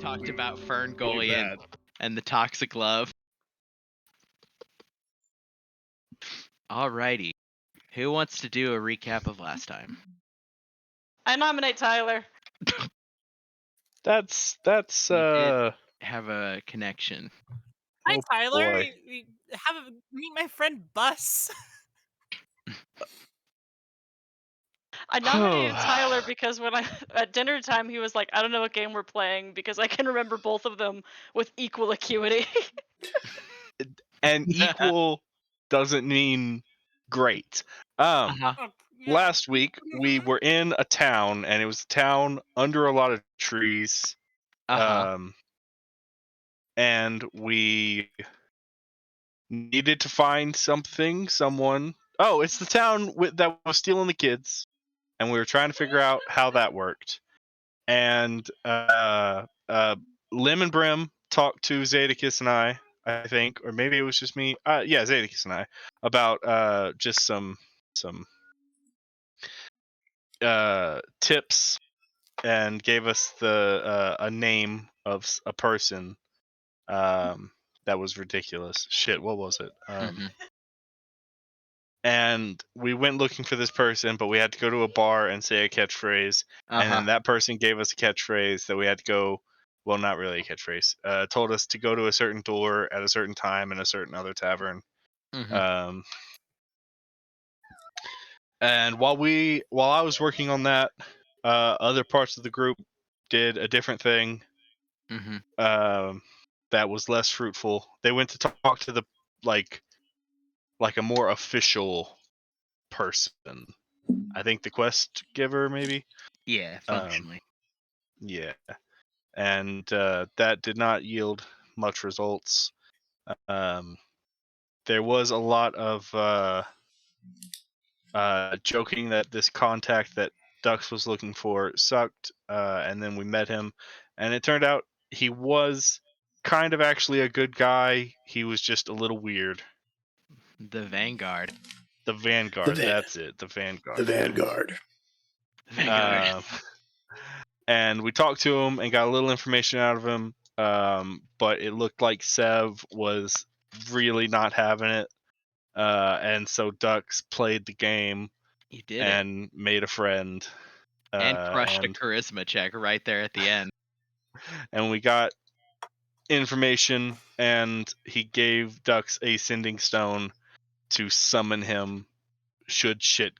talked about Fern Really Gully and the toxic love. Alrighty. Who wants to do a recap of last time? I nominate Tyler. That's Have a connection. Hi, Oh, Tyler. boy. Meet my friend Bus. I nominated Tyler because when at dinner time he was like, I don't know what game we're playing because I can remember both of them with equal acuity. and equal doesn't mean great. Uh-huh. Yeah. Last week we were in a town, and it was a town under a lot of trees. Uh-huh. And we needed to find someone. Oh, it's the town that was stealing the kids, and we were trying to figure out how that worked. And Lim and Brim talked to Zadakis and I think, or maybe it was just me. Yeah, Zadakis and I, about just some tips, and gave us the a name of a person that was ridiculous. Shit, what was it? And we went looking for this person, but we had to go to a bar and say a catchphrase. And then that person gave us a catchphrase that we had to go. Well, not really a catchphrase. Told us to go to a certain door at a certain time in a certain other tavern. And while I was working on that, other parts of the group did a different thing. That was less fruitful. They went to talk to the like a more official person. I think the quest giver, maybe. Yeah, functionally. Yeah, and that did not yield much results. There was a lot of joking that this contact that Dux was looking for sucked, and then we met him, and it turned out he was kind of actually a good guy. He was just a little weird. The Vanguard. The Vanguard, that's it. The Vanguard. The Vanguard. And we talked to him and got a little information out of him, but it looked like Sev was really not having it. And so Dux played the game. He did and made a friend. And crushed a charisma check right there at the end. And we got information, and he gave Dux a sending stone to summon him should shit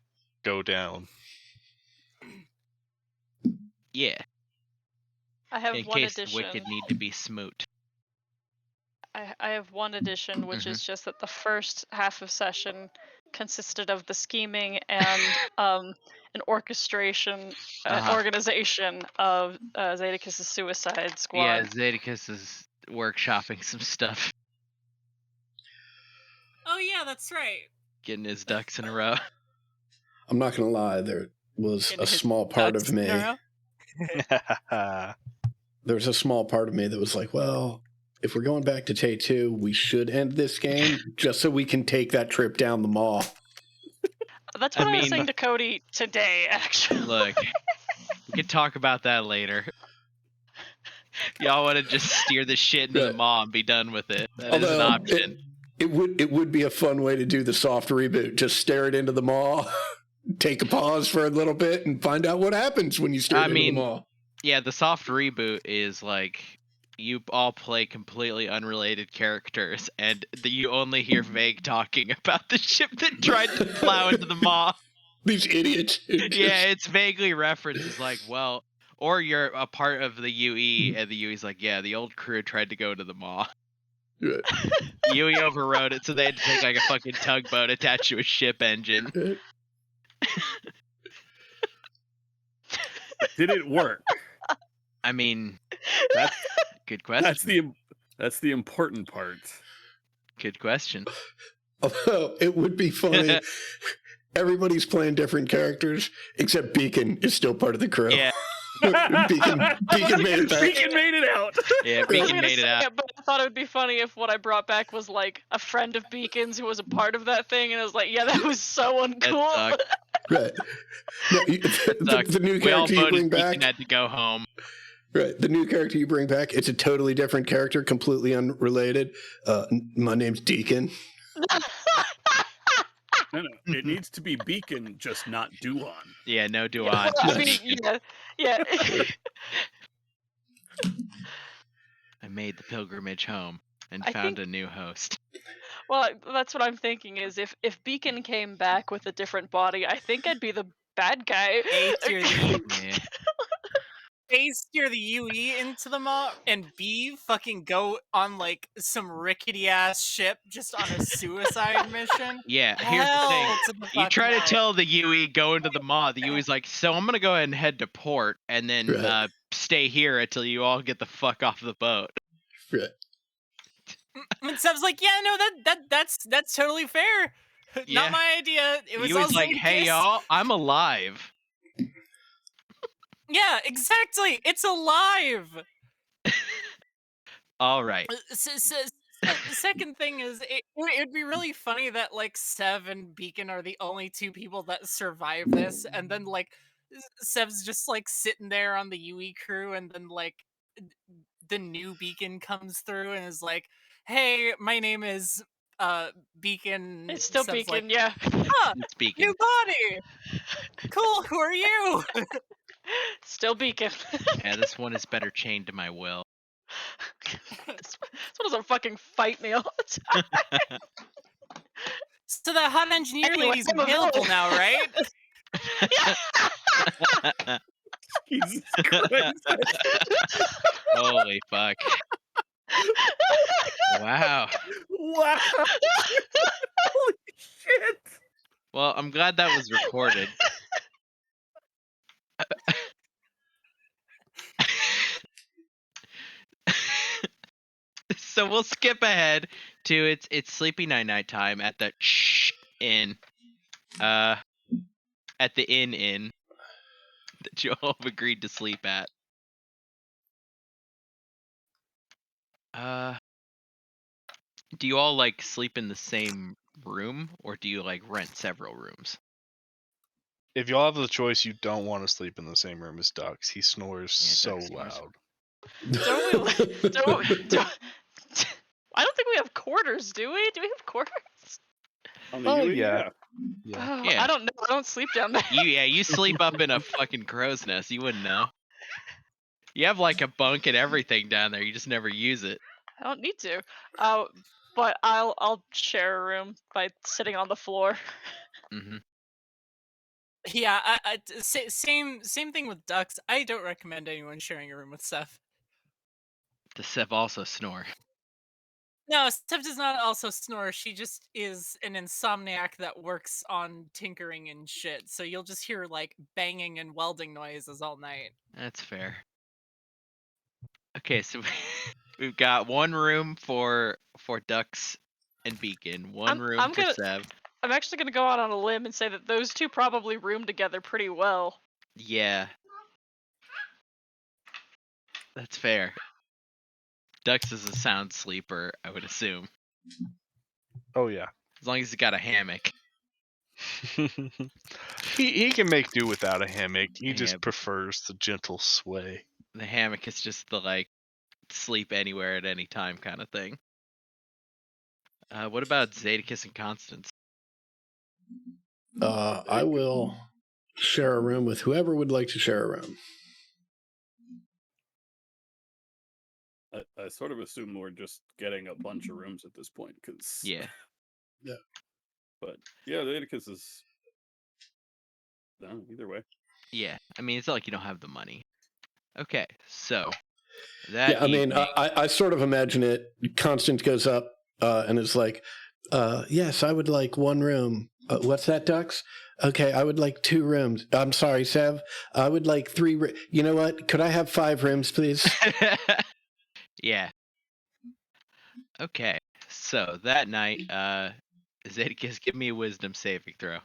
go down. Yeah. I have in one case addition. Wicked need to be smoot. I have one addition, which is just that the first half of session consisted of the scheming and an orchestration, organization of Zadakis' Suicide Squad. Yeah, Zadakis is workshopping some stuff. Oh yeah, that's right. Getting his ducks in a row. I'm not gonna lie, there was a small part of me. There's a small part of me that was like, well, if we're going back to Tay-2, we should end this game just so we can take that trip down the mall. That's what I was saying to Cody today, actually. Look, we can talk about that later. Y'all want to just steer the shit into the mall and be done with it. That is an option. It would be a fun way to do the soft reboot. Just stare it into the mall, take a pause for a little bit, and find out what happens when you stare it into the mall. Yeah, the soft reboot is like you all play completely unrelated characters, and you only hear Vague talking about the ship that tried to plow into the mall. These idiots. Yeah, it's vaguely references like, well, or you're a part of the UE, and the UE's like, yeah, the old crew tried to go to the mall. UE overrode it, so they had to take like a fucking tugboat attached to a ship engine. Did it work? I mean, that's good question. That's the important part. Good question. Although it would be funny, everybody's playing different characters, except Beacon is still part of the crew. Yeah. Beacon made it back. Beacon made it out. Yeah, Beacon made it out. But I thought it would be funny if what I brought back was like a friend of Beacon's who was a part of that thing, and I was like, yeah, that was so uncool. Right. No, the new we all character you voted bring back. Beacon had to go home. Right. The new character you bring back, it's a totally different character, completely unrelated. My name's Deacon. No. It needs to be Beacon, just not Duan. Yeah, no Duan. Yeah, just I mean, Beacon. yeah. I made the pilgrimage home and I found think- a new host. Well, that's what I'm thinking is if Beacon came back with a different body, I think I'd be the bad guy. A steer the Yeah. A steer the UE into the maw, and B fucking go on like some rickety ass ship just on a suicide mission. Yeah, here's the thing. Hell to the You try fucking to tell the UE go into the maw. The UE's like, so I'm gonna go ahead and head to port and then Right. stay here until you all get the fuck off the boat. Right. And Seb's like, yeah, no, that's totally fair. Yeah. Not my idea. It was UE's also like, hey y'all, I'm alive. Yeah, exactly. It's alive. All right. The second thing is, it'd be really funny that like Sev and Beacon are the only two people that survive this, and then like Sev's just like sitting there on the UE crew, and then like the new Beacon comes through and is like, "Hey, my name is Beacon." It's still Sev's Beacon, like, yeah. "Huh, It's Beacon. new body. Cool. Who are you?" Still Beacon. Yeah, this one is better chained to my will. This one doesn't fucking fight me all the time. So that hot engineer Anyway, lady's I'm available now, right? Jesus Christ. Holy fuck. Wow. Wow. Holy shit. Well, I'm glad that was recorded. So we'll skip ahead to it's sleepy night time at the inn. At the inn that you all have agreed to sleep at. Do you all like sleep in the same room or do you like rent several rooms? If y'all have the choice, you don't want to sleep in the same room as Ducks. He snores so Duck snores. loud. Don't I don't think we have quarters, do we? Do we have quarters? On the Oh, UE, yeah. Oh, Yeah. I don't know. I don't sleep down there. You sleep up in a fucking crow's nest. You wouldn't know. You have like a bunk and everything down there. You just never use it. I don't need to. But I'll share a room by sitting on the floor. Hmm. Yeah, same thing with Ducks. I don't recommend anyone sharing a room with Seth. Does Sev also snore? No, Steph does not also snore. She just is an insomniac that works on tinkering and shit. So you'll just hear like banging and welding noises all night. That's fair. Okay, so we've got one room for Ducks and Beacon, one room I'm for gonna- Sev. I'm actually gonna go out on a limb and say that those two probably room together pretty well. Yeah. That's fair. Ducks is a sound sleeper, I would assume. Oh yeah. As long as he's got a hammock. he can make do without a hammock. He Yeah, just but- prefers the gentle sway. The hammock is just the like sleep anywhere at any time kind of thing. What about Zadicus and Constance? I will share a room with whoever would like to share a room. I sort of assume we're just getting a bunch of rooms at this point, because Yeah. But yeah, Zadicus is. No, either way. Yeah. I mean, it's not like you don't have the money. Okay, so that Yeah, I mean, evening- I sort of imagine it. Constance goes up and is like, yes, I would like one room. What's that, Ducks? Okay, I would like 2 rooms. I'm sorry, Sev. I would like 3. You know what? Could I have 5 rooms, please? Yeah. Okay, so that night, Zadicus, give me a wisdom saving throw.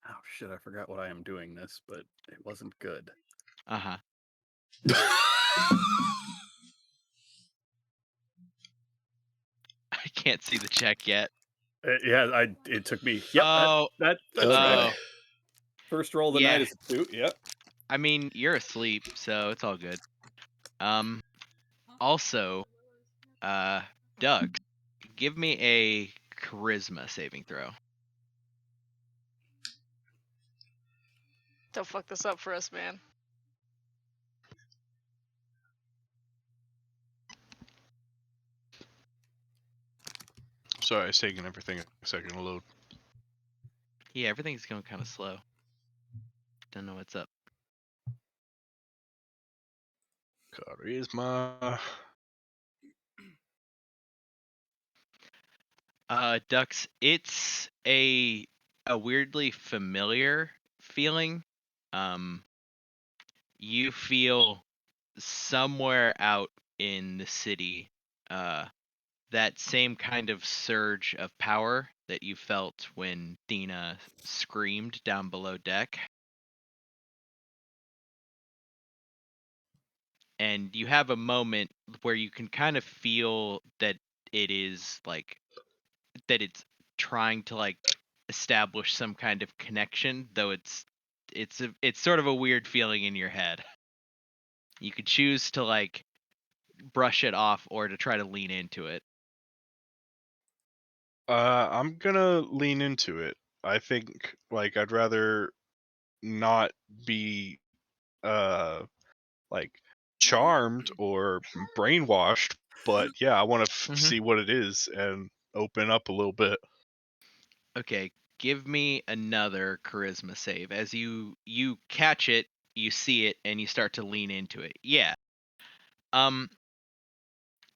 Oh shit! I forgot what I am doing this, but it wasn't good. Uh-huh. I can't see the check yet. Yeah, it took me. Yep. Oh, That's Okay. right. oh, First roll of the Yeah. night is a 2. Yep. I mean, you're asleep, so it's all good. Also, Doug, give me a charisma saving throw. Don't fuck this up for us, man. Sorry, it's taking everything a second to load. Yeah, everything's going kind of slow. Don't know what's up. Charisma. Dux, it's a weirdly familiar feeling. You feel somewhere out in the city, that same kind of surge of power that you felt when Dina screamed down below deck. And you have a moment where you can kind of feel that it is like that it's trying to like establish some kind of connection, though it's sort of a weird feeling in your head. You could choose to like brush it off or to try to lean into it. I'm gonna lean into it. I think like I'd rather not be like charmed or brainwashed, but yeah, I want to see what it is and open up a little bit. Okay, give me another charisma save as you catch it, you see it, and you start to lean into it. Yeah.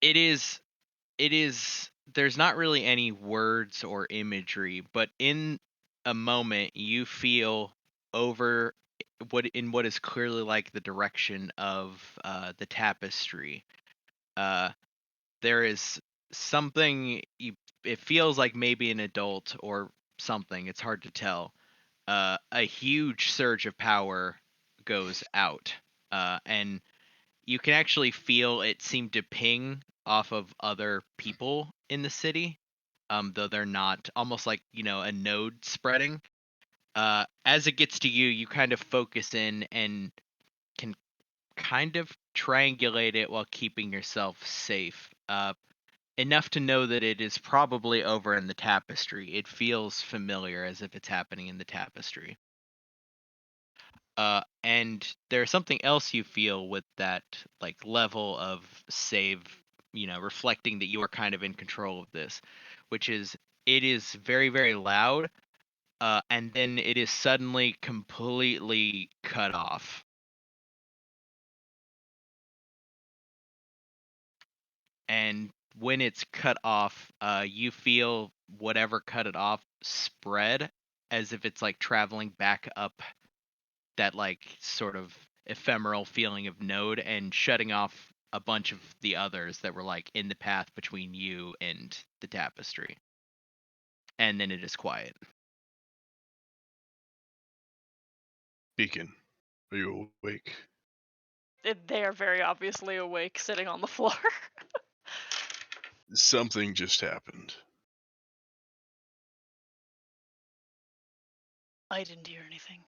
It is there's not really any words or imagery, but in a moment you feel over what is clearly like the direction of the tapestry. There is something it feels like maybe an adult or something. It's hard to tell. A huge surge of power goes out, and you can actually feel it seem to ping off of other people in the city, though they're not, almost like, a node spreading. As it gets to you, you kind of focus in and can kind of triangulate it while keeping yourself safe. Enough to know that it is probably over in the tapestry. It feels familiar, as if it's happening in the tapestry. And there's something else you feel with that like level of save, reflecting that you are kind of in control of this, which is it is very, very loud, and then it is suddenly completely cut off. And when it's cut off, you feel whatever cut it off spread as if it's like traveling back up that like sort of ephemeral feeling of node and shutting off a bunch of the others that were like in the path between you and the tapestry. And then it is quiet. Beacon, are you awake? They are very obviously awake, sitting on the floor. Something just happened. I didn't hear anything.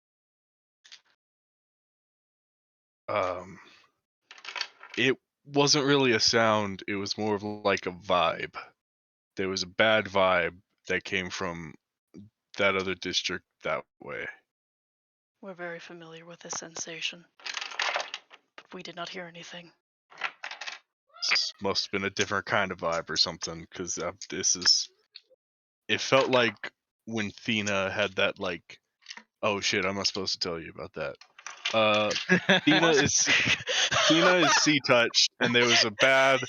It wasn't really a sound, it was more of like a vibe. There was a bad vibe that came from that other district that way. We're very familiar with this sensation, but we did not hear anything. This must have been a different kind of vibe or something, because it felt like when Thena had that like, oh shit, I'm not supposed to tell you about that. Thena is C-touched, and there was a bad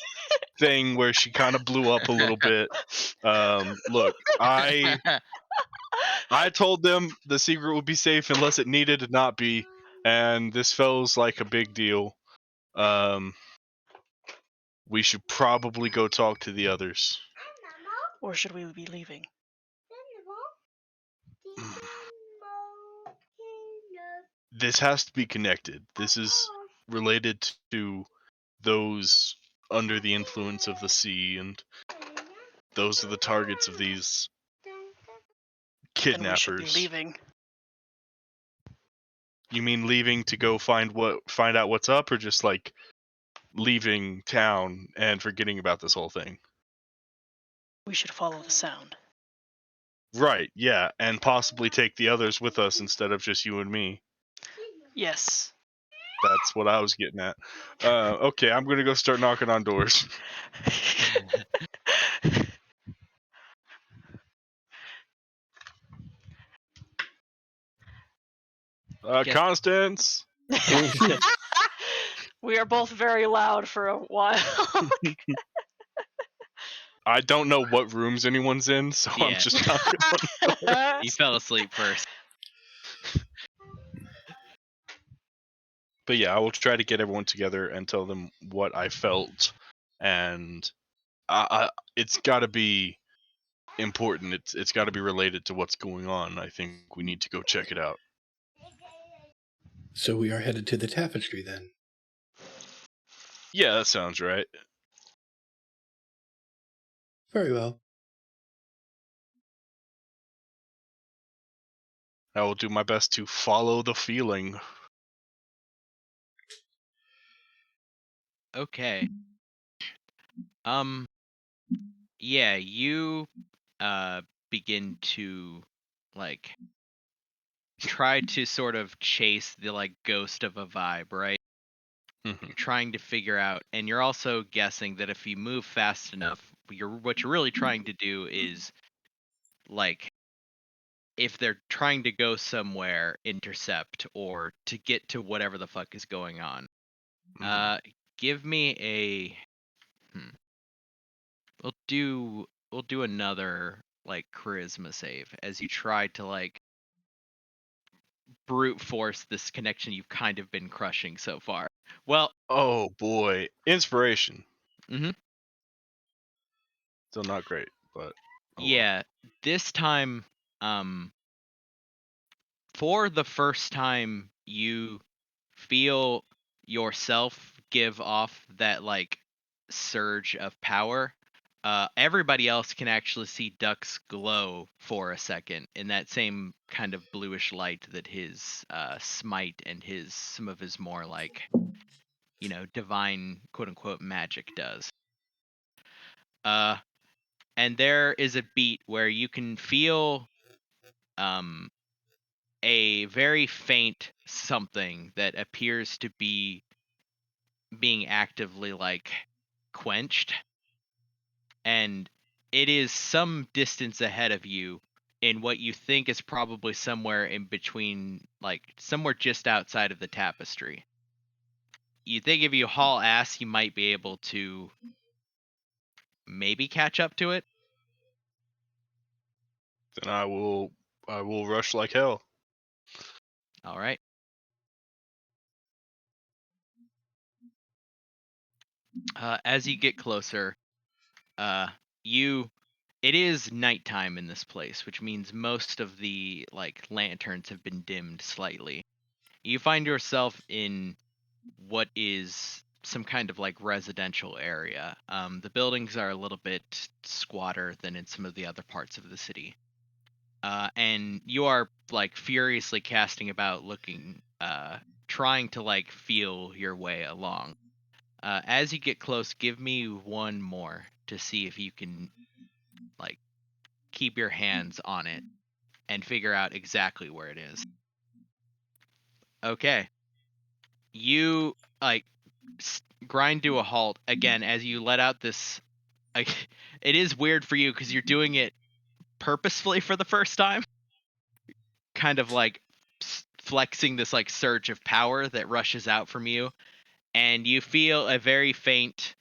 thing where she kind of blew up a little bit. Look, I told them the secret would be safe unless it needed to not be, and this feels like a big deal. We should probably go talk to the others. Or should we be leaving? This has to be connected. This is related to those under the influence of the sea, and those are the targets of these kidnappers. Then we should be leaving. You mean leaving to go find out what's up, or just like leaving town and forgetting about this whole thing? We should follow the sound. Right, yeah, and possibly take the others with us instead of just you and me. Yes. That's what I was getting at. Okay, I'm gonna go start knocking on doors. Constance! We are both very loud for a while. I don't know what rooms anyone's in, so I'm Yeah. just knocking on doors. He fell asleep first. But yeah, I will try to get everyone together and tell them what I felt, and it's got to be important. It's got to be related to what's going on. I think we need to go check it out. So we are headed to the tapestry then. Yeah, that sounds right. Very well. I will do my best to follow the feeling. Okay. Yeah, you begin to like try to sort of chase the like ghost of a vibe, right? Mhm. You're trying to figure out, and you're also guessing that if you move fast enough, what you're really trying to do is like if they're trying to go somewhere, intercept or to get to whatever the fuck is going on. Give me a we'll do another like charisma save as you try to like brute force this connection you've kind of been crushing so far. Well, oh boy, inspiration. Mhm. Still not great, but yeah, this time for the first time you feel yourself give off that like surge of power. Everybody else can actually see Duck's glow for a second in that same kind of bluish light that his smite and some of his more like, divine quote unquote magic does. And there is a beat where you can feel a very faint something that appears to be being actively like quenched, and it is some distance ahead of you in what you think is probably somewhere in between, like somewhere just outside of the tapestry. You think if you haul ass you might be able to maybe catch up to it. Then I will rush like hell. All right. As you get closer, it is nighttime in this place, which means most of the like lanterns have been dimmed slightly. You find yourself in what is some kind of like residential area. The buildings are a little bit squatter than in some of the other parts of the city. And you are like furiously casting about looking, trying to like feel your way along. As you get close, give me one more to see if you can like keep your hands on it and figure out exactly where it is. Okay. You like grind to a halt again as you let out this like it is weird for you because you're doing it purposefully for the first time, kind of like flexing this like surge of power that rushes out from you, and you feel a very faint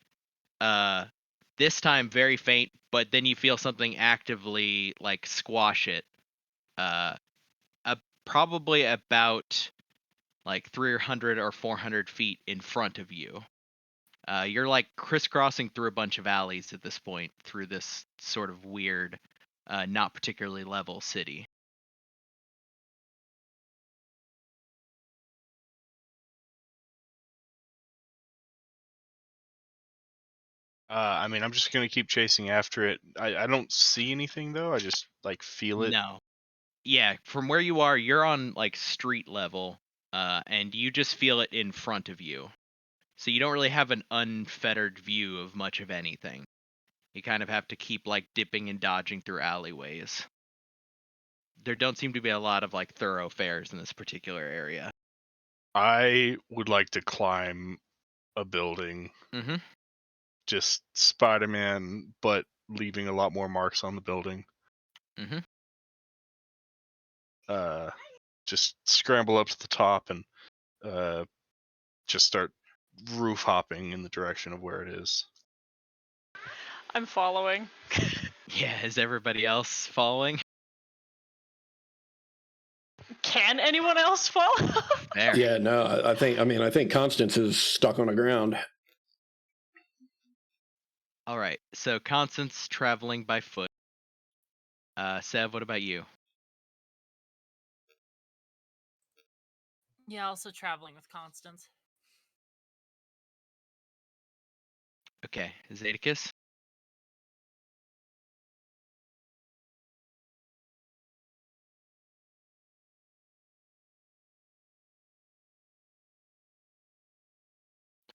this time very faint, but then you feel something actively like squash it probably about like 300 or 400 feet in front of you. You're like crisscrossing through a bunch of alleys at this point through this sort of weird, not particularly level city. I mean, I'm just gonna keep chasing after it. I don't see anything though. I just like feel it. No. Yeah, from where you are, you're on like street level. and you just feel it in front of you. So you don't really have an unfettered view of much of anything. You kind of have to keep like dipping and dodging through alleyways. There don't seem to be a lot of like thoroughfares in this particular area. I would like to climb a building. Mm-hmm. Just Spider-Man, but leaving a lot more marks on the building. Mm-hmm. Just scramble up to the top and just start roof hopping in the direction of where it is. I'm following. Yeah, is everybody else following? Can anyone else follow? There. Yeah, no, I think Constance is stuck on the ground. All right, so Constance traveling by foot. Sev, what about you? Yeah, also traveling with Constance. Okay, Zadicus?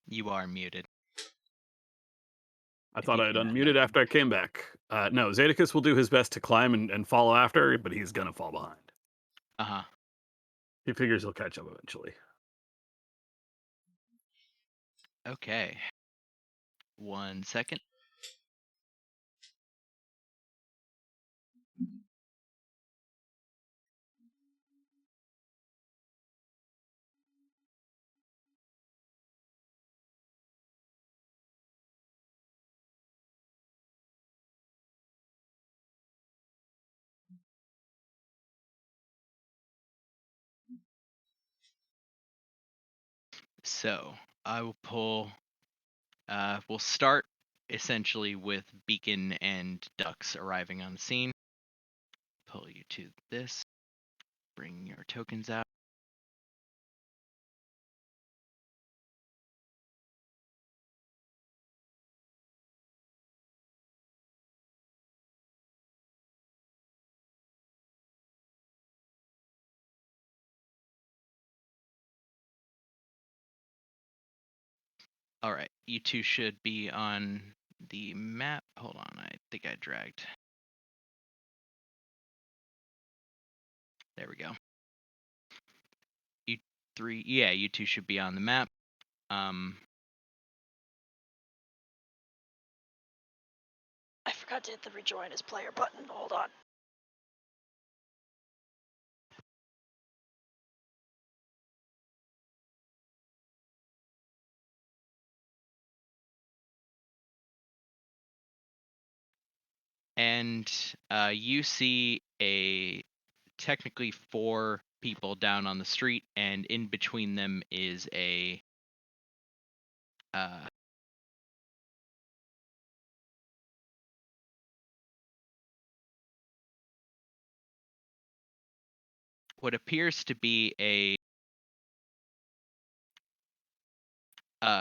You are muted. I thought I had unmuted after I came back. No, Zadicus will do his best to climb and follow after, but he's gonna fall behind. Uh-huh. He figures he'll catch up eventually. Okay. 1 second. So, I will pull... we'll start essentially with Beacon and Ducks arriving on the scene. Pull you to this. Bring your tokens out. All right, you two should be on the map. Hold on, I think I dragged. There we go. You three, yeah, you two should be on the map. I forgot to hit the rejoin as player button. Hold on. And you see technically 4 people down on the street, and in between them is a what appears to be a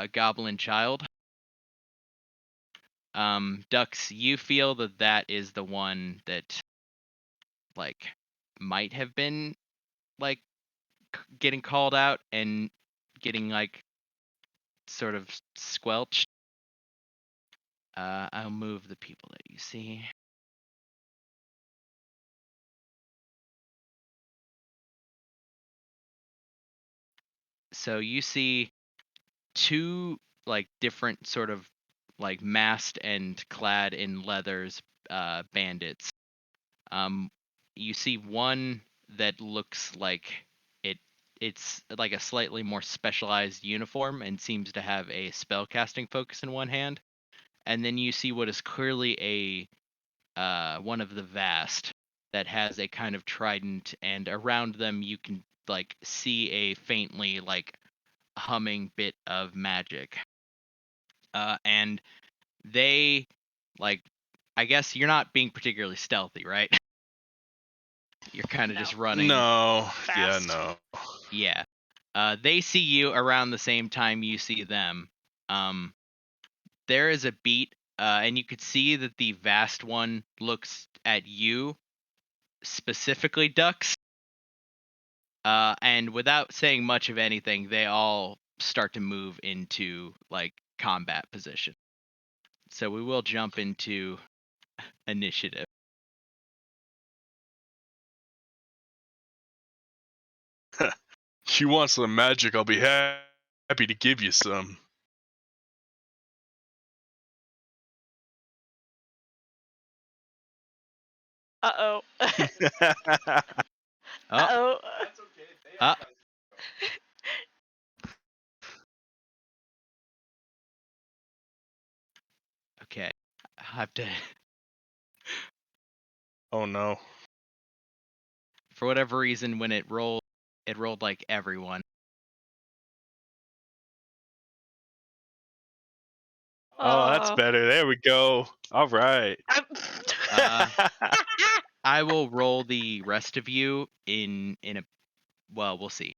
goblin child. Ducks, you feel that is the one that like might have been like getting called out and getting like sort of squelched. I'll move the people that you see. So you see 2 like different sort of like masked and clad in leathers bandits. You see one that looks like it's like a slightly more specialized uniform and seems to have a spellcasting focus in one hand. And then you see what is clearly a one of the vast that has a kind of trident, and around them you can like see a faintly like humming bit of magic. And they like, I guess you're not being particularly stealthy, right? You're kind of just running. No. Fast. Yeah, no. Yeah. They see you around the same time you see them. There is a beat, and you could see that the vast one looks at you, specifically Ducks, And without saying much of anything, they all start to move into like combat position. So we will jump into initiative. You want some magic? I'll be happy to give you some. Uh-oh. Oh, Uh-oh. okay. I have to. Oh no. For whatever reason, when it rolled like everyone. Oh, that's Oh. better. There we go. All right. I will roll the rest of you in a. Well, we'll see.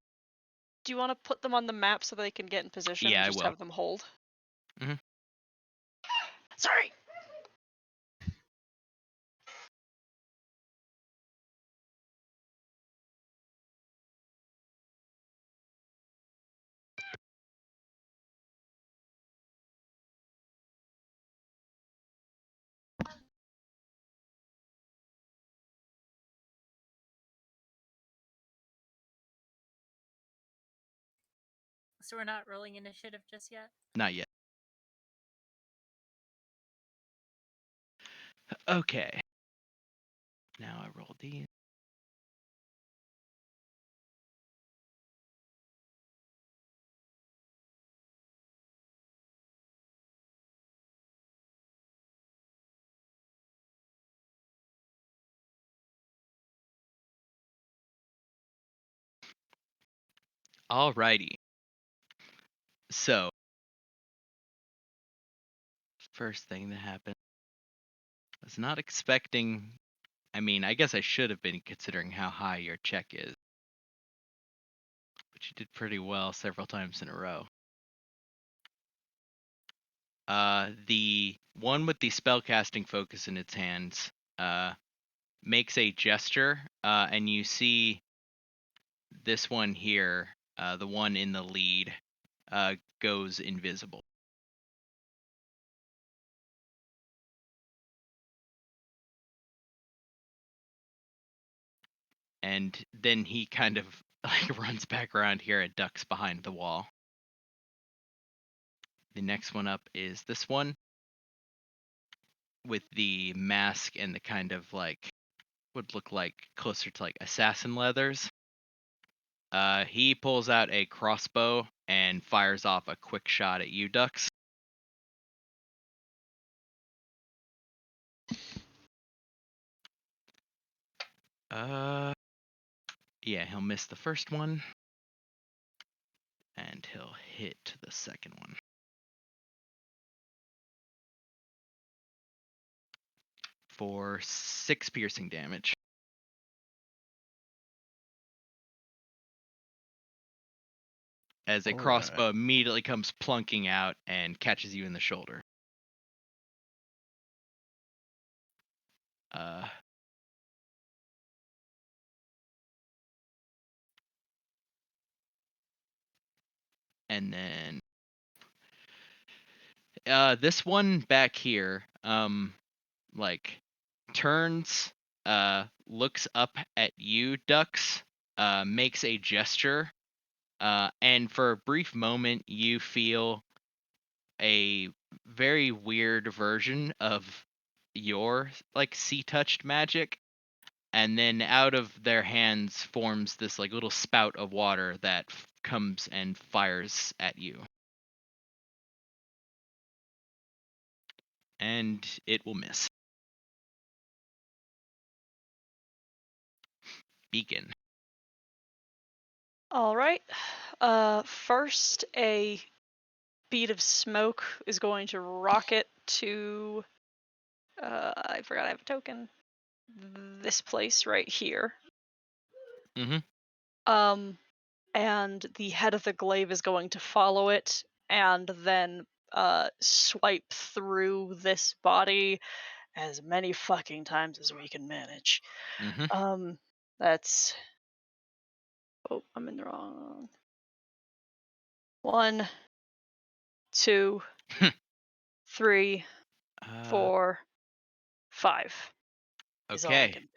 Do you want to put them on the map so they can get in position Yeah, and I just will. have them hold? Mhm. Sorry. So we're not rolling initiative just yet? Not yet. Okay. Now I roll these. Alrighty. So, first thing that happened. I was not expecting. I mean, I guess I should have been considering how high your check is. But you did pretty well several times in a row. The one with the spellcasting focus in its hands makes a gesture, and you see this one here, the one in the lead, goes invisible. And then he kind of like runs back around here and ducks behind the wall. The next one up is this one with the mask and the kind of like would look like closer to like assassin leathers. He pulls out a crossbow and fires off a quick shot at you, Dux. Yeah, he'll miss the first one. And he'll hit the second one. For 6 piercing damage. As a crossbow immediately comes plunking out and catches you in the shoulder. And then this one back here, like turns, looks up at you, Dux, makes a gesture, and for a brief moment you feel a very weird version of your like sea touched magic, and then out of their hands forms this like little spout of water that comes and fires at you. And it will miss. Beacon. All right. First, a bead of smoke is going to rocket to. I forgot I have a token. This place right here. And the head of the glaive is going to follow it and then swipe through this body as many fucking times as we can manage. That's Oh, I'm in the wrong. 1, 2, 3, 4, 5. Is all I Okay. can do.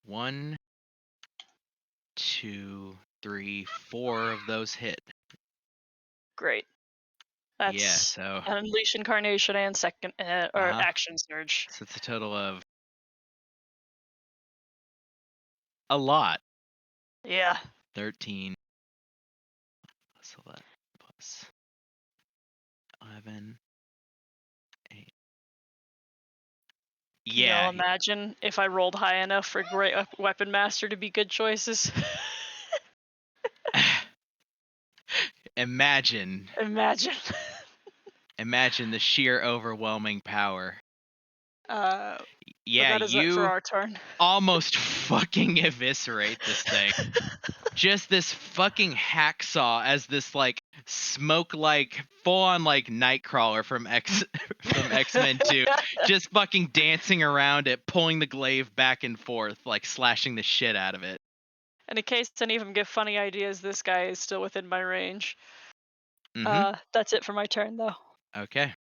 1, 2, 3, 4 of those hit. Great. Yeah, That's so Unleash Incarnation and second or Action Surge. so it's a total of a lot. Yeah. 13 plus 11 plus 11. 8. Can Yeah. y'all imagine if I rolled high enough for Great Weapon Master to be good choices? Imagine Imagine. the sheer overwhelming power. But Yeah, that is it for you our turn. almost fucking eviscerate this thing. Just this fucking hacksaw as this like smoke like full on like Nightcrawler from X-Men 2, just fucking dancing around it, pulling the glaive back and forth, like slashing the shit out of it. And in case any of them give funny ideas, this guy is still within my range. That's it for my turn, though. Okay.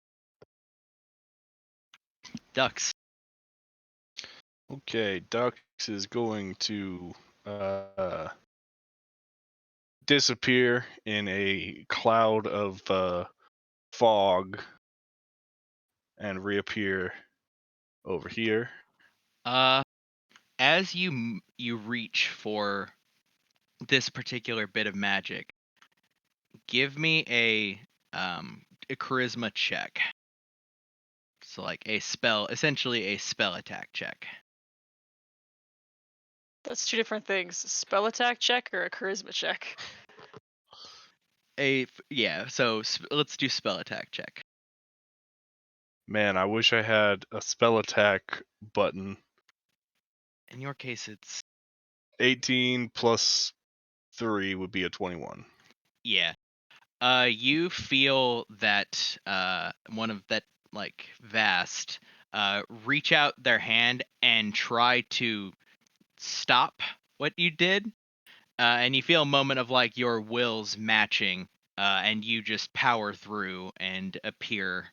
Dux. Okay, Dux is going to disappear in a cloud of fog and reappear over here. As you reach for this particular bit of magic, give me a charisma check. So like essentially a spell attack check. That's two different things. Spell attack check or a charisma check? So let's do spell attack check. Man, I wish I had a spell attack button. In your case, it's 18 plus 3 would be a 21. Yeah. You feel that one of that like vast reach out their hand and try to stop what you did. And you feel a moment of like your wills matching, and you just power through and appear.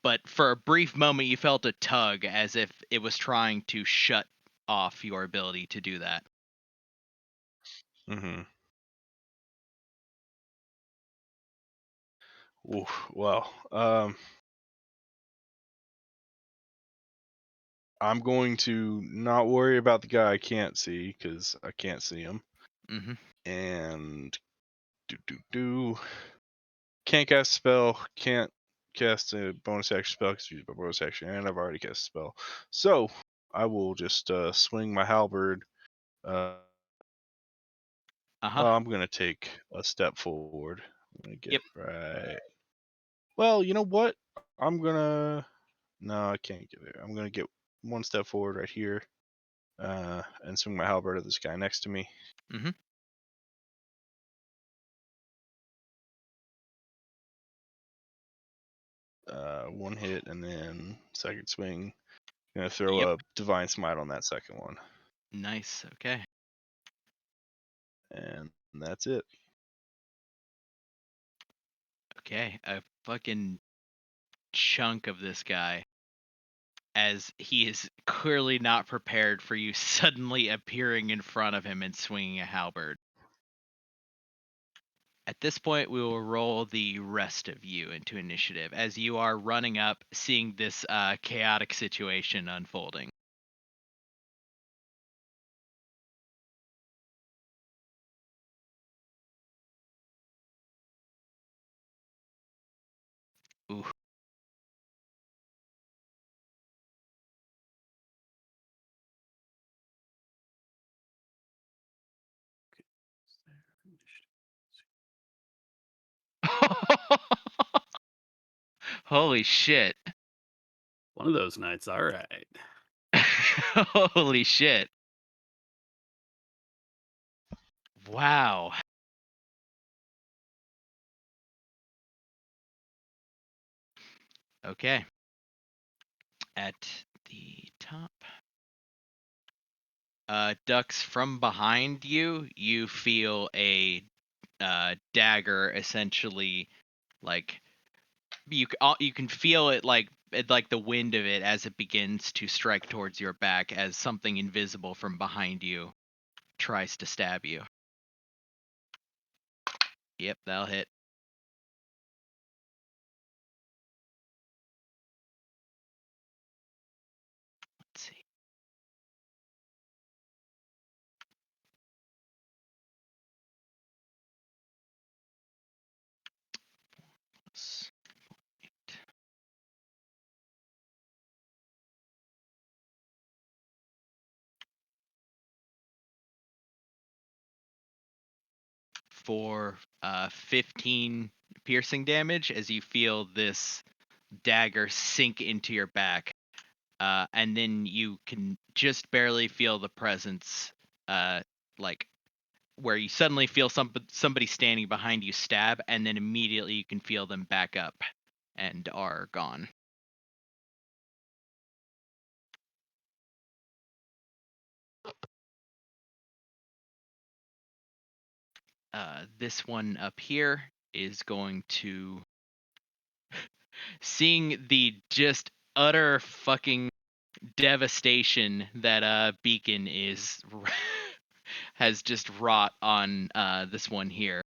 But for a brief moment, you felt a tug as if it was trying to shut off your ability to do that. Mm-hmm. Oof, well, I'm going to not worry about the guy I can't see because I can't see him. Mm-hmm. And can't cast a spell, can't cast a bonus action spell because use my bonus action, and I've already cast a spell. So I will just swing my halberd. I'm gonna take a step forward. I'm gonna get right. Well, you know what? No, I can't get there. I'm gonna get one step forward right here, and swing my halberd at this guy next to me. Mm-hmm. One hit, and then second swing. Gonna throw a divine smite on that second one. Nice. Okay. And that's it. Okay. A fucking chunk of this guy, as he is clearly not prepared for you suddenly appearing in front of him and swinging a halberd. At this point, we will roll the rest of you into initiative as you are running up, seeing this chaotic situation unfolding. Ooh. Holy shit. One of those nights, all right. Holy shit. Wow. Okay. At the top. Dux, from behind you, you feel a dagger essentially, like you can feel it like the wind of it as it begins to strike towards your back as something invisible from behind you tries to stab you. Yep, that'll hit. Let's see. Plus 8. For 15 piercing damage as you feel this dagger sink into your back. And then you can just barely feel the presence, like where you suddenly feel somebody standing behind you stab, and then immediately you can feel them back up and are gone. This one up here is going to, seeing the just utter fucking devastation that Beacon is has just wrought on this one here.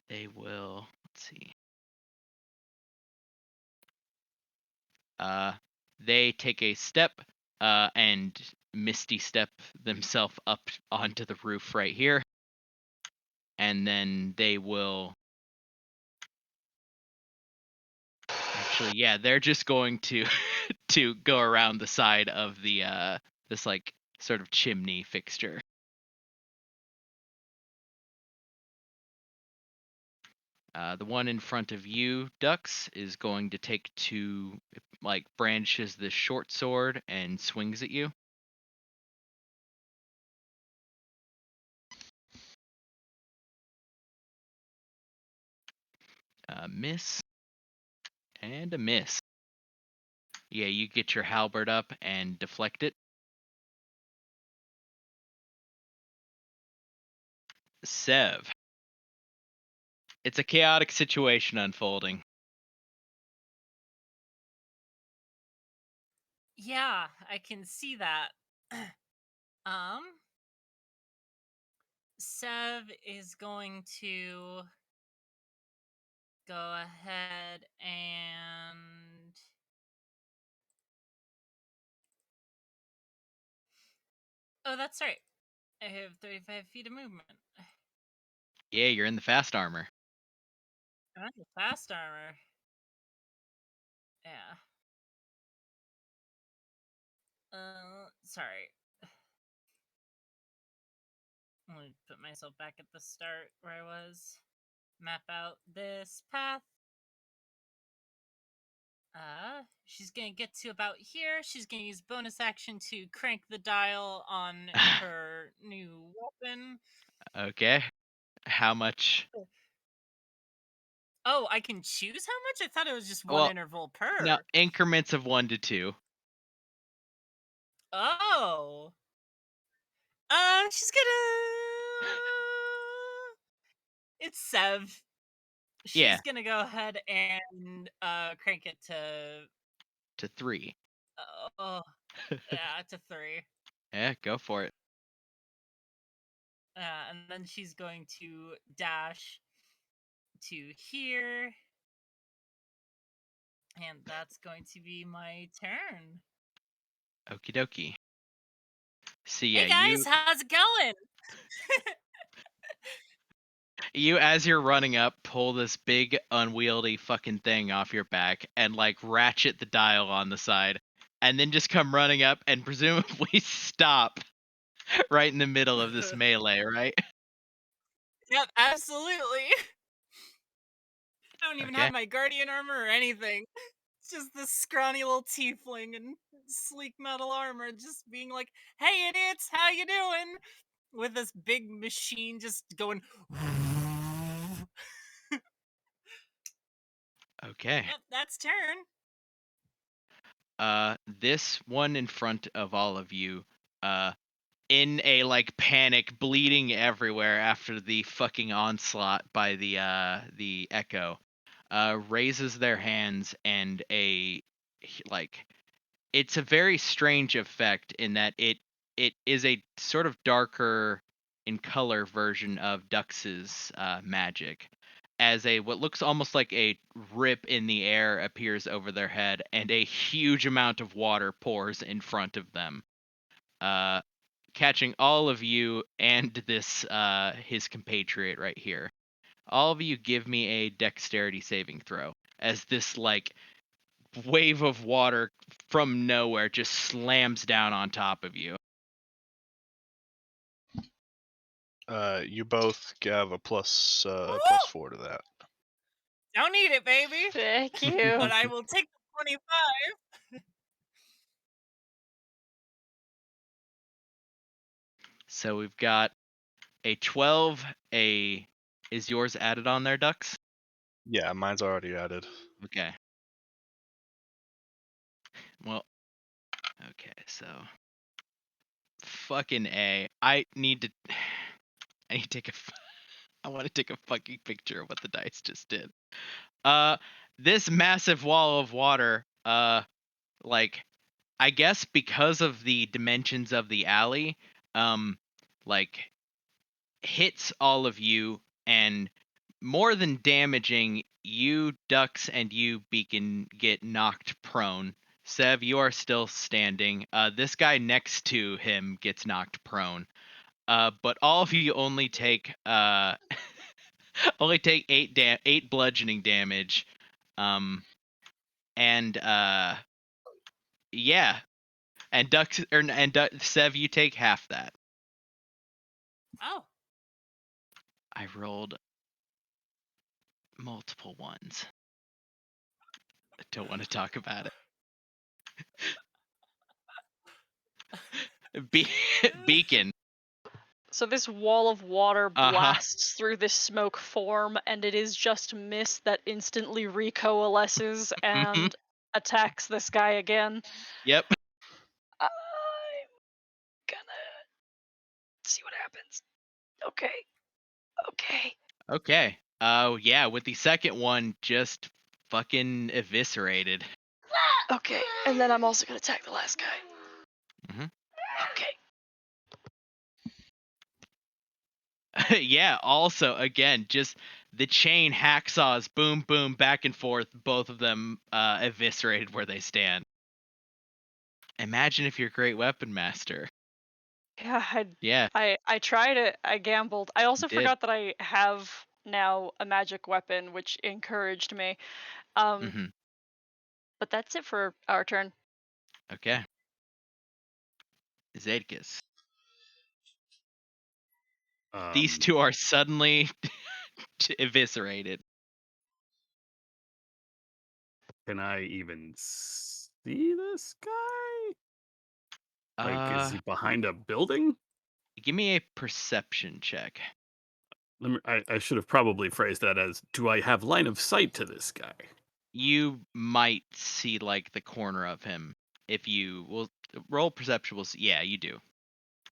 They will, let's see. They take a step and misty step themselves up onto the roof right here. And then they will, actually, yeah, they're just going to to go around the side of the this like sort of chimney fixture. The one in front of you, Dux, is going to take two, like, brandishes this short sword and swings at you. Miss. And a miss. Yeah, you get your halberd up and deflect it. Sev. It's a chaotic situation unfolding. Yeah, I can see that. Sev is going to go ahead and oh, that's right. I have 35 feet of movement. Yeah, you're in the fast armor. I'm in the fast armor. Yeah. Sorry. I'm gonna put myself back at the start where I was. Map out this path. She's gonna get to about here. She's gonna use bonus action to crank the dial on her new weapon. Okay. How much? Oh, I can choose how much? I thought it was just one Well, interval per. no, increments of 1 to 2. Oh. She's gonna. It's Sev. She's Yeah. gonna go ahead and crank it to 3. Oh, yeah, to 3. Yeah, go for it. And then she's going to dash to here. And that's going to be my turn. Okie dokie. So yeah, hey guys, how's it going? You, as you're running up, pull this big unwieldy fucking thing off your back and like ratchet the dial on the side, and then just come running up and presumably stop right in the middle of this melee, right? Yep, absolutely. I don't even Okay. have my guardian armor or anything. It's just this scrawny little tiefling in sleek metal armor just being like, hey idiots, how you doing? With this big machine just going Okay. Yep, that's turn. This one in front of all of you, in a like panic, bleeding everywhere after the fucking onslaught by the echo, raises their hands, and it's a very strange effect in that it is a sort of darker in color version of Dux's magic, as what looks almost like a rip in the air appears over their head, and a huge amount of water pours in front of them, catching all of you and this his compatriot right here. All of you give me a dexterity saving throw, as this like wave of water from nowhere just slams down on top of you. You both have a plus 4 to that. Don't need it, baby. Thank you. But I will take the 25. So we've got a 12. Is yours added on there, Dux? Yeah, mine's already added. Okay. Well, okay, so fucking A. I need to take I want to take a fucking picture of what the dice just did. This massive wall of water, like, I guess because of the dimensions of the alley, like, hits all of you, and more than damaging, you, Dux, and you, Beacon, get knocked prone. Sev, you are still standing. This guy next to him gets knocked prone. But all of you only take only take 8 bludgeoning damage. And yeah. And Sev, you take half that. Oh. I rolled multiple ones. I don't want to talk about it. Beacon. So this wall of water blasts through this smoke form, and it is just mist that instantly recoalesces and attacks this guy again. Yep. I'm gonna see what happens. Okay. Yeah, with the second one just fucking eviscerated. Okay, and then I'm also gonna attack the last guy. Okay. Yeah, also, again, just the chain hacksaws, boom, boom, back and forth, both of them eviscerated where they stand. Imagine if you're Great Weapon Master. Yeah, I tried it, I gambled. I also forgot that I have now a magic weapon, which encouraged me. But that's it for our turn. Okay. Zadkus. These two are suddenly eviscerated. Can I even see this guy? Like, is he behind a building? Give me a perception check. I should have probably phrased that as, do I have line of sight to this guy? You might see, like, the corner of him. If you will roll perception, yeah, you do.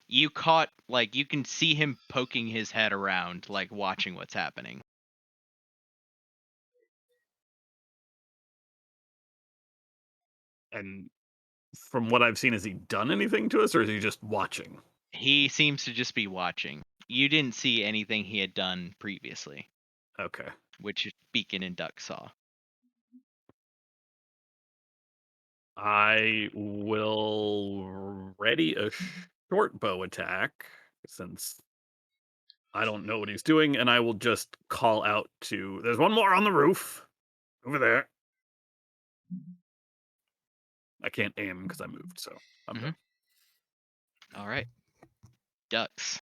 You caught, like, you can see him poking his head around, like, watching what's happening. And from what I've seen, has he done anything to us, or is he just watching? He seems to just be watching. You didn't see anything he had done previously. Okay. Which Beacon and Duck saw. I will ready a short bow attack, since I don't know what he's doing, and I will just call out to... There's one more on the roof! Over there. I can't aim because I moved, so I'm done. All right. Ducks.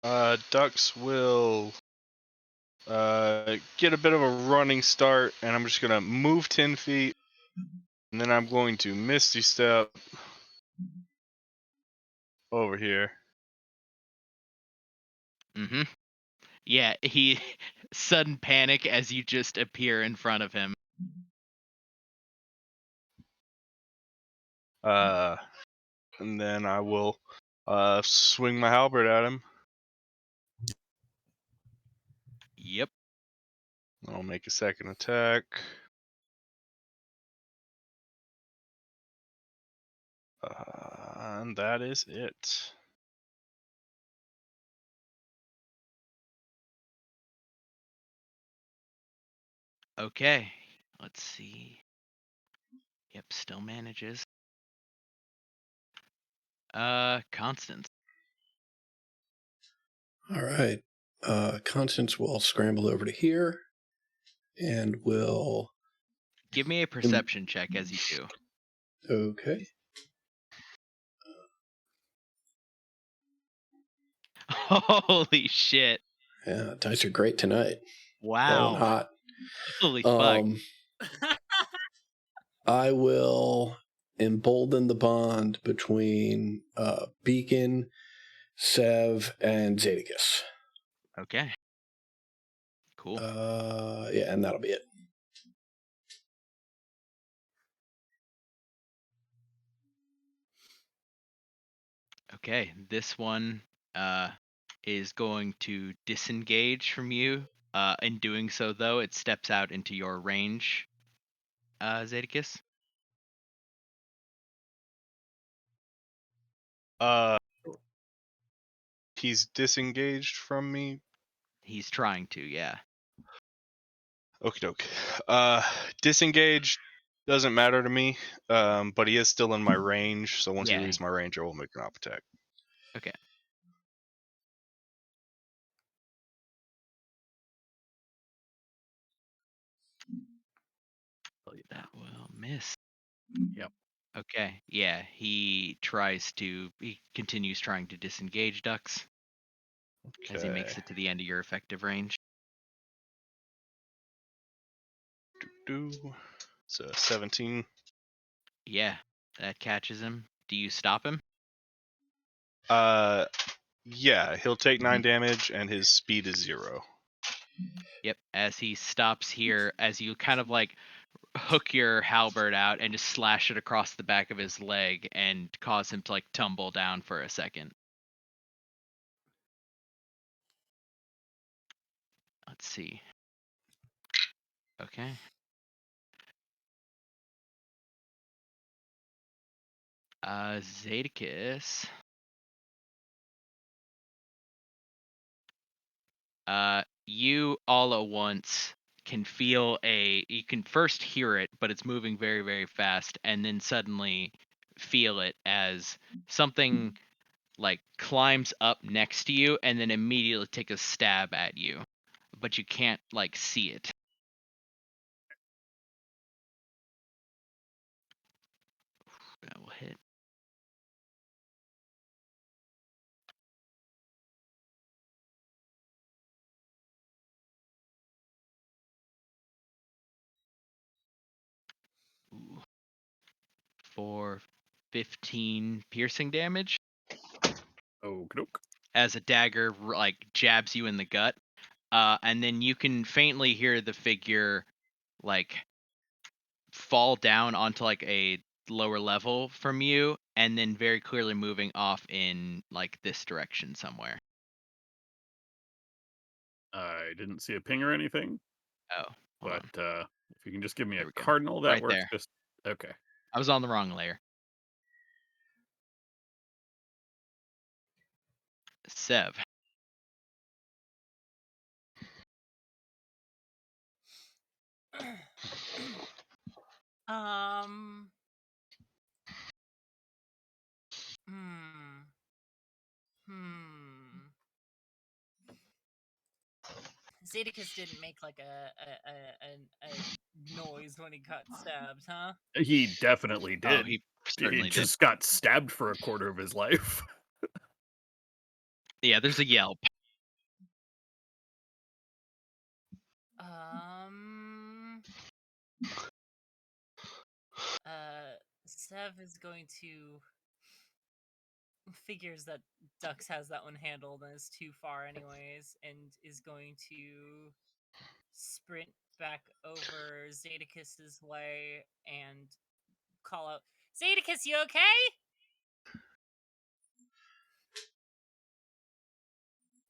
Ducks will get a bit of a running start, and I'm just gonna move 10 feet, and then I'm going to Misty Step over here. Yeah, he sudden panic as you just appear in front of him. And then I will swing my halberd at him. Yep. I'll make a second attack. And that is it. Okay. Let's see. Yep, still manages. Constance. All right. Constance will scramble over to here and will... Give me a perception check as you do. Okay. Holy shit. Yeah, dice are great tonight. Wow. Hot. Holy fuck. I will embolden the bond between Beacon, Sev, and Zadicus. Okay. Cool. Yeah, and that'll be it. Okay, this one is going to disengage from you. In doing so, though, it steps out into your range, Zadicus. He's disengaged from me. He's trying to, yeah. Okie doke. Disengaged doesn't matter to me, but he is still in my range, so once he leaves my range, I will make an op attack. Okay. That will miss. Yep. Okay, yeah, he continues trying to disengage Dux as he makes it to the end of your effective range. So 17. Yeah, that catches him. Do you stop him? Yeah, he'll take 9 damage and his speed is 0. Yep, as he stops here, as you kind of like hook your halberd out and just slash it across the back of his leg and cause him to like tumble down for a second. Let's see. Okay. Zadicus. You all at once can feel you can first hear it, but it's moving very, very fast, and then suddenly feel it as something like climbs up next to you and then immediately take a stab at you, but you can't like see it. That will hit. Ooh. For 15 piercing damage. Oh, doke. As a dagger like jabs you in the gut. And then you can faintly hear the figure like fall down onto like a lower level from you, and then very clearly moving off in like this direction somewhere. I didn't see a ping or anything. Oh, but if you can just give me there a cardinal, that right works. there. Just okay. I was on the wrong layer. Sev. Zadicus didn't make like a noise when he got stabbed, huh? He definitely did. Oh, he certainly did. Just got stabbed for a quarter of his life. Yeah, there's a yelp. Sev is going to figures that Dux has that one handled and is too far anyways, and is going to sprint back over Zadicus's way and call out. Zadicus, you okay?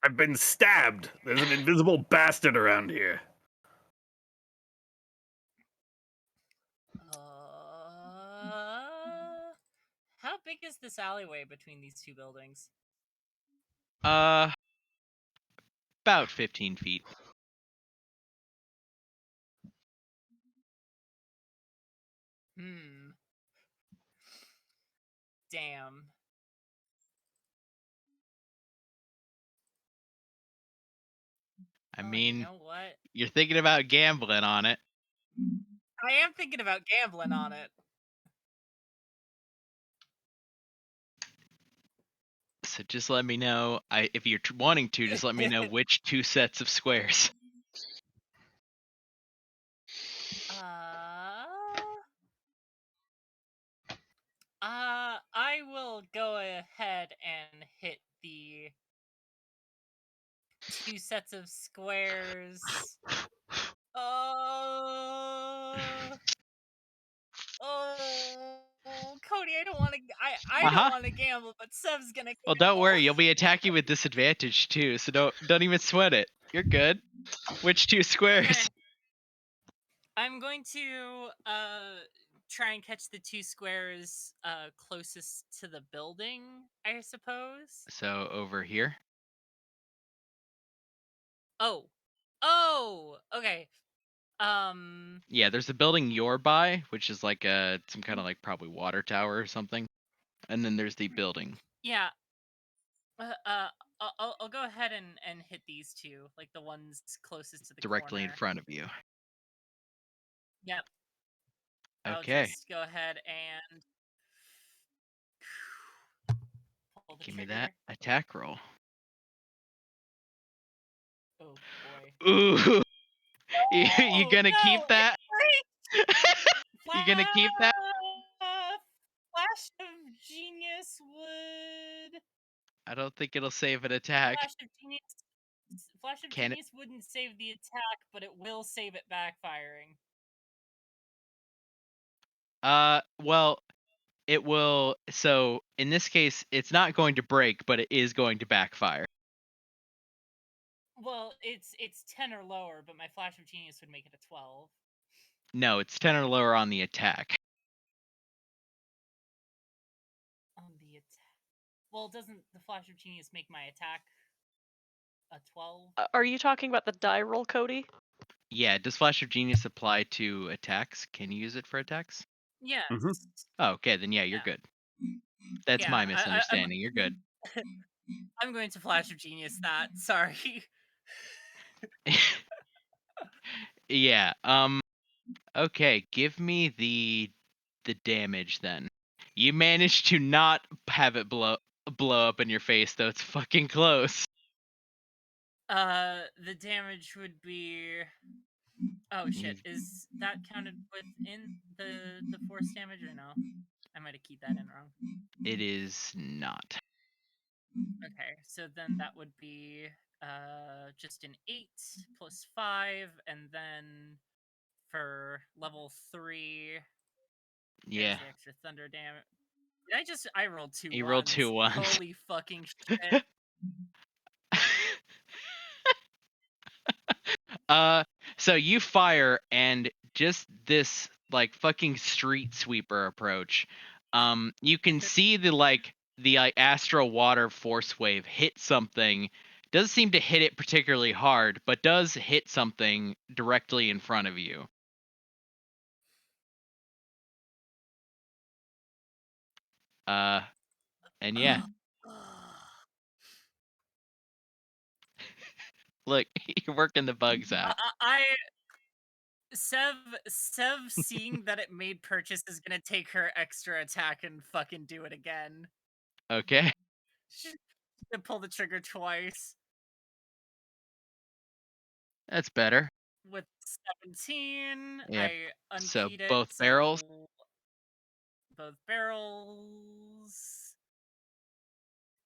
I've been stabbed. There's an invisible bastard around here. How big is this alleyway between these two buildings? About 15 feet. Damn. I mean, you know what? You're thinking about gambling on it. I am thinking about gambling on it. So just let me know. If you're wanting to, just let me know which 2 sets of squares. I will go ahead and hit the 2 sets of squares. Cody, I don't want to. I don't want to gamble, but Sev's gonna. Gamble. Well, don't worry. You'll be attacking with disadvantage too, so don't even sweat it. You're good. Which 2 squares? Okay. I'm going to try and catch the 2 squares closest to the building, I suppose. So over here. Oh, okay. Yeah, there's a building you're by, which is like some kind of like probably water tower or something, and then there's the building. Yeah. I'll go ahead and hit these 2, like the ones closest to the directly corner. in front of you. Yep. Okay. I'll just go ahead and pull the Give trigger. me that attack roll. Oh boy. Ooh. You gonna keep that? You gonna keep that? Flash of Genius would. I don't think it'll save an attack. Flash of Genius wouldn't save the attack, but it will save it backfiring. Well, it will. So in this case, it's not going to break, but it is going to backfire. Well, it's 10 or lower, but my Flash of Genius would make it a 12. No, it's 10 or lower on the attack. On the attack. Well, doesn't the Flash of Genius make my attack a 12? Are you talking about the die roll, Cody? Yeah, does Flash of Genius apply to attacks? Can you use it for attacks? Yes. Oh, okay, then yeah, you're good. That's my misunderstanding. You're good. I'm going to Flash of Genius that. Sorry. Yeah. Okay, give me the damage then. You managed to not have it blow up in your face, though. It's fucking close. The damage would be. Oh shit! Is that counted within the force damage or no? I might have keyed that in wrong. It is not. Okay, so then that would be just an 8 plus 5, and then for level 3, yeah, the extra thunder damage. I rolled 2 You ones. rolled 2 ones. Holy fucking shit. So you fire, and just this like fucking street sweeper approach. You can see the astral water force wave hit something. Doesn't seem to hit it particularly hard, but does hit something directly in front of you. And yeah. Look, you're working the bugs out. Sev seeing that it made purchase is gonna take her extra attack and fucking do it again. Okay. She's gonna pull the trigger twice. That's better. With 17, Yeah. I unkeyed So it. both barrels? Both barrels.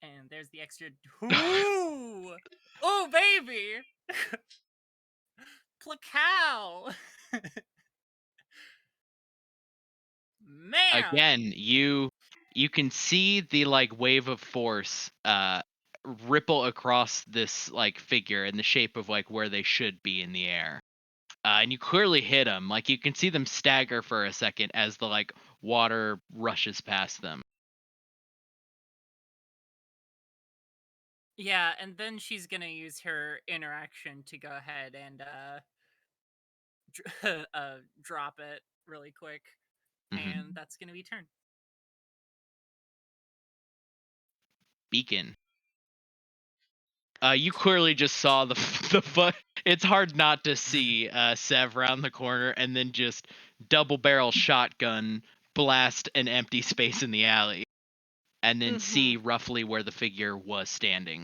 And there's the extra. Ooh! Oh, baby! Placow! Man! Again, you can see the like wave of force ripple across this like figure in the shape of like where they should be in the air. And you clearly hit them. Like you can see them stagger for a second as the like water rushes past them. Yeah, and then she's gonna use her interaction to go ahead and drop it really quick, and that's gonna be turn. Beacon. You clearly just saw the foot. It's hard not to see Sev round the corner and then just double barrel shotgun blast an empty space in the alley, and then see roughly where the figure was standing.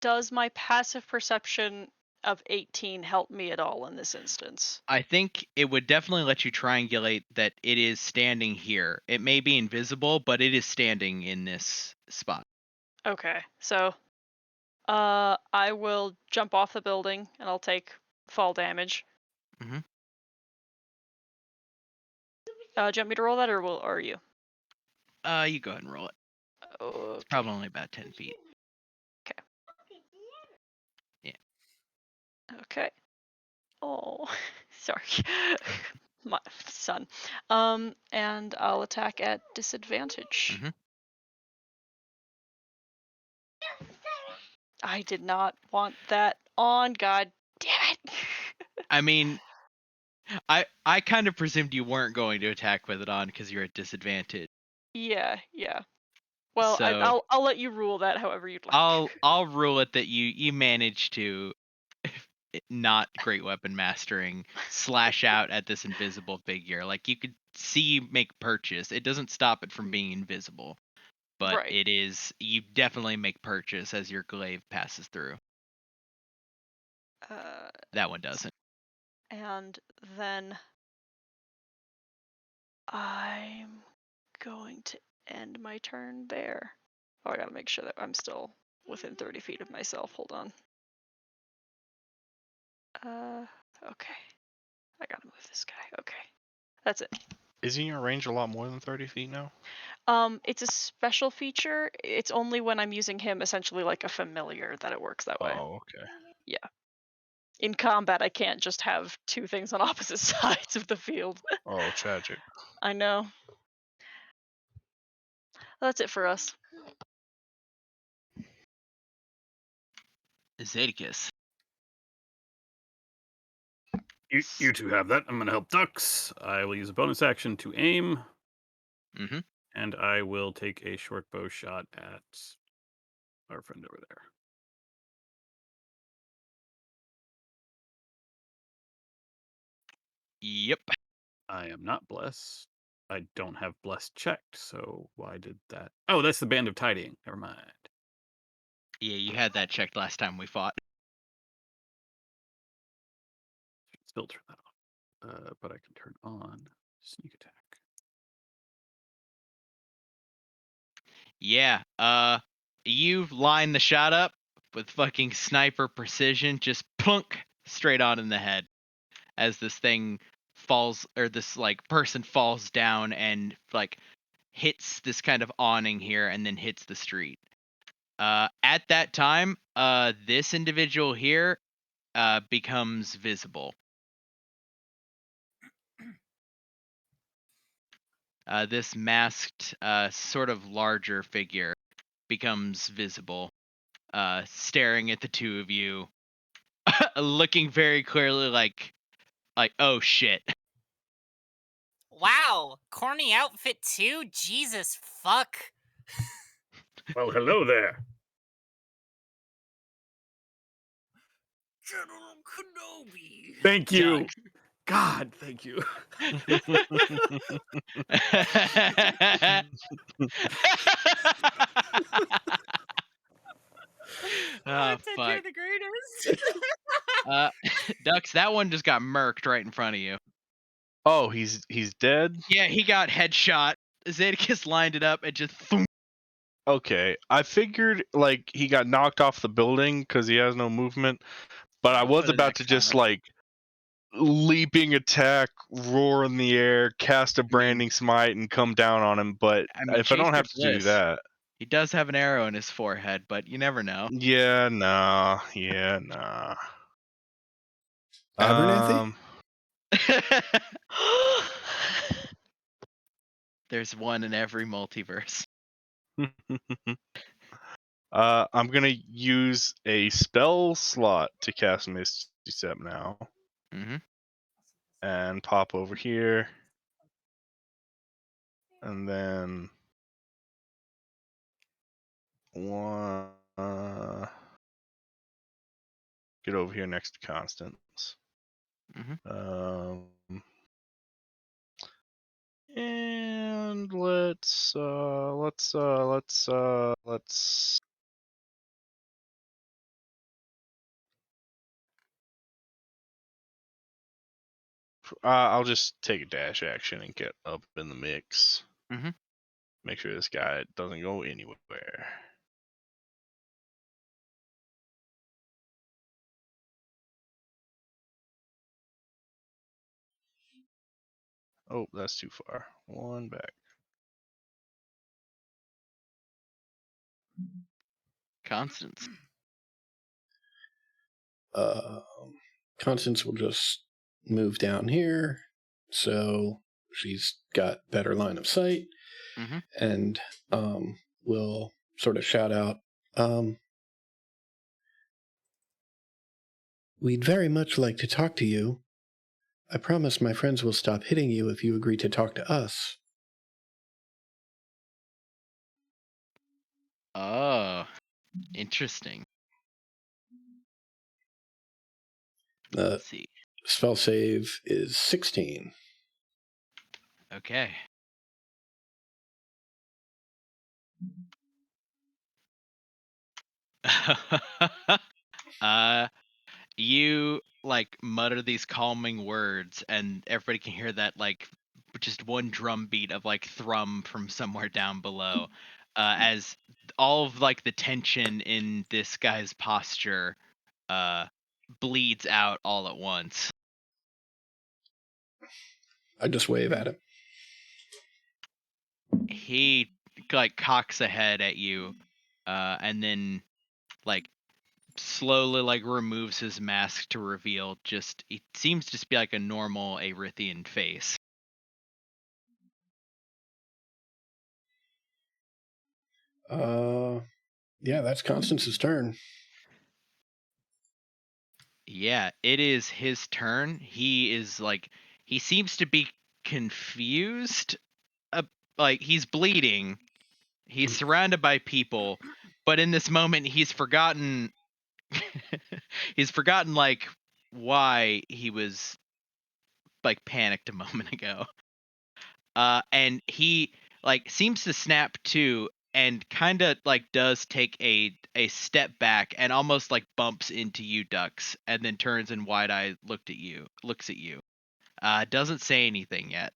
Does my passive perception of 18 help me at all in this instance? I think it would definitely let you triangulate that it is standing here. It may be invisible, but it is standing in this spot. Okay, so I will jump off the building and I'll take fall damage. Mm-hmm. Do you want me to roll that, or are you? You go ahead and roll it. Okay. It's probably only about 10 feet. Okay. Yeah. Okay. Oh, sorry. My son. And I'll attack at disadvantage. I did not want that on. God damn it. I mean, I kind of presumed you weren't going to attack with it on because you're at disadvantage. Yeah. Well, So I'll let you rule that however you'd like. I'll rule it that you managed to not great weapon mastering slash out at this invisible figure. Like you could see make purchase. It doesn't stop it from being invisible, but Right. it is, you definitely make purchase as your glaive passes through. That one doesn't. And then I'm going to end my turn there. Oh, I gotta make sure that I'm still within 30 feet of myself. Hold on. Okay. I gotta move this guy. Okay. That's it. Isn't your range a lot more than 30 feet now? It's a special feature. It's only when I'm using him essentially like a familiar that it works that way. Oh, okay. Yeah. In combat, I can't just have two things on opposite sides of the field. Oh, tragic. I know. That's it for us. Zedicus. You two have that. I'm going to help Dux. I will use a bonus action to aim. And I will take a short bow shot at our friend over there. Yep. I am not blessed. I don't have blessed checked, so why did that? Oh, that's the Band of Tidying. Never mind. Yeah, you had that checked last time we fought. Still turn that off. But I can turn on sneak attack. Yeah, you've lined the shot up with fucking sniper precision, just plunk straight on in the head as this thing falls, or this like person falls down and like hits this kind of awning here and then hits the street. At that time, this individual here becomes visible. This masked, sort of larger figure becomes visible, staring at the two of you, looking very clearly like, oh shit. Wow, corny outfit too? Jesus fuck. Well, hello there. General Kenobi. Thank you. God, thank you. Oh, fuck. The greatest. Dux, that one just got murked right in front of you. Oh, he's dead? Yeah, he got headshot. Zedicus lined it up and just thump. Okay, I figured like he got knocked off the building because he has no movement, but I was about to just like leaping attack, roar in the air, cast a branding smite, and come down on him. But if I don't have to do that, he does have an arrow in his forehead, but you never know. Yeah, nah. Abernathy? There's one in every multiverse. I'm gonna use a spell slot to cast Misty Step now. And pop over here. And then get over here next to Constance. And let's I'll just take a dash action and get up in the mix. Make sure this guy doesn't go anywhere. Oh, that's too far. One back. Constance. Constance will just move down here, so she's got better line of sight, and will sort of shout out, "We'd very much like to talk to you. I promise my friends will stop hitting you if you agree to talk to us." Oh, interesting. Let's see. Spell save is 16. Okay. You like mutter these calming words, and everybody can hear that like just one drum beat of like thrum from somewhere down below, as all of like the tension in this guy's posture bleeds out all at once. I just wave at him. He like cocks a head at you, and then like slowly like removes his mask to reveal just it seems to just be like a normal Arithian face. Yeah, that's Constance's turn. Yeah, it is his turn. He is like he seems to be confused. Like he's bleeding. He's surrounded by people, but in this moment he's forgotten he's forgotten like why he was like panicked a moment ago. And he like seems to snap to and kind of like does take a step back and almost like bumps into you, Dux, and then turns and wide-eyed looks at you. Doesn't say anything yet.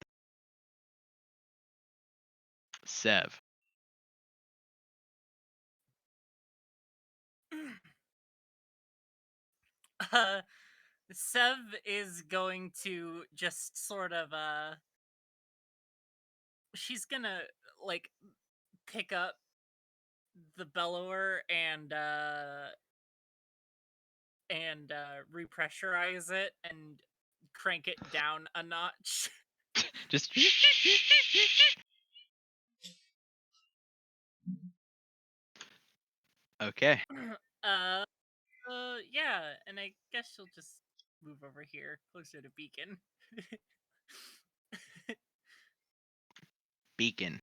Sev. Sev is going to just sort of she's gonna like pick up the bellower and repressurize it and crank it down a notch. Just okay. Yeah, and I guess she'll just move over here closer to Beacon. Beacon.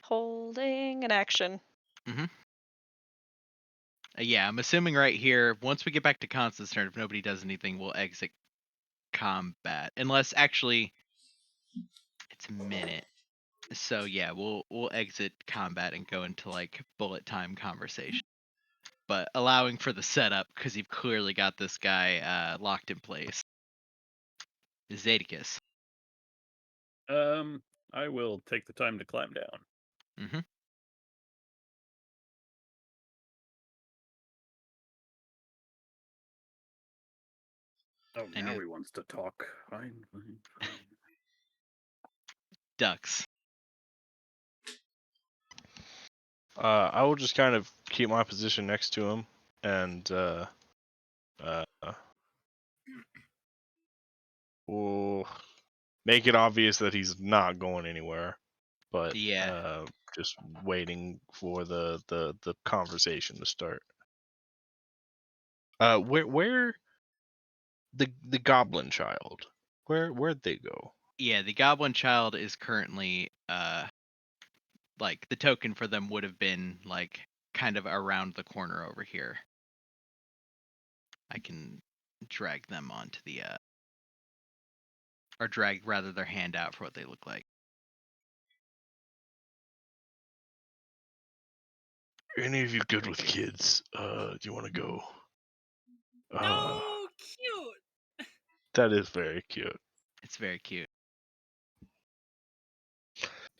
Holding an action. Yeah, I'm assuming right here, once we get back to Constance's turn, if nobody does anything, we'll exit combat. Unless actually it's a minute. So yeah, we'll exit combat and go into like bullet time conversation. But allowing for the setup, because you've clearly got this guy locked in place. Zadicus. I will take the time to climb down. Oh, now he wants to talk. Fine. Dux. I will just kind of keep my position next to him and we'll make it obvious that he's not going anywhere, but just waiting for the conversation to start. Where the goblin child? Where'd they go? Yeah, the goblin child is currently like the token for them would have been like kind of around the corner over here. I can drag them onto the or drag rather their hand out for what they look like. Any of you good with kids? Do you want to go? No, cute. That is very cute. It's very cute.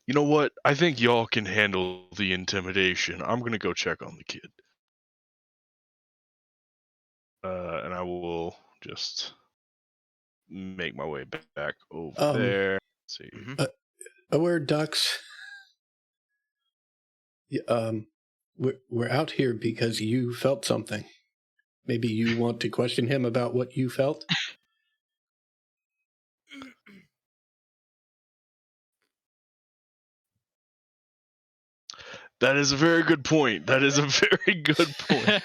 You know what? I think y'all can handle the intimidation. I'm gonna go check on the kid. And I will just make my way back over there. Let's see. Aware Dux. We're out here because you felt something. Maybe you want to question him about what you felt? That is a very good point. That is a very good point.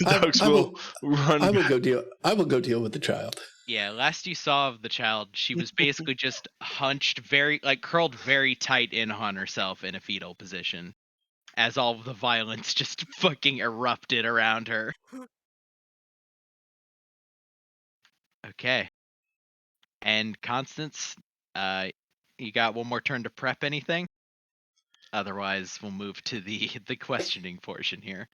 Dux will run. I will go deal with the child. Yeah, last you saw of the child, she was basically just hunched curled very tight in on herself in a fetal position as all of the violence just fucking erupted around her. Okay. And Constance, you got one more turn to prep anything? Otherwise, we'll move to the questioning portion here.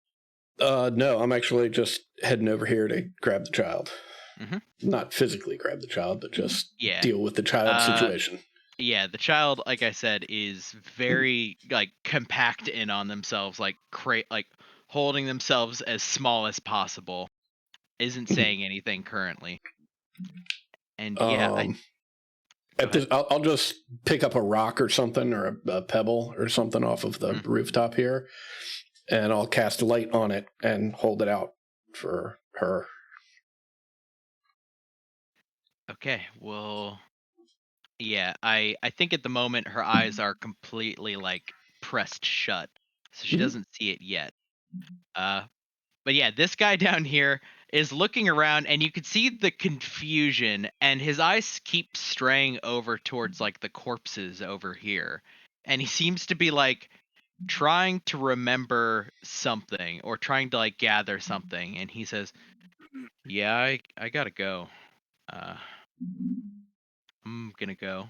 No, I'm actually just heading over here to grab the child. Mm-hmm. Not physically grab the child, but just deal with the child situation. Yeah, the child, like I said, is very like compact in on themselves, like holding themselves as small as possible. Isn't saying anything currently. And I'll just pick up a rock or something, or a pebble or something off of the rooftop here, and I'll cast a light on it and hold it out for her. Okay, well, yeah, I think at the moment her eyes are completely like pressed shut, so she doesn't see it yet. But yeah, this guy down here is looking around, and you can see the confusion, and his eyes keep straying over towards like the corpses over here, and he seems to be like trying to remember something or trying to like gather something, and he says, "Yeah, I gotta go. I'm gonna go."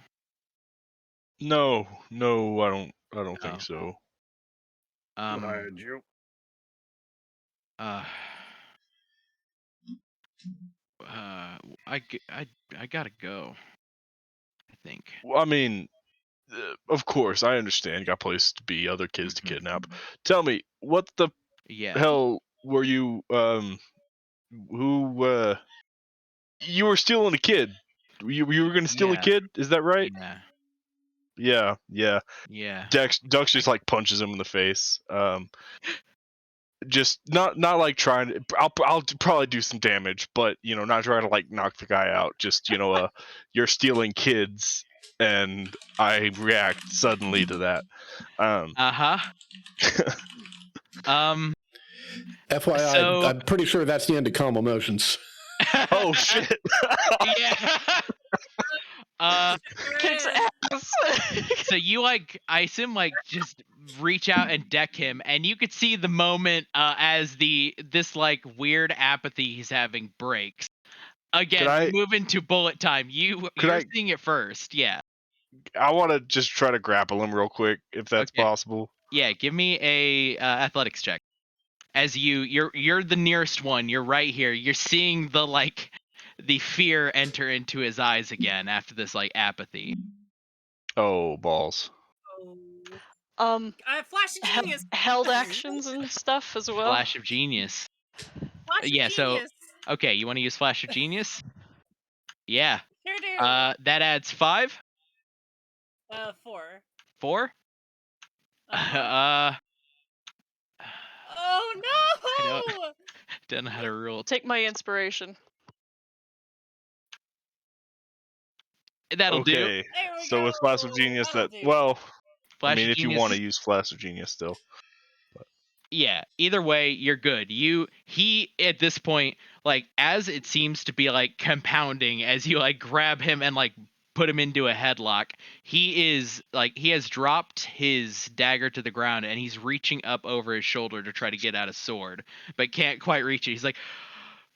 No, I don't think so. Hired you. I gotta go. I think. Well, I mean, of course, I understand. You got places to be, other kids to kidnap. Tell me, what the hell were you? Who? You were stealing a kid. You were gonna steal a kid? Is that right? Yeah. Yeah. Dux just like punches him in the face. Just not like trying to. I'll probably do some damage, but not trying to like knock the guy out. Just you're stealing kids, and I react suddenly to that. FYI, I'm pretty sure that's the end of calm emotions. Oh shit! Yeah. Kicks ass. So you I assume just reach out and deck him, and you could see the moment as this like weird apathy he's having breaks. Again, move into bullet time. You're seeing it first. Yeah. I want to just try to grapple him real quick, if that's possible. Yeah, give me a athletics check. As you're the nearest one. You're right here. You're seeing the fear enter into his eyes again after this apathy. Oh, balls. Flash of genius. Held actions and stuff as well. Flash of genius. Flash of genius. Okay, you want to use Flash of Genius? Yeah. Sure do. That adds 5. 4. 4. Uh-huh. Oh I no! don't know how to rule. Take my inspiration. That'll do. Okay. There we So go. with Flash of Genius, That'll that do. well, Flash I mean, of if you Genius. want to use Flash of Genius still. Yeah, either way, you're good. He at this point, like, as it seems to be like compounding as you like grab him and like put him into a headlock, he has dropped his dagger to the ground and he's reaching up over his shoulder to try to get out a sword, but can't quite reach it. He's like,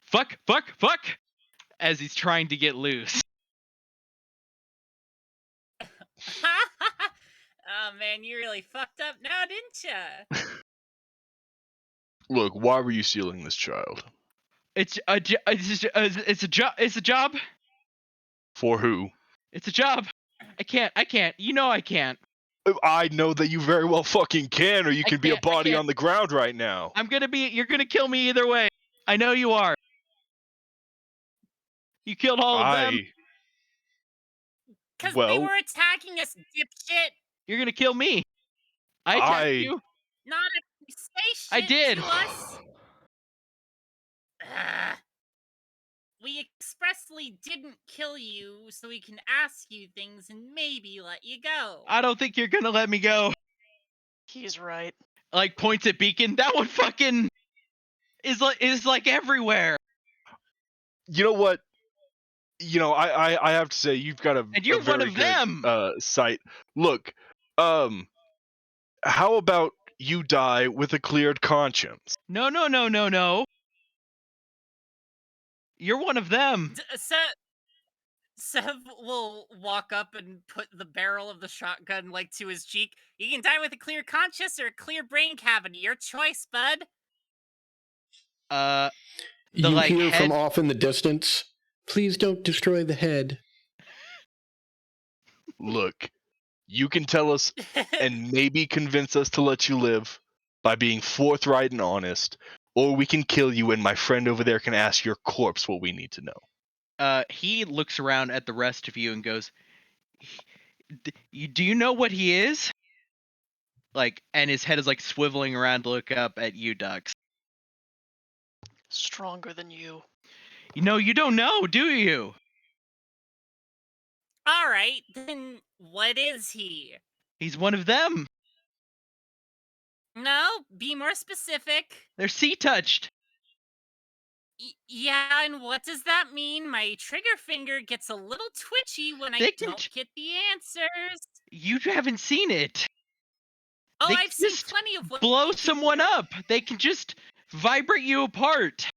fuck, as he's trying to get loose. Oh man, you really fucked up now, didn't ya? Look, why were you stealing this child? It's a job. It's a job. For who? It's a job. I can't. You know I can't. I know that you very well fucking can, or you I can be a can't- I body can't. on the ground right now. You're gonna kill me either way. I know you are. You killed all of them. Because Well- they were attacking us, dipshit. You're gonna kill me. I attacked you. Not if you say shit I did. to us. Ugh. We expressly didn't kill you so we can ask you things and maybe let you go. I don't think you're gonna let me go. He's right. Like points at Beacon. That one fucking is like everywhere. You know what? You know, I have to say you've got a And you're a very one of good, them. Sight. Look, how about you die with a cleared conscience? No. You're one of them. Sev will walk up and put the barrel of the shotgun like to his cheek. You can die with a clear conscience or a clear brain cavity. Your choice, bud. You like, hear from head- off in the distance. Please don't destroy the head. Look, you can tell us and maybe convince us to let you live by being forthright and honest, or we can kill you and my friend over there can ask your corpse what we need to know. He looks around at the rest of you and goes, do you know what he is? Like, and his head is like swiveling around to look up at you, Dux. Stronger than you. You know, you don't know, do you? All right, then what is he? He's one of them. No, be more specific. They're sea-touched. Yeah, and what does that mean? My trigger finger gets a little twitchy when I don't get the answers. You haven't seen it. Oh, They I've seen just plenty of what blow someone up. They can just vibrate you apart.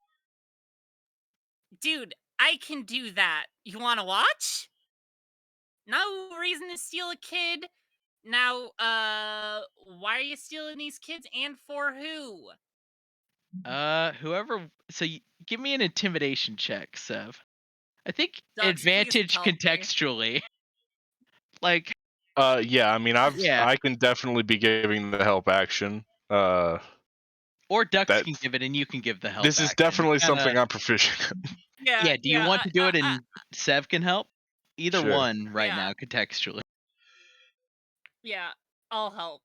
Dude, I can do that. You want to watch? No reason to steal a kid. Now, why are you stealing these kids and for who? Whoever. So give me an intimidation check, Sev. I think Dux, advantage please help me. contextually. Like. Yeah, I mean, Yeah. I can definitely be giving the help action. Or Dux That's- can give it, and you can give the help. This is action. definitely Kinda- something I'm proficient in. Yeah. Do you want to do it, and Sev can help? Either Sure. one right Yeah. now, contextually. Yeah, I'll help.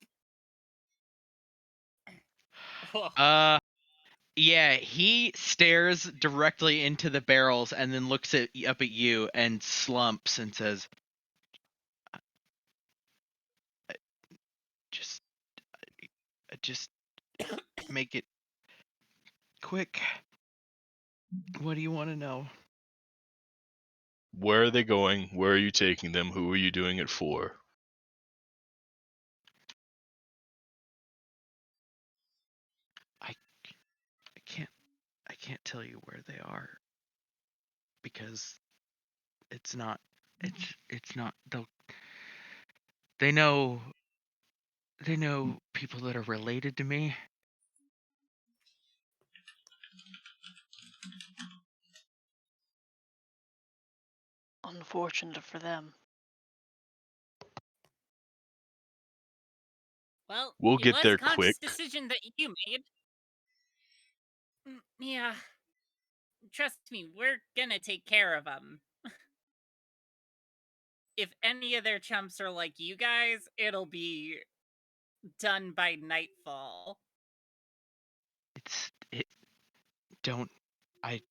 Yeah, he stares directly into the barrels and then looks up at you and slumps and says, just make it quick. What do you want to know? Where are they going? Where are you taking them? Who are you doing it for? I can't tell you where they are because it's not they know people that are related to me. Unfortunate for them. Well, We'll it get was there a conscious quick. decision that you made. Yeah. trust me, we're gonna take care of them. If any of their chumps are like you guys, it'll be done by nightfall. It don't I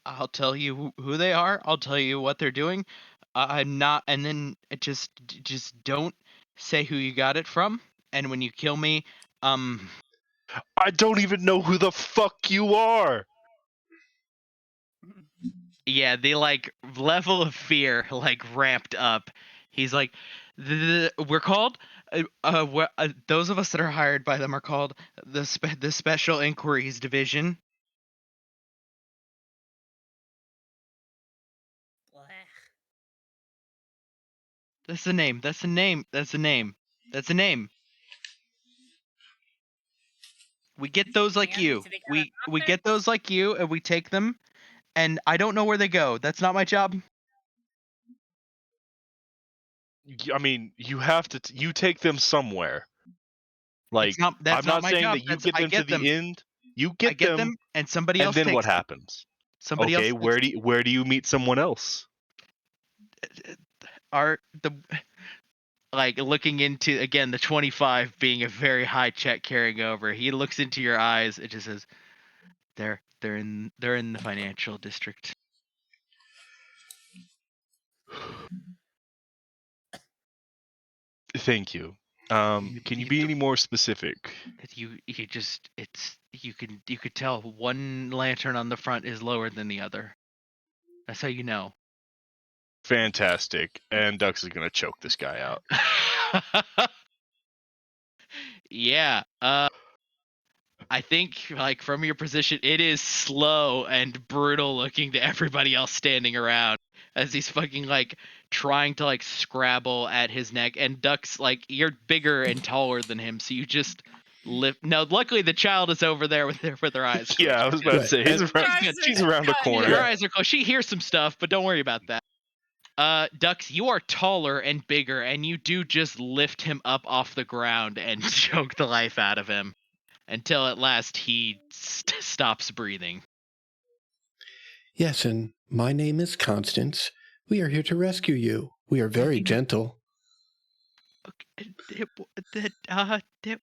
I'll tell you who they are. I'll tell you what they're doing. I'm not, and then just don't say who you got it from. And when you kill me, I don't even know who the fuck you are. Yeah, the like level of fear like ramped up. He's like, we're called. Those of us that are hired by them are called the Special Inquiries Division. That's the name. That's the name. That's the name. That's the name. We get those like you. We get those like you, and we take them. And I don't know where they go. That's not my job. I mean, you have to. You take them somewhere. Like, that's I'm not my saying job. that you get them to the end. You get them, and somebody else. And then what them. happens? Somebody else. Where do you meet someone else? Like looking into again the 25 being a very high check carrying over. He looks into your eyes. It just says, they're in the financial district. Thank you. Can you be any more specific? You could tell one lantern on the front is lower than the other. That's how you know. Fantastic. And Dux is gonna choke this guy out. Yeah. I think like from your position, it is slow and brutal looking to everybody else standing around as he's fucking like trying to like scrabble at his neck. And Dux, like, you're bigger and taller than him, so you just lift. No, luckily the child is over there with their eyes closed. Yeah, I was about to say she's around the corner. Her eyes are closed. She hears some stuff, but don't worry about that. Dux, you are taller and bigger, and you do just lift him up off the ground and choke the life out of him until at last he stops breathing. Yes, and my name is Constance. We are here to rescue you. We are very gentle. Okay,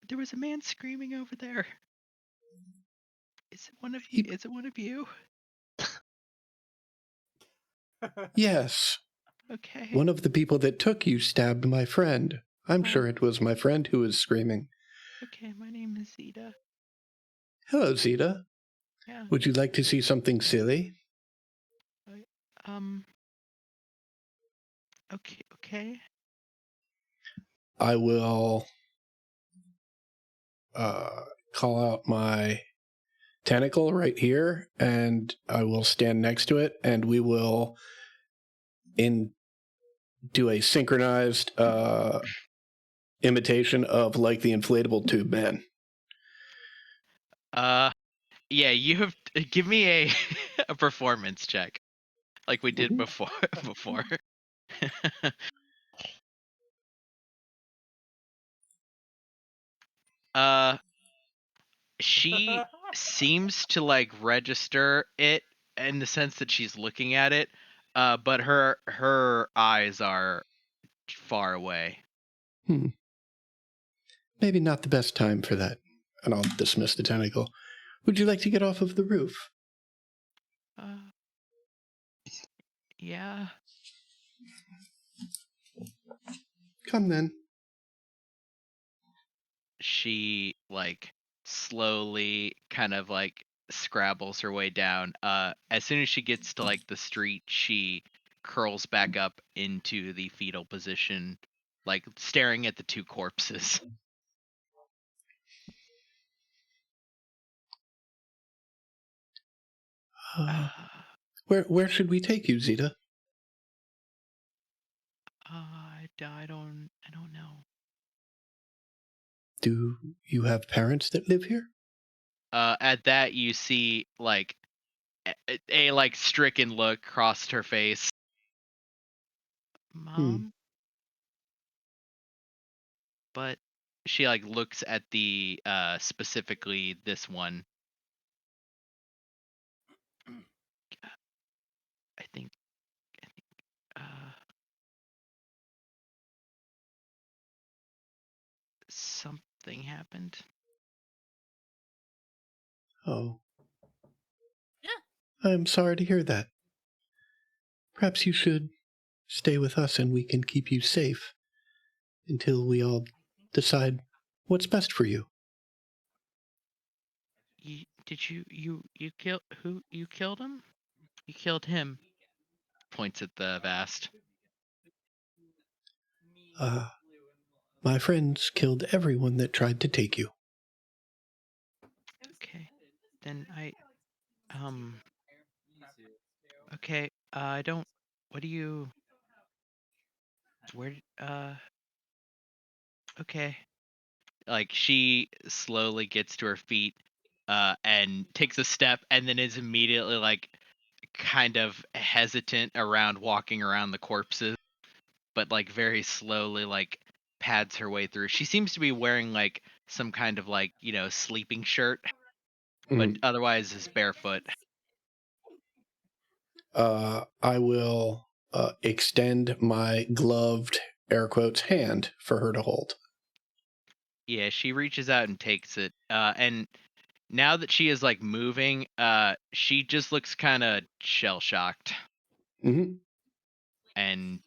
there was a man screaming over there. Is it one of you? Is it one of you? Yes. Okay. One of the people that took you stabbed my friend. I'm sure it was my friend who was screaming. Okay, my name is Zeta. Hello, Zeta. Yeah. Would you like to see something silly? Okay. I will call out my tentacle right here, and I will stand next to it, and we will do a synchronized imitation of like the inflatable tube man. Yeah, you have give me a performance check, like we did before. She seems to like register it in the sense that she's looking at it, but her eyes are far away. Maybe not the best time for that. And I'll dismiss the tentacle. Would you like to get off of the roof? Yeah. Come then. She like slowly kind of like scrabbles her way down. As soon as she gets to like the street, she curls back up into the fetal position, like staring at the two corpses. Where should we take you, Zeta? I don't know. Do you have parents that live here? At that you see like a like stricken look crossed her face. Mom? But she like looks at the specifically this one. thing happened. Oh. Yeah. I'm sorry to hear that. Perhaps you should stay with us and we can keep you safe until we all decide what's best for you. Did you kill who? You killed him? You killed him. Points at the Vast. My friends killed everyone that tried to take you. Okay. Then okay, I don't... What do you... Where... Okay. Like, she slowly gets to her feet, and takes a step, and then is immediately, like, kind of hesitant around walking around the corpses, but, like, very slowly, like, pads her way through. She seems to be wearing, like, some kind of, like, sleeping shirt, but otherwise is barefoot. I will extend my gloved, air quotes, hand for her to hold. Yeah, she reaches out and takes it. And now that she is, like, moving, she just looks kind of shell-shocked. Mm-hmm. And,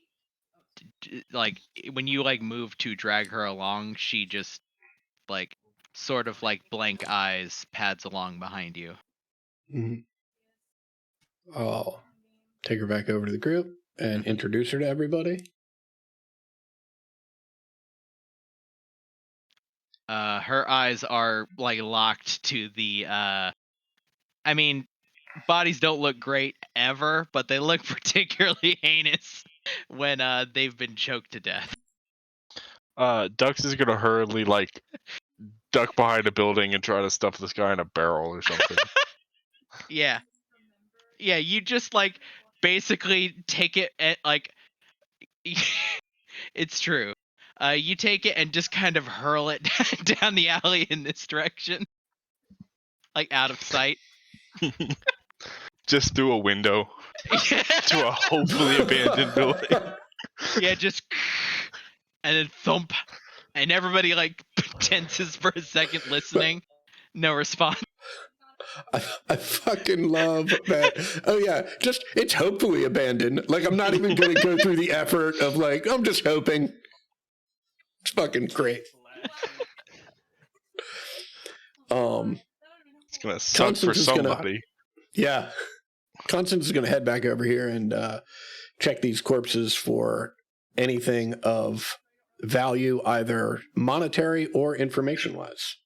like, when you, like, move to drag her along, she just, like, sort of, like, blank eyes pads along behind you. Mm-hmm. I'll take her back over to the group and introduce her to everybody. Her eyes are, like, locked to the, I mean, bodies don't look great ever, but they look particularly heinous when they've been choked to death. Dux is gonna hurriedly, like, duck behind a building and try to stuff this guy in a barrel or something. Yeah, you just, like, basically take it at, like, it's true. You take it and just kind of hurl it down the alley in this direction, like, out of sight. Just through a window to a hopefully abandoned building. Yeah, just and then thump, and everybody, like, tenses for a second, listening. No response. I fucking love that. Oh yeah, just it's hopefully abandoned. Like, I'm not even going to go through the effort of, like, I'm just hoping. It's fucking great. It's gonna suck for somebody. Yeah, Constance is going to head back over here and check these corpses for anything of value, either monetary or information-wise.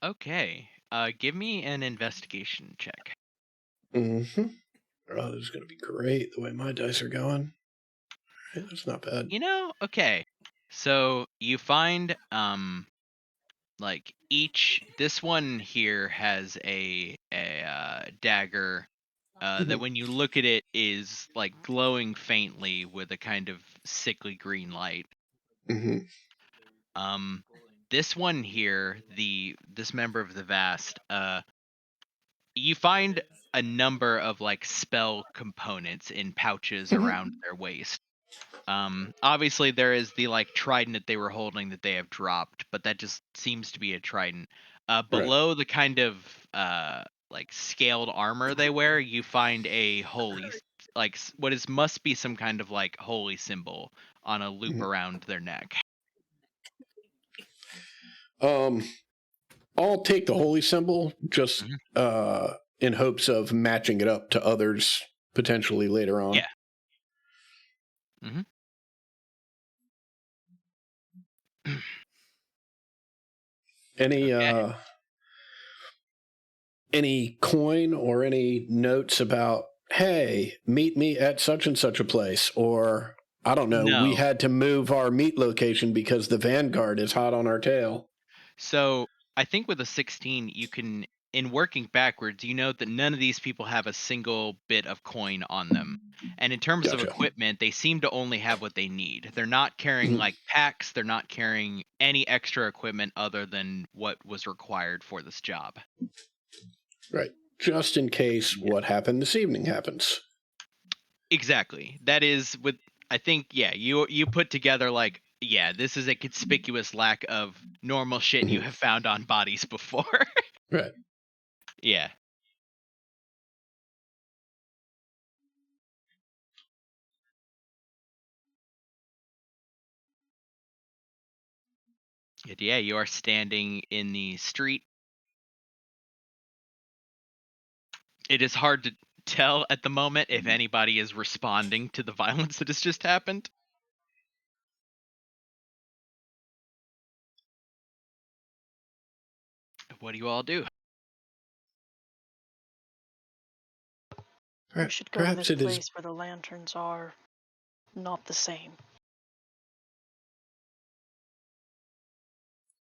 Okay. Give me an investigation check. Mm-hmm. Oh, this is going to be great the way my dice are going. Hey, that's not bad. Okay. So you find, like, this one here has a dagger that when you look at it is, like, glowing faintly with a kind of sickly green light. Mm-hmm. This one here, this member of the Vast, you find a number of, like, spell components in pouches around their waist. Obviously there is the, like, trident that they were holding that they have dropped, but that just seems to be a trident. Below the kind of like, scaled armor they wear, you find a holy, like, must be some kind of, like, holy symbol on a loop around their neck. I'll take the holy symbol just in hopes of matching it up to others potentially later on. Yeah. Any coin or any notes about, hey, meet me at such and such a place, or I don't know, No. We had to move our meet location because the Vanguard is hot on our tail. So I think with a 16, you can, in working backwards, you know that none of these people have a single bit of coin on them. And in terms of equipment, they seem to only have what they need. They're not carrying, like, packs. They're not carrying any extra equipment other than what was required for this job. Right. Just in case what happened this evening happens. Exactly. That is I think, yeah, you put together, like, Yeah, this is a conspicuous lack of normal shit you have found on bodies before. Right. Yeah. Yeah, you are standing in the street. It is hard to tell at the moment if anybody is responding to the violence that has just happened. What do you all do? We should go to Perhaps this it is. place where the lanterns are not the same.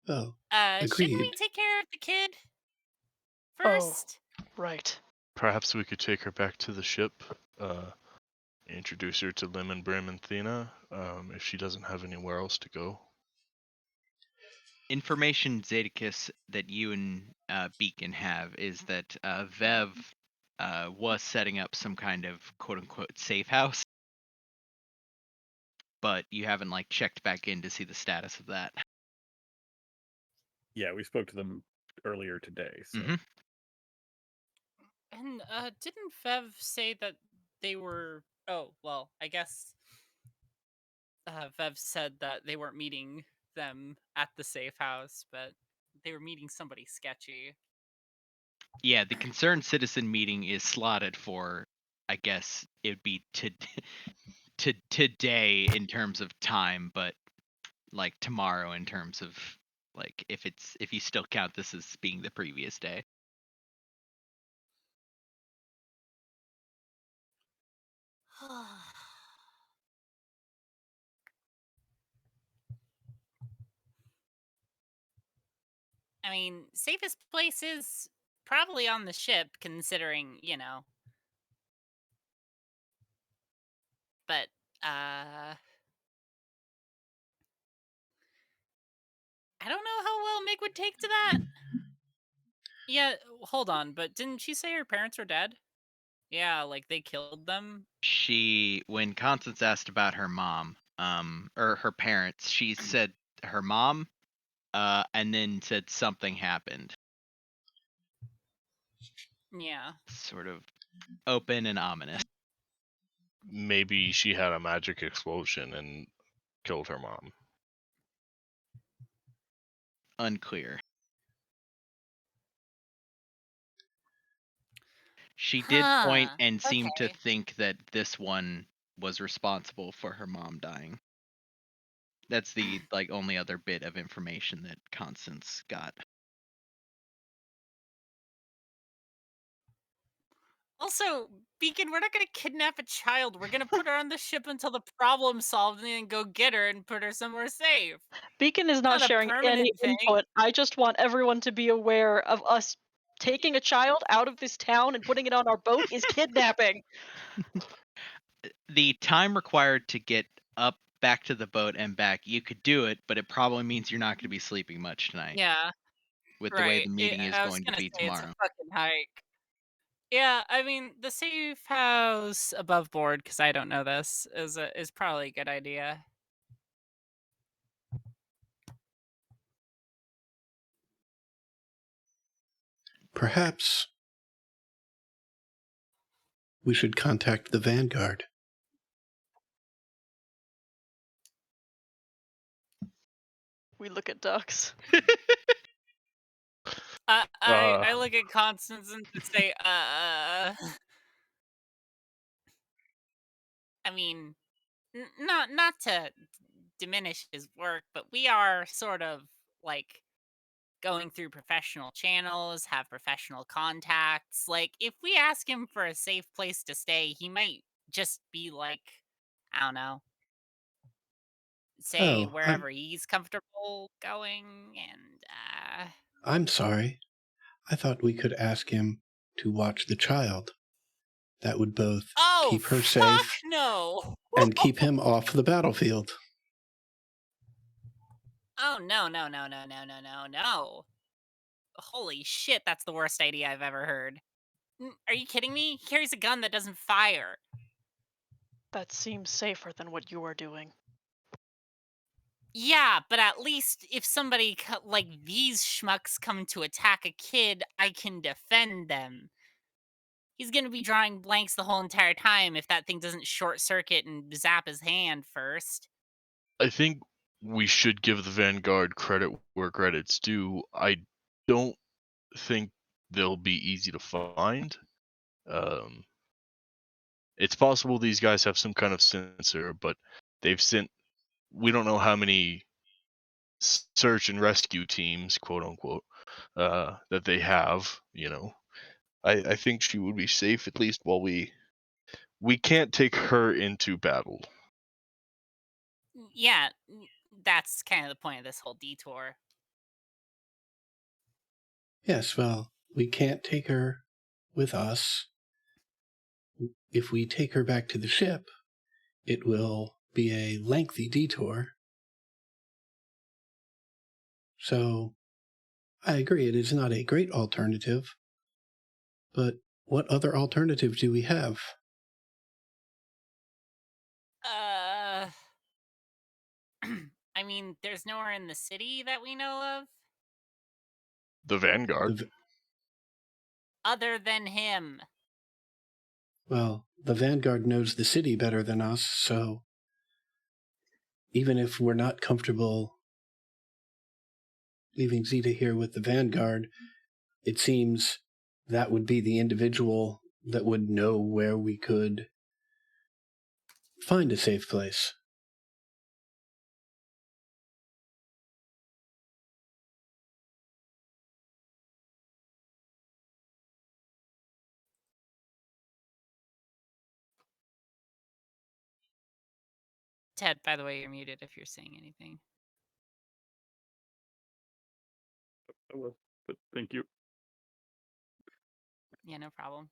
Oh, Shouldn't we agreed. take care of the kid Oh. first? Right. Perhaps we could take her back to the ship, introduce her to Lim and Brim and Thena, if she doesn't have anywhere else to go. Information, Zadakis, that you and Beacon have is that Vev was setting up some kind of quote-unquote safe house, but you haven't checked back in to see the status of that. Yeah, we spoke to them earlier today. So. Mm-hmm. And didn't Vev say that they were? Oh, well, I guess Vev said that they weren't meeting them at the safe house, but they were meeting somebody sketchy. Yeah, the concerned citizen meeting is slotted for, I guess it'd be today in terms of time, but tomorrow in terms of if you still count this as being the previous day. I mean, safest place is probably on the ship, considering, But, I don't know how well Mig would take to that. Yeah, hold on, but didn't she say her parents are dead? Yeah, they killed them? When Constance asked about her mom, or her parents, she said her mom, and then said something happened. Yeah. Sort of open and ominous. Maybe she had a magic explosion and killed her mom. Unclear. She did point and seem to think that this one was responsible for her mom dying. That's the only other bit of information that Constance got. Also, Beacon, we're not going to kidnap a child. We're going to put her on the ship until the problem's solved and then go get her and put her somewhere safe. Beacon is not sharing any input. I just want everyone to be aware of us taking a child out of this town and putting it on our boat is kidnapping. The time required to get up back to the boat and back, you could do it, but it probably means you're not going to be sleeping much tonight. Yeah. With the way the meeting is going to be tomorrow. It's a fucking hike. Yeah, I mean, the safe house above board, because I don't know this, is probably a good idea. Perhaps we should contact the Vanguard. We look at ducks. I look at Constance and say, I mean, not to diminish his work, but we are sort of going through professional channels, have professional contacts. If we ask him for a safe place to stay, he might just be I don't know, say wherever he's comfortable going, and I'm sorry. I thought we could ask him to watch the child. That would both keep her safe and keep him off the battlefield. Oh, no. Holy shit, that's the worst idea I've ever heard. Are you kidding me? He carries a gun that doesn't fire. That seems safer than what you are doing. Yeah, but at least if somebody like these schmucks come to attack a kid, I can defend them. He's gonna be drawing blanks the whole entire time if that thing doesn't short circuit and zap his hand first. I think we should give the Vanguard credit where credit's due. I don't think they'll be easy to find. It's possible these guys have some kind of sensor, but they've sent, we don't know how many search and rescue teams, quote unquote, that they have. I think she would be safe, at least while we can't take her into battle. Yeah, that's kind of the point of this whole detour. Yes, well, we can't take her with us. If we take her back to the ship, it will be a lengthy detour. So, I agree, it is not a great alternative. But what other alternative do we have? I mean, there's nowhere in the city that we know of. The Vanguard. Other than him. Well, the Vanguard knows the city better than us, so even if we're not comfortable leaving Zeta here with the Vanguard, it seems that would be the individual that would know where we could find a safe place. Ted, by the way, you're muted if you're saying anything. I will, but thank you. Yeah, no problem.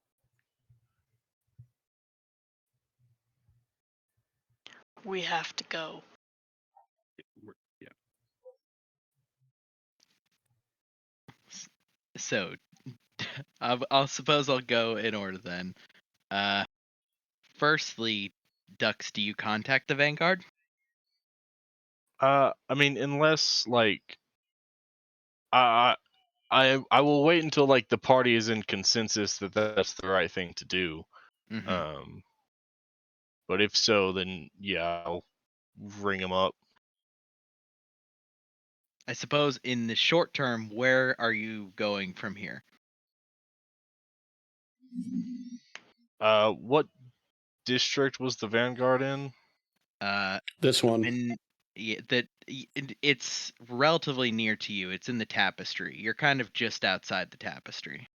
We have to go. Yeah. So, I'll suppose I'll go in order then. Firstly, Dux, do you contact the Vanguard? I mean, unless like, I will wait until like the party is in consensus that that's the right thing to do. Mm-hmm. But if so, then yeah, I'll ring them up. I suppose in the short term, where are you going from here? What district was the Vanguard in? This one. And it's relatively near to you. It's in the Tapestry. You're kind of just outside the Tapestry.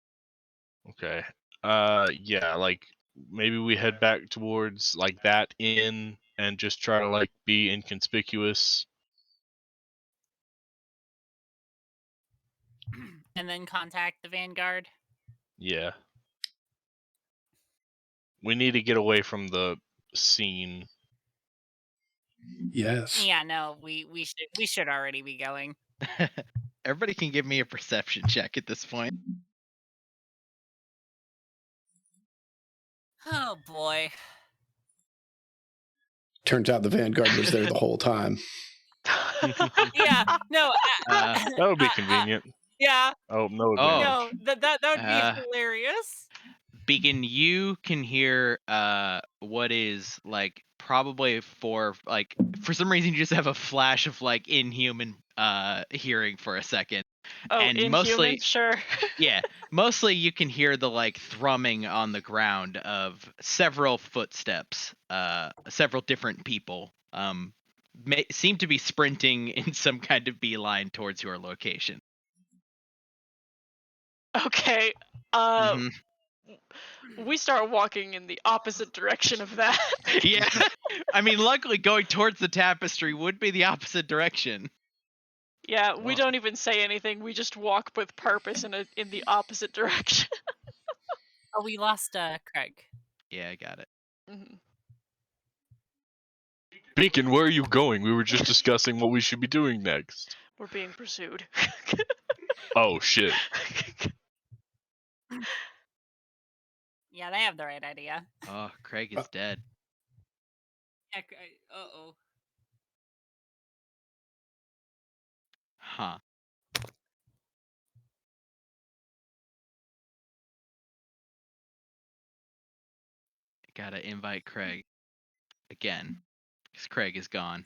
Okay. Yeah, like maybe we head back towards like that inn and just try to like be inconspicuous. And then contact the Vanguard. Yeah. We need to get away from the scene. Yes. Yeah, no, we should already be going. Everybody can give me a perception check at this point. Oh boy. Turns out the Vanguard was there the whole time. Yeah, no. That would be convenient. Yeah. Oh, no No, advantage. that would be hilarious. Beacon, you can hear what is like probably for some reason you just have a flash of like inhuman hearing for a second. Oh, and Inhuman, mostly sure. yeah, mostly you can hear the like thrumming on the ground of several footsteps, several different people seem to be sprinting in some kind of beeline towards your location. Okay. Mhm. We start walking in the opposite direction of that. Yeah. I mean, luckily going towards the Tapestry would be the opposite direction. Yeah, we don't even say anything. We just walk with purpose in the opposite direction. Oh, we lost Craig. Yeah, I got it. Mm-hmm. Beacon, where are you going? We were just discussing what we should be doing next. We're being pursued. Oh, shit. Yeah, they have the right idea. Oh, Craig is dead. Yeah, uh-oh. Huh. Gotta invite Craig again, because Craig is gone.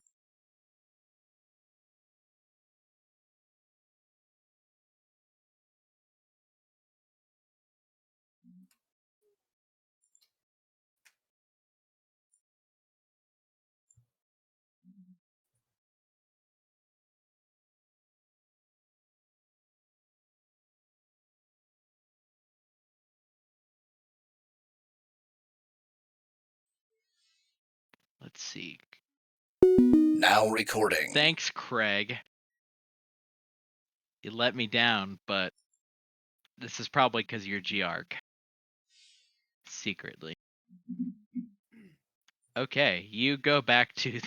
Let's see. Now recording. Thanks, Craig. You let me down, but this is probably because you're Geark. Secretly. Okay, you go back to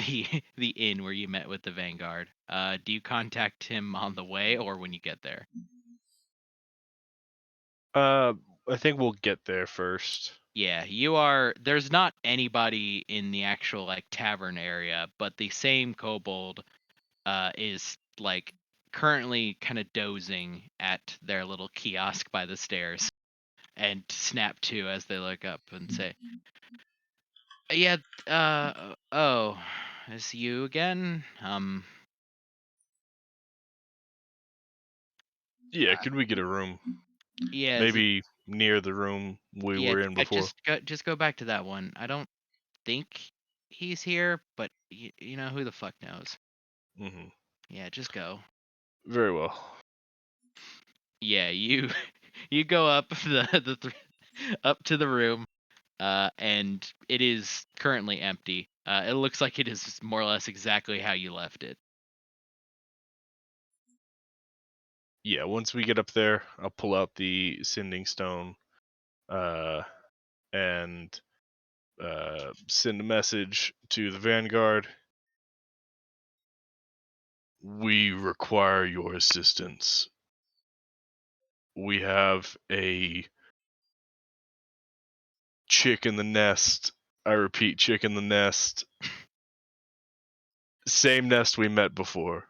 the inn where you met with the Vanguard. Do you contact him on the way or when you get there? I think we'll get there first. Yeah, there's not anybody in the actual like tavern area, but the same kobold is like currently kind of dozing at their little kiosk by the stairs, and snap to as they look up and say, "Yeah, oh, it's you again? Yeah, could we get a room? Yeah, Maybe near the room we were in before. Just go back to that one. I don't think he's here, but you know, who the fuck knows? Mm-hmm. Yeah, just go." Very well. Yeah, you you go up up to the room, and it is currently empty. It looks like it is more or less exactly how you left it. Yeah, once we get up there, I'll pull out the sending stone, and send a message to the Vanguard. We require your assistance. We have a chick in the nest. I repeat, chick in the nest. Same nest we met before.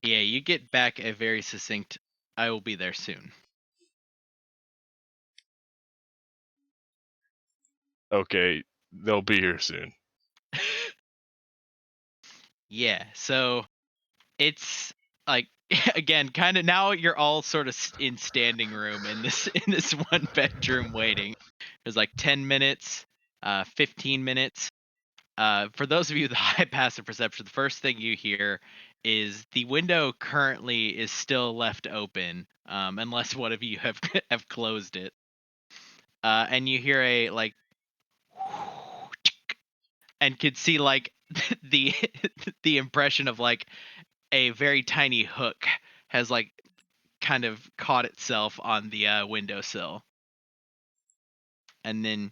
Yeah, you get back a very succinct, "I will be there soon." Okay, they'll be here soon. Yeah, so it's like again, kind of now you're all sort of in standing room in this one bedroom waiting. There's like 10 minutes, 15 minutes. For those of you with high passive perception, the first thing you hear is the window currently is still left open, unless one of you have closed it. And you hear a like, and could see like the the impression of like a very tiny hook has like kind of caught itself on the windowsill, and then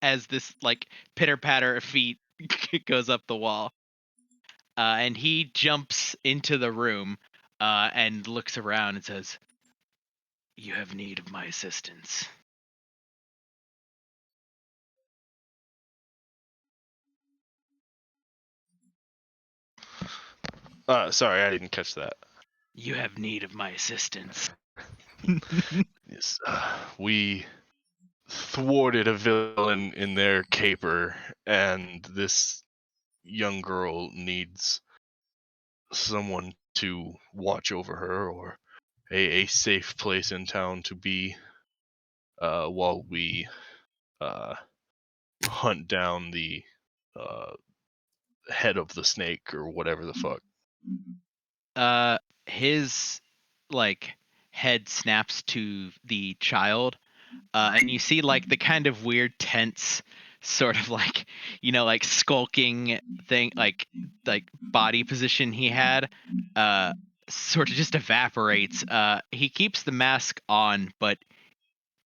as this like pitter patter of feet goes up the wall, and he jumps into the room and looks around and says, "You have need of my assistance." Sorry, I didn't catch that. "You have need of my assistance." Yes, we thwarted a villain in their caper, and this young girl needs someone to watch over her, or a safe place in town to be, while we hunt down the head of the snake or whatever the fuck. His like head snaps to the child, and you see like the kind of weird tense sort of like, you know, like skulking thing, like body position he had sort of just evaporates. He keeps the mask on, but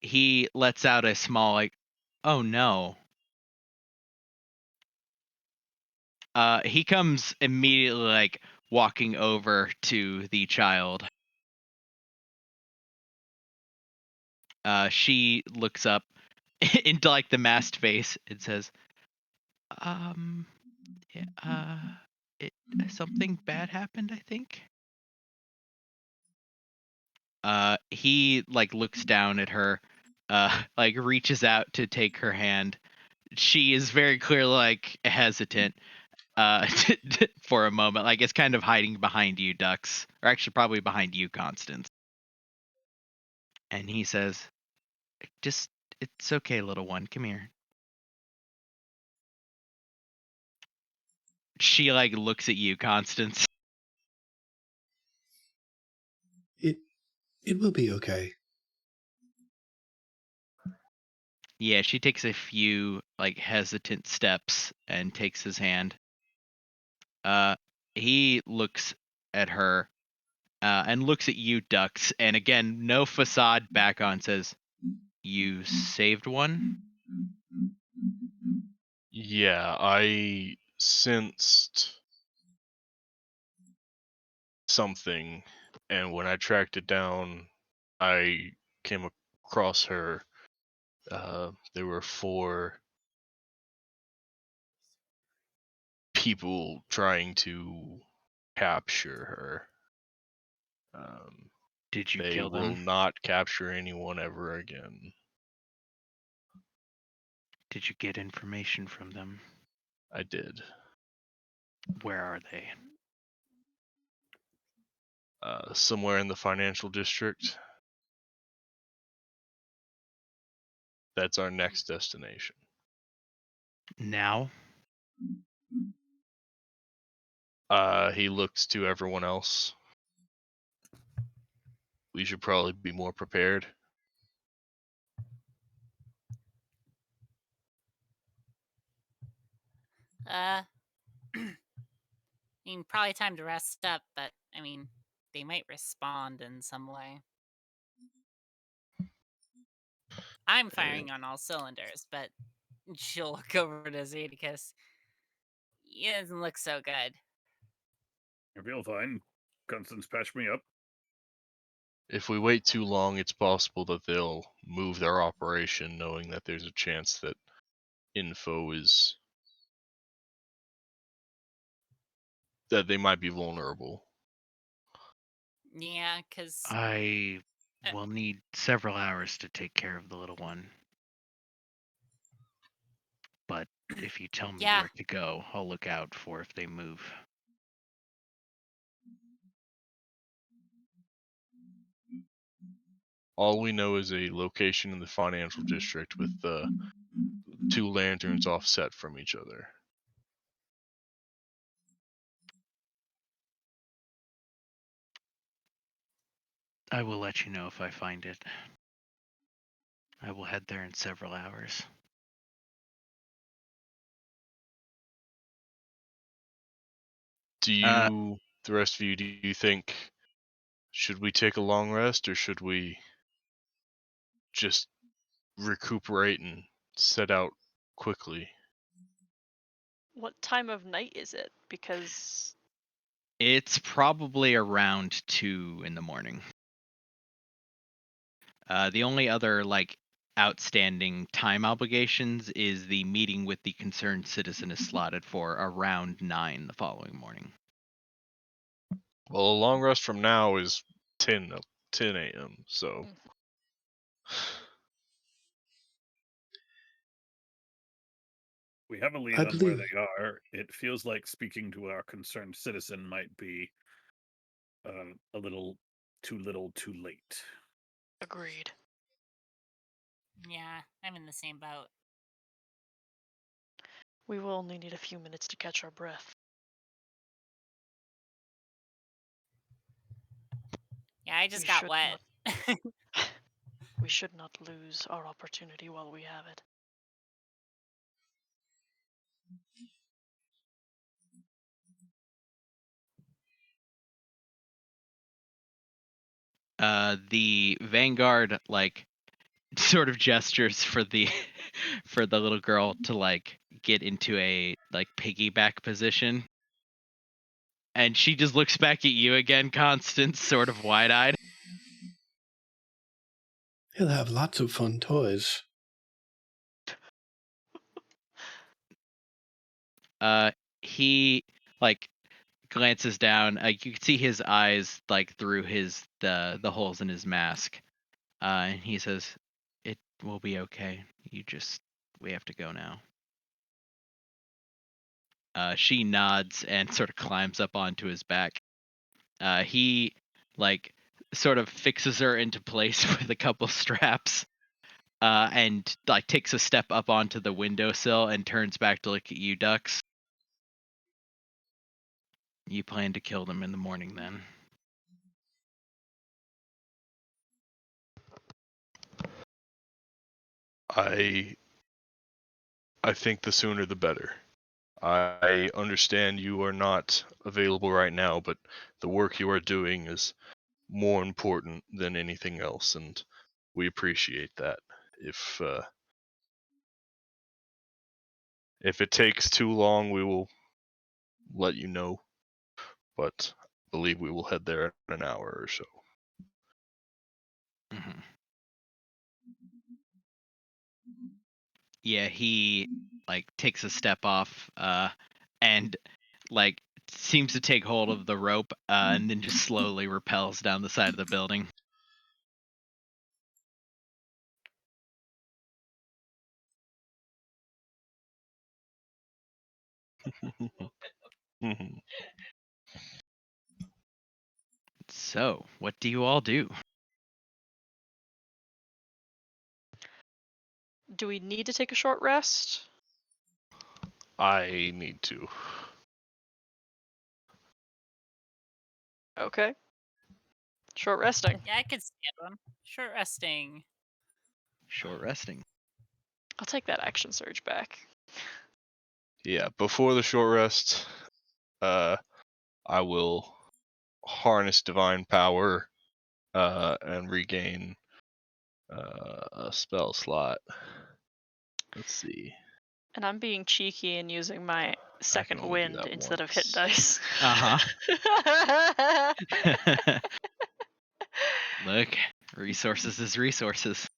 he lets out a small like, "Oh no." He comes immediately like walking over to the child. She looks up into like the masked face and says, Um, yeah, it something bad happened, I think. He like looks down at her, like reaches out to take her hand. She is very clearly like hesitant, for a moment, like it's kind of hiding behind you, Dux, or actually probably behind you, Constance. And he says, "Just, it's okay, little one. Come here." She like looks at you, Constance. It will be okay. Yeah, she takes a few like hesitant steps and takes his hand. He looks at her, and looks at you, Dux, and again, no facade back on, says, "You saved one?" Yeah, I sensed something, and when I tracked it down, I came across her. There were 4 people trying to capture her. Did you They kill will them? not capture anyone ever again. Did you get information from them? I did. Where are they? Somewhere in the financial district. That's our next destination. Now? He looks to everyone else. We should probably be more prepared. I mean, probably time to rest up, but I mean, they might respond in some way. I'm firing on all cylinders, but she'll look over to Zadicus. He doesn't look so good. I feel fine. Constance patched me up. If we wait too long, it's possible that they'll move their operation knowing that there's a chance that info is... that they might be vulnerable. Yeah, because... I will need several hours to take care of the little one. But if you tell me where to go, I'll look out for if they move. All we know is a location in the financial district with 2 lanterns offset from each other. I will let you know if I find it. I will head there in several hours. Do you, the rest of you, do you think, should we take a long rest or should we just recuperate and set out quickly? What time of night is it? Because It's probably around 2 in the morning. The only other like outstanding time obligations is the meeting with the concerned citizen is slotted for around 9 the following morning. Well, a long rest from now is 10 a.m. So We have a lead on where they are. It feels like speaking to our concerned citizen might be a little, too late. agreed. Yeah, I'm in the same boat. We will only need a few minutes to catch our breath. Yeah, I just got wet. We should not lose our opportunity while we have it. The Vanguard like sort of gestures for the for the little girl to like get into a like piggyback position. And she just looks back at you again, Constance, sort of wide-eyed. He'll have lots of fun toys. He like glances down. You can see his eyes like through the holes in his mask. And he says, "It will be okay. We have to go now." She nods and sort of climbs up onto his back. He like sort of fixes her into place with a couple straps, and like takes a step up onto the windowsill and turns back to look at you, Dux. You plan to kill them in the morning, then? I think the sooner the better. I understand you are not available right now, but the work you are doing is more important than anything else, and we appreciate that. If it takes too long, we will let you know, but I believe we will head there in an hour or so. Mm-hmm. Yeah, he like takes a step off, and like seems to take hold of the rope, and then just slowly rappels down the side of the building. So, what do you all do? Do we need to take a short rest? I need to. Okay. Short resting. Yeah, I could stand one. Short resting. Short resting. I'll take that action surge back. Yeah, before the short rest, I will harness divine power and regain a spell slot. Let's see. And I'm being cheeky and using my second wind instead of hit dice. Look, resources is resources.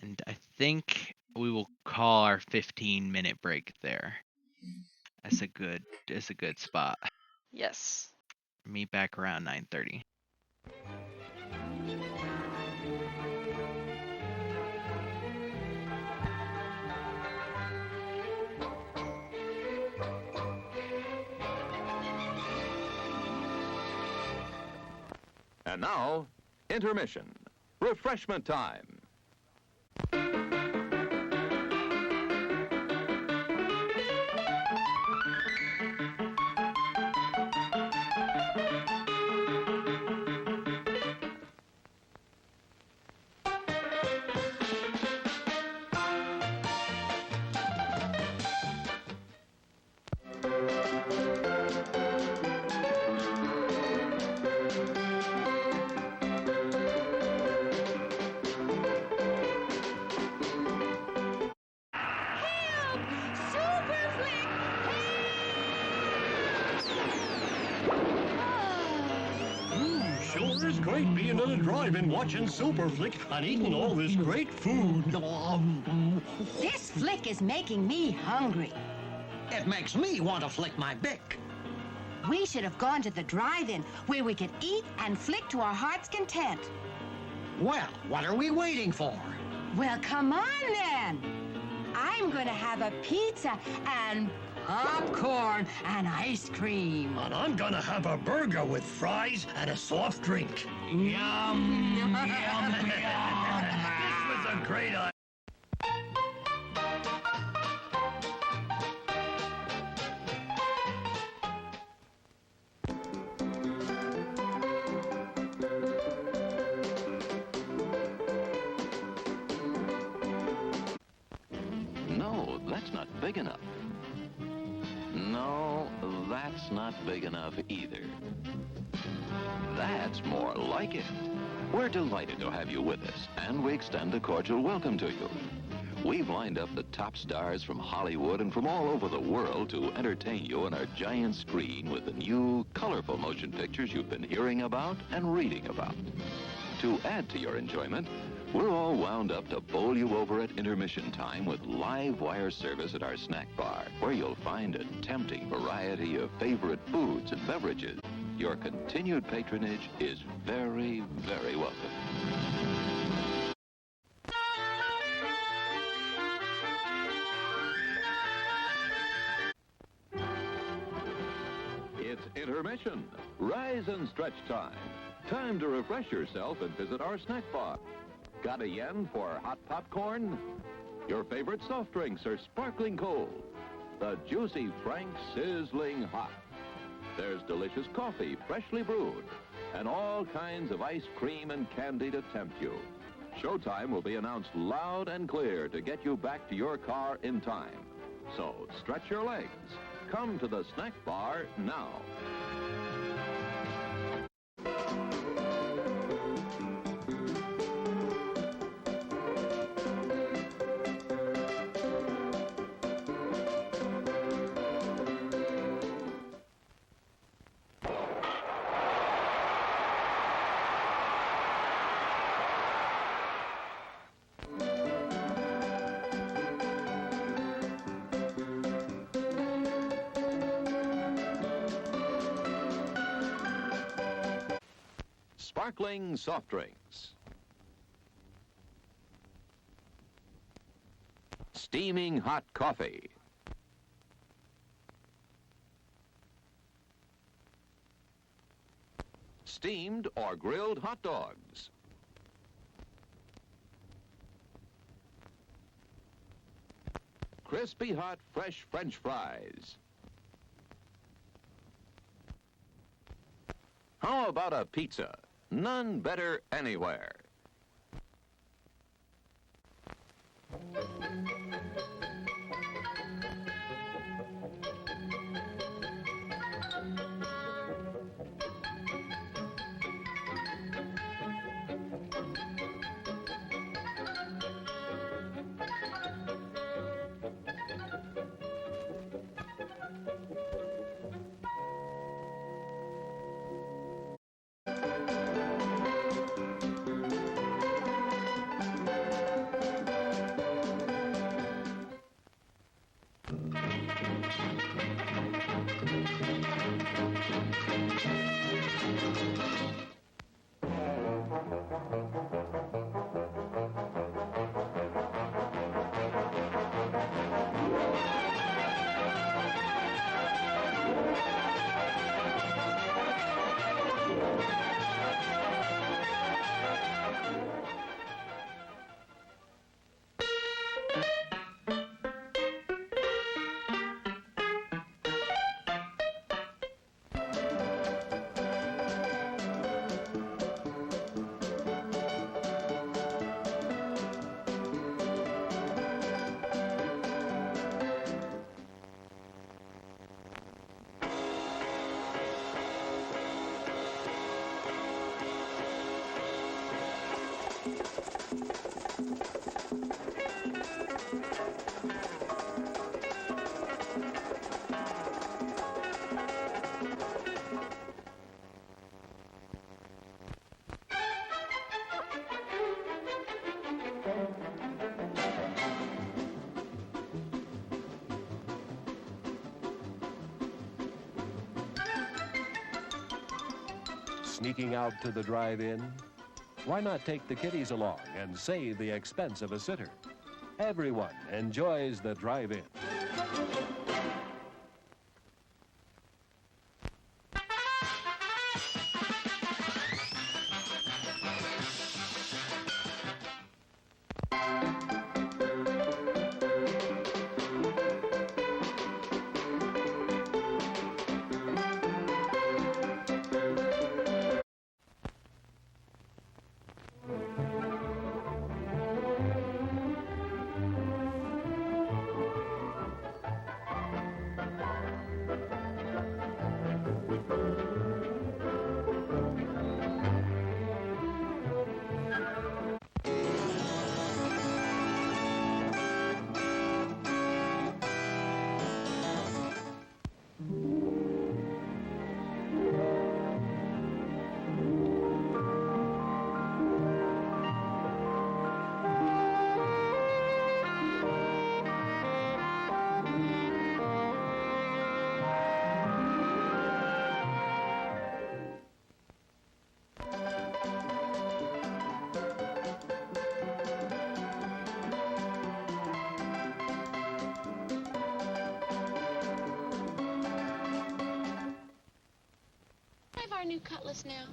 And I think we will call our 15-minute break there. That's a good spot. Yes. Meet back around 9:30. And now, intermission. Refreshment time. Sure is great being on a drive-in watching Super Flick and eating all this great food. This flick is making me hungry. It makes me want to flick my bick. We should have gone to the drive-in where we could eat and flick to our heart's content. Well, what are we waiting for? Well, come on then. I'm going to have a pizza and popcorn and ice cream. And I'm gonna have a burger with fries and a soft drink. Yum, yum, yum. This was a great idea. No, that's not big enough. No, that's not big enough either. That's more like it. We're delighted to have you with us, and we extend a cordial welcome to you. We've lined up the top stars from Hollywood and from all over the world to entertain you on our giant screen with the new, colorful motion pictures you've been hearing about and reading about. To add to your enjoyment, We're all wound up to bowl you over at intermission time with live wire service at our snack bar, where you'll find a tempting variety of favorite foods and beverages. Your continued patronage is very, very welcome. It's intermission. Rise and stretch time. Time to refresh yourself and visit our snack bar. Got a yen for hot popcorn? Your favorite soft drinks are sparkling cold. The juicy Frank sizzling hot. There's delicious coffee, freshly brewed, and all kinds of ice cream and candy to tempt you. Showtime will be announced loud and clear to get you back to your car in time. So stretch your legs. Come to the snack bar now. Sparkling soft drinks. Steaming hot coffee. Steamed or grilled hot dogs. Crispy hot fresh French fries. How about a pizza? None better anywhere. Sneaking out to the drive-in? Why not take the kiddies along and save the expense of a sitter? Everyone enjoys the drive-in. drive our new Cutlass now?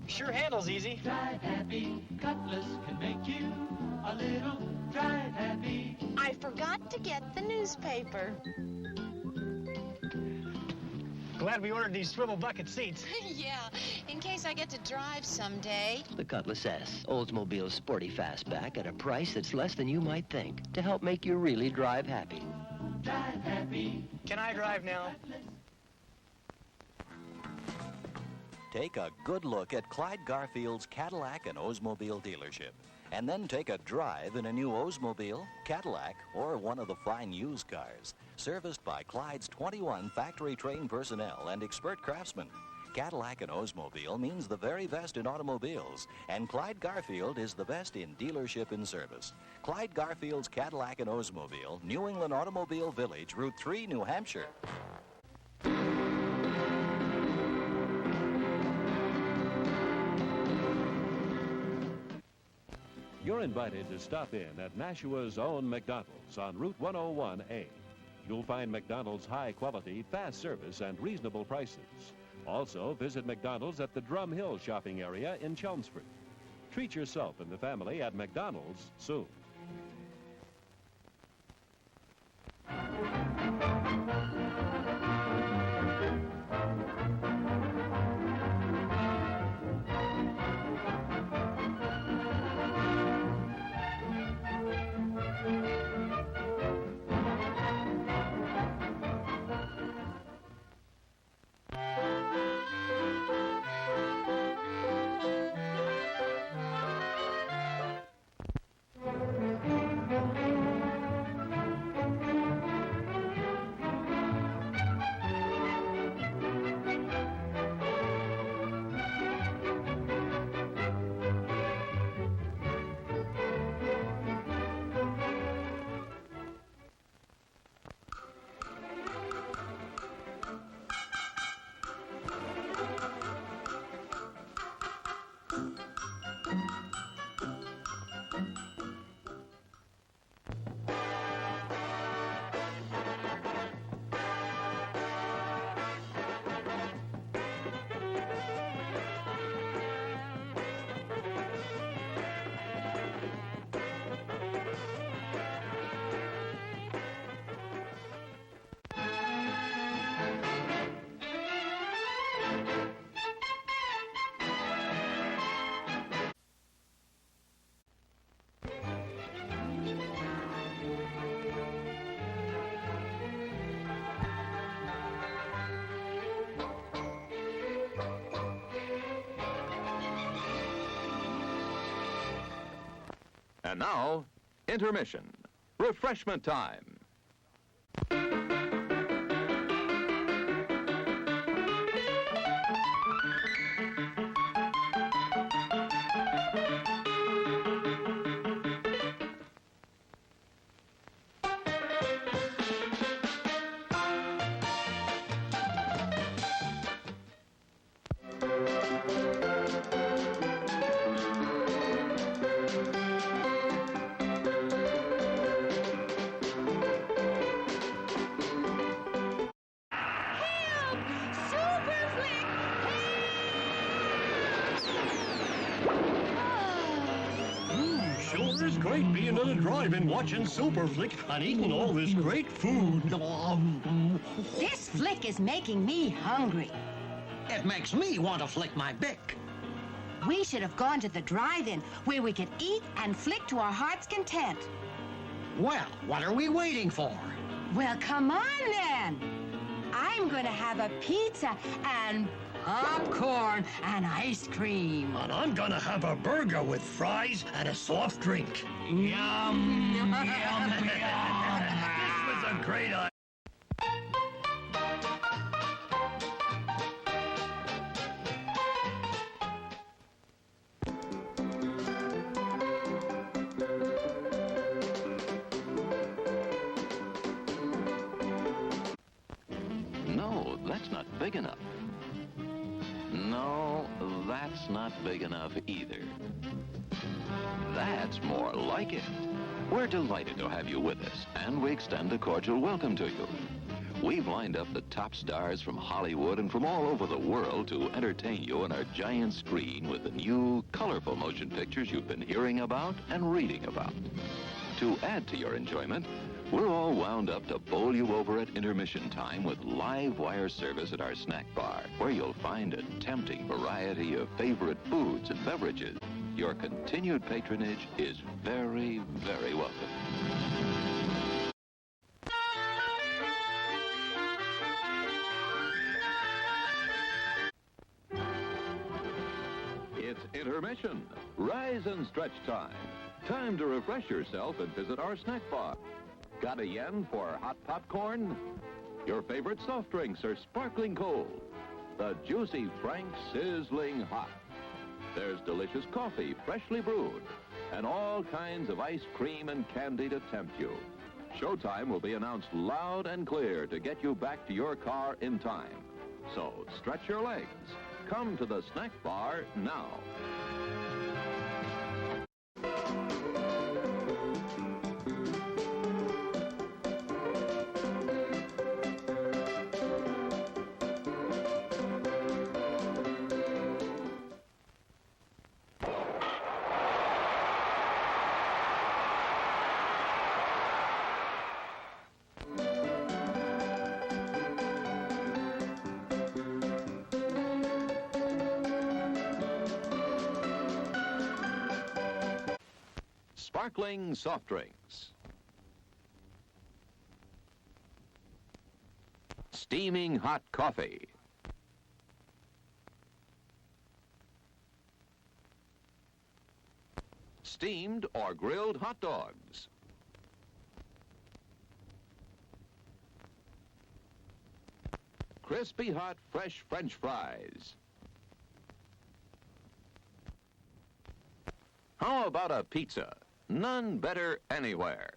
Sure handles easy. Drive happy. Cutlass can make you a little drive happy. I forgot to get the newspaper. Glad we ordered these swivel bucket seats. Yeah, in case I get to drive someday. The Cutlass S, Oldsmobile's sporty fastback at a price that's less than you might think, to help make you really drive happy. Drive happy. Can I drive now? Take a good look at Clyde Garfield's Cadillac and Oldsmobile dealership, and then take a drive in a new Oldsmobile, Cadillac, or one of the fine used cars, serviced by Clyde's 21 factory-trained personnel and expert craftsmen. Cadillac and Oldsmobile means the very best in automobiles, and Clyde Garfield is the best in dealership and service. Clyde Garfield's Cadillac and Oldsmobile, New England Automobile Village, Route 3, New Hampshire. You're invited to stop in at Nashua's own McDonald's on Route 101A. You'll find McDonald's high-quality, fast service, and reasonable prices. Also, visit McDonald's at the Drum Hill shopping area in Chelmsford. Treat yourself and the family at McDonald's soon. And now, intermission. Refreshment time. Sure is great being on a drive-in watching Super Flick and eating all this great food. This flick is making me hungry. It makes me want to flick my bick. We should have gone to the drive-in where we could eat and flick to our heart's content. Well, what are we waiting for? Well, come on then. I'm going to have a pizza and popcorn and ice cream. And I'm gonna have a burger with fries and a soft drink. Yum, yum, yum. This was a great idea. No, that's not big enough. No, that's not big enough either. That's more like it. We're delighted to have you with us, and we extend a cordial welcome to you. We've lined up the top stars from Hollywood and from all over the world to entertain you on our giant screen with the new, colorful motion pictures you've been hearing about and reading about. To add to your enjoyment, we're all wound up to bowl you over at intermission time with live wire service at our snack bar, where you'll find a tempting variety of favorite foods and beverages. Your continued patronage is very, very welcome. It's intermission. Rise and stretch time. Time to refresh yourself and visit our snack bar. Got a yen for hot popcorn? Your favorite soft drinks are sparkling cold. The juicy Frank sizzling hot. There's delicious coffee, freshly brewed, and all kinds of ice cream and candy to tempt you. Showtime will be announced loud and clear to get you back to your car in time. So stretch your legs. Come to the snack bar now. Sparkling soft drinks. Steaming hot coffee. Steamed or grilled hot dogs. Crispy hot fresh French fries. How about a pizza? None better anywhere.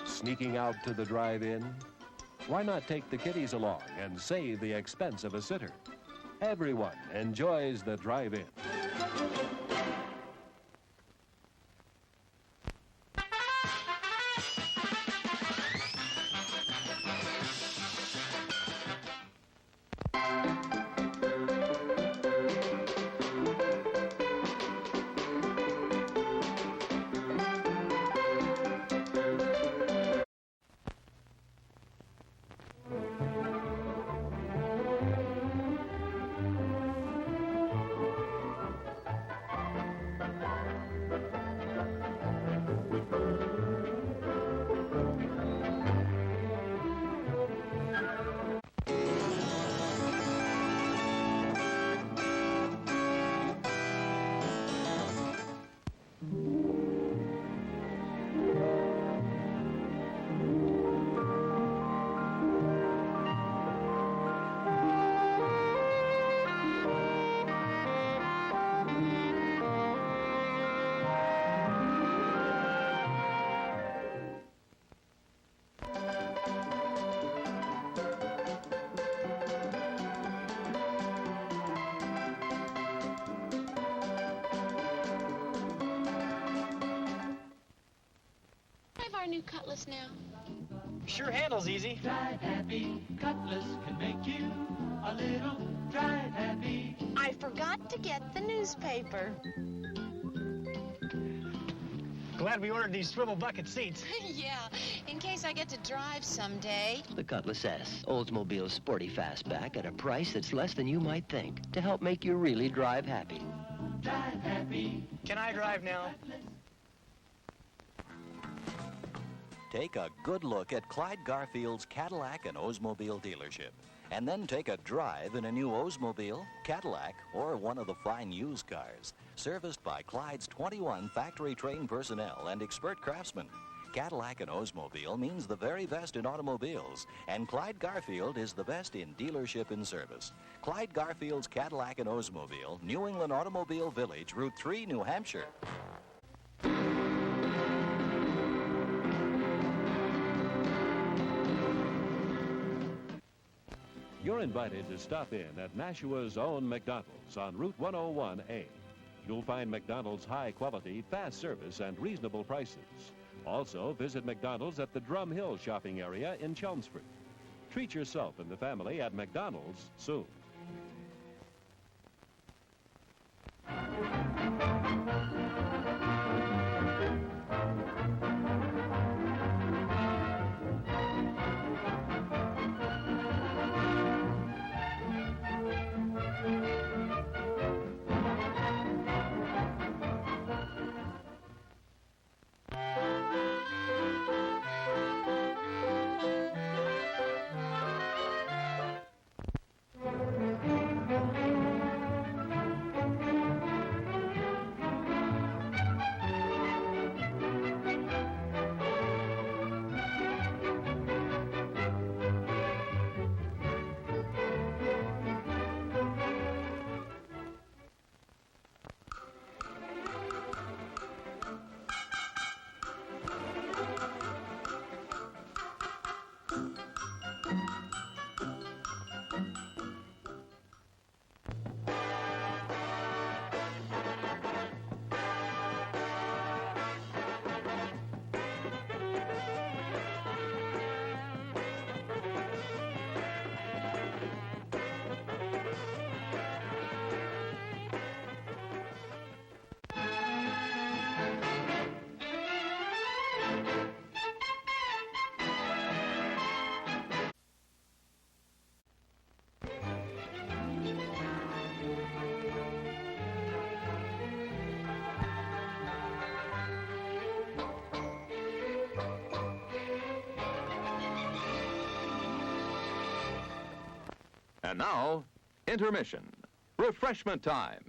Sneaking out to the drive-in? Why not take the kiddies along and save the expense of a sitter? Everyone enjoys the drive-in. our new Cutlass now? Sure handles easy. Drive happy. Cutlass can make you a little drive happy. I forgot to get the newspaper. Glad we ordered these swivel bucket seats. Yeah, in case I get to drive someday. The Cutlass S, Oldsmobile's sporty fastback at a price that's less than you might think to help make you really drive happy. Drive happy. Can I drive now? Take a good look at Clyde Garfield's Cadillac and Oldsmobile dealership. And then take a drive in a new Oldsmobile, Cadillac, or one of the fine used cars. Serviced by Clyde's 21 factory-trained personnel and expert craftsmen. Cadillac and Oldsmobile means the very best in automobiles, and Clyde Garfield is the best in dealership and service. Clyde Garfield's Cadillac and Oldsmobile, New England Automobile Village, Route 3, New Hampshire. You're invited to stop in at Nashua's own McDonald's on Route 101A. You'll find McDonald's high-quality, fast service, and reasonable prices. Also, visit McDonald's at the Drum Hill shopping area in Chelmsford. Treat yourself and the family at McDonald's soon. And now, intermission. Refreshment time.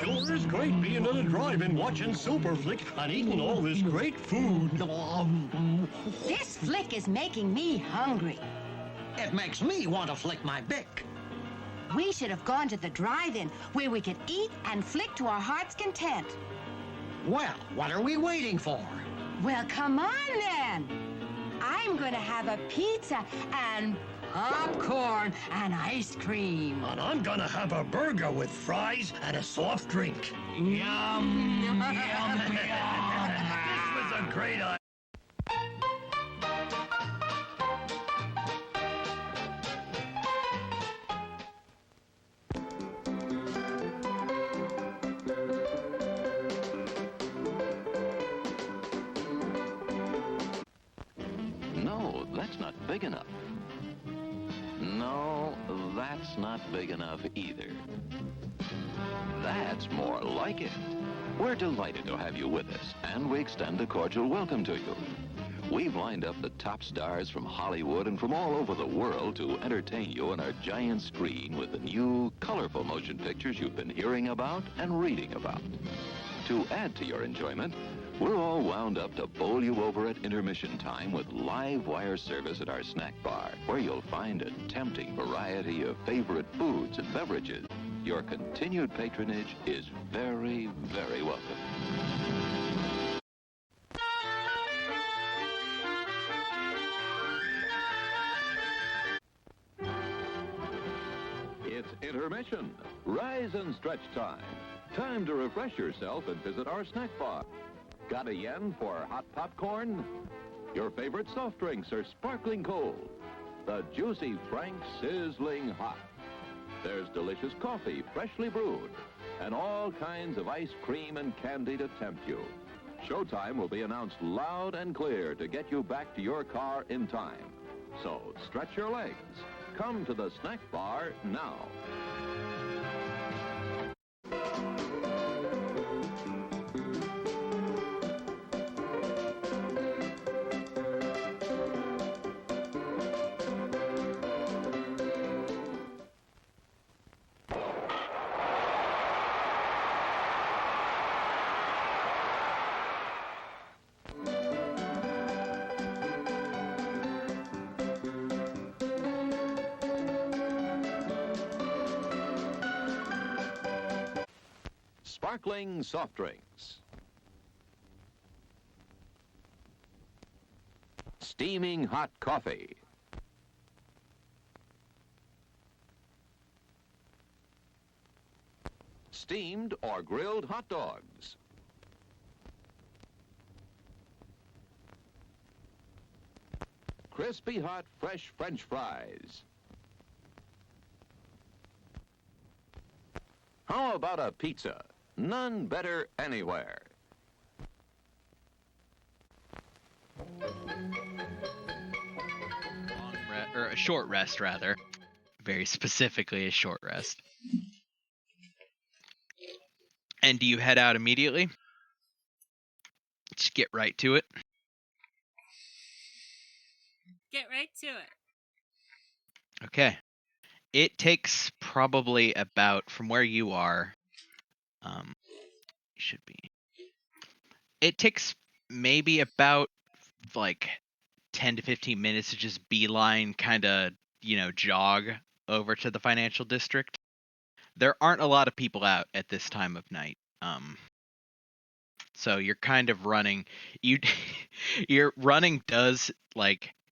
Sure is great being on a drive-in watching Super Flick and eating all this great food. This flick is making me hungry. It makes me want to flick my bick. We should have gone to the drive-in where we could eat and flick to our heart's content. Well, what are we waiting for? Well, come on then. I'm going to have a pizza and popcorn and ice cream. And I'm gonna have a burger with fries and a soft drink. Yum, yum, yum. This was a great idea. No, that's not big enough. No, that's not big enough either. That's more like it. We're delighted to have you with us, and we extend a cordial welcome to you. We've lined up the top stars from Hollywood and from all over the world to entertain you on our giant screen with the new, colorful motion pictures you've been hearing about and reading about. To add to your enjoyment, we're all wound up to bowl you over at intermission time with live wire service at our snack bar, where you'll find a tempting variety of favorite foods and beverages. Your continued patronage is very, very welcome. It's intermission. Rise and stretch time. Time to refresh yourself and visit our snack bar. Got a yen for hot popcorn? Your favorite soft drinks are sparkling cold. The juicy Frank sizzling hot. There's delicious coffee, freshly brewed, and all kinds of ice cream and candy to tempt you. Showtime will be announced loud and clear to get you back to your car in time. So stretch your legs. Come to the snack bar now. Sparkling soft drinks. Steaming hot coffee. Steamed or grilled hot dogs. Crispy hot fresh French fries. How about a pizza? None better anywhere. Or a short rest, rather. Very specifically, a short rest. And do you head out immediately? Just get right to it. Get right to it. Okay. It takes probably about, from where you are, should be. It takes maybe about like 10 to 15 minutes to just beeline kind of, jog over to the financial district. There aren't a lot of people out at this time of night. So you're kind of running. Your running does,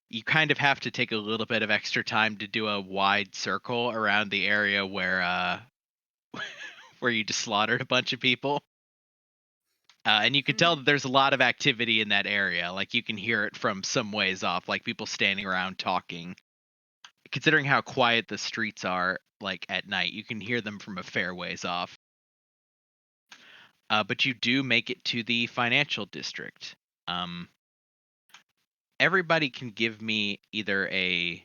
you kind of have to take a little bit of extra time to do a wide circle around the area where where you just slaughtered a bunch of people. And you can tell that there's a lot of activity in that area. Like, you can hear it from some ways off, like people standing around talking. Considering how quiet the streets are, like, at night, you can hear them from a fair ways off. But you do make it to the financial district. Everybody can give me either a,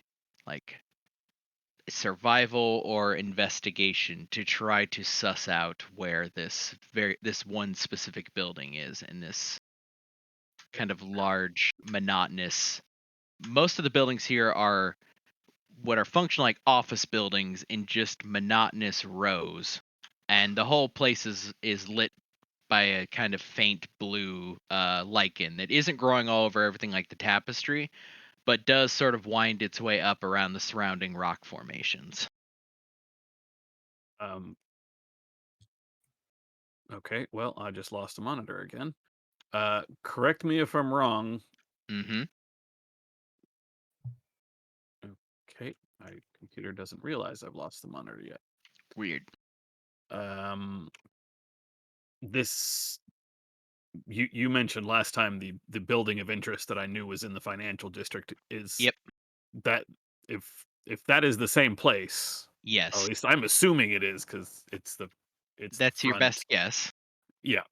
survival or investigation to try to suss out where this one specific building is in this kind of large, monotonous. Most of the buildings here are what are functional like office buildings in just monotonous rows, and the whole place is lit by a kind of faint blue lichen that isn't growing all over everything like the tapestry, but does sort of wind its way up around the surrounding rock formations. Okay, well, I just lost a monitor again. Correct me if I'm wrong. Mm-hmm. Okay, my computer doesn't realize I've lost the monitor yet. Weird. This you mentioned last time the building of interest that I knew was in the financial district is that if that is the same place. Yes. Or at least I'm assuming it is, because that's your best guess. Yeah.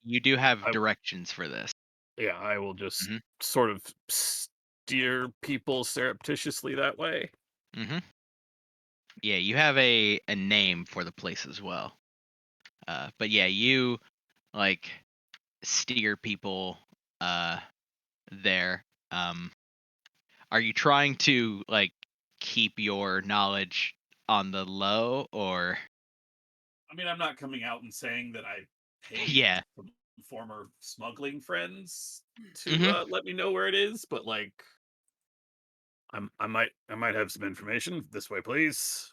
You do have directions for this. Yeah, I will just sort of steer people surreptitiously that way. Mm-hmm. Yeah, you have a name for the place as well. But yeah, you steer people there. Are you trying to like keep your knowledge on the low, or? I mean, I'm not coming out and saying that I paid Yeah. some former smuggling friends to let me know where it is, but like, I might have some information. This way, please.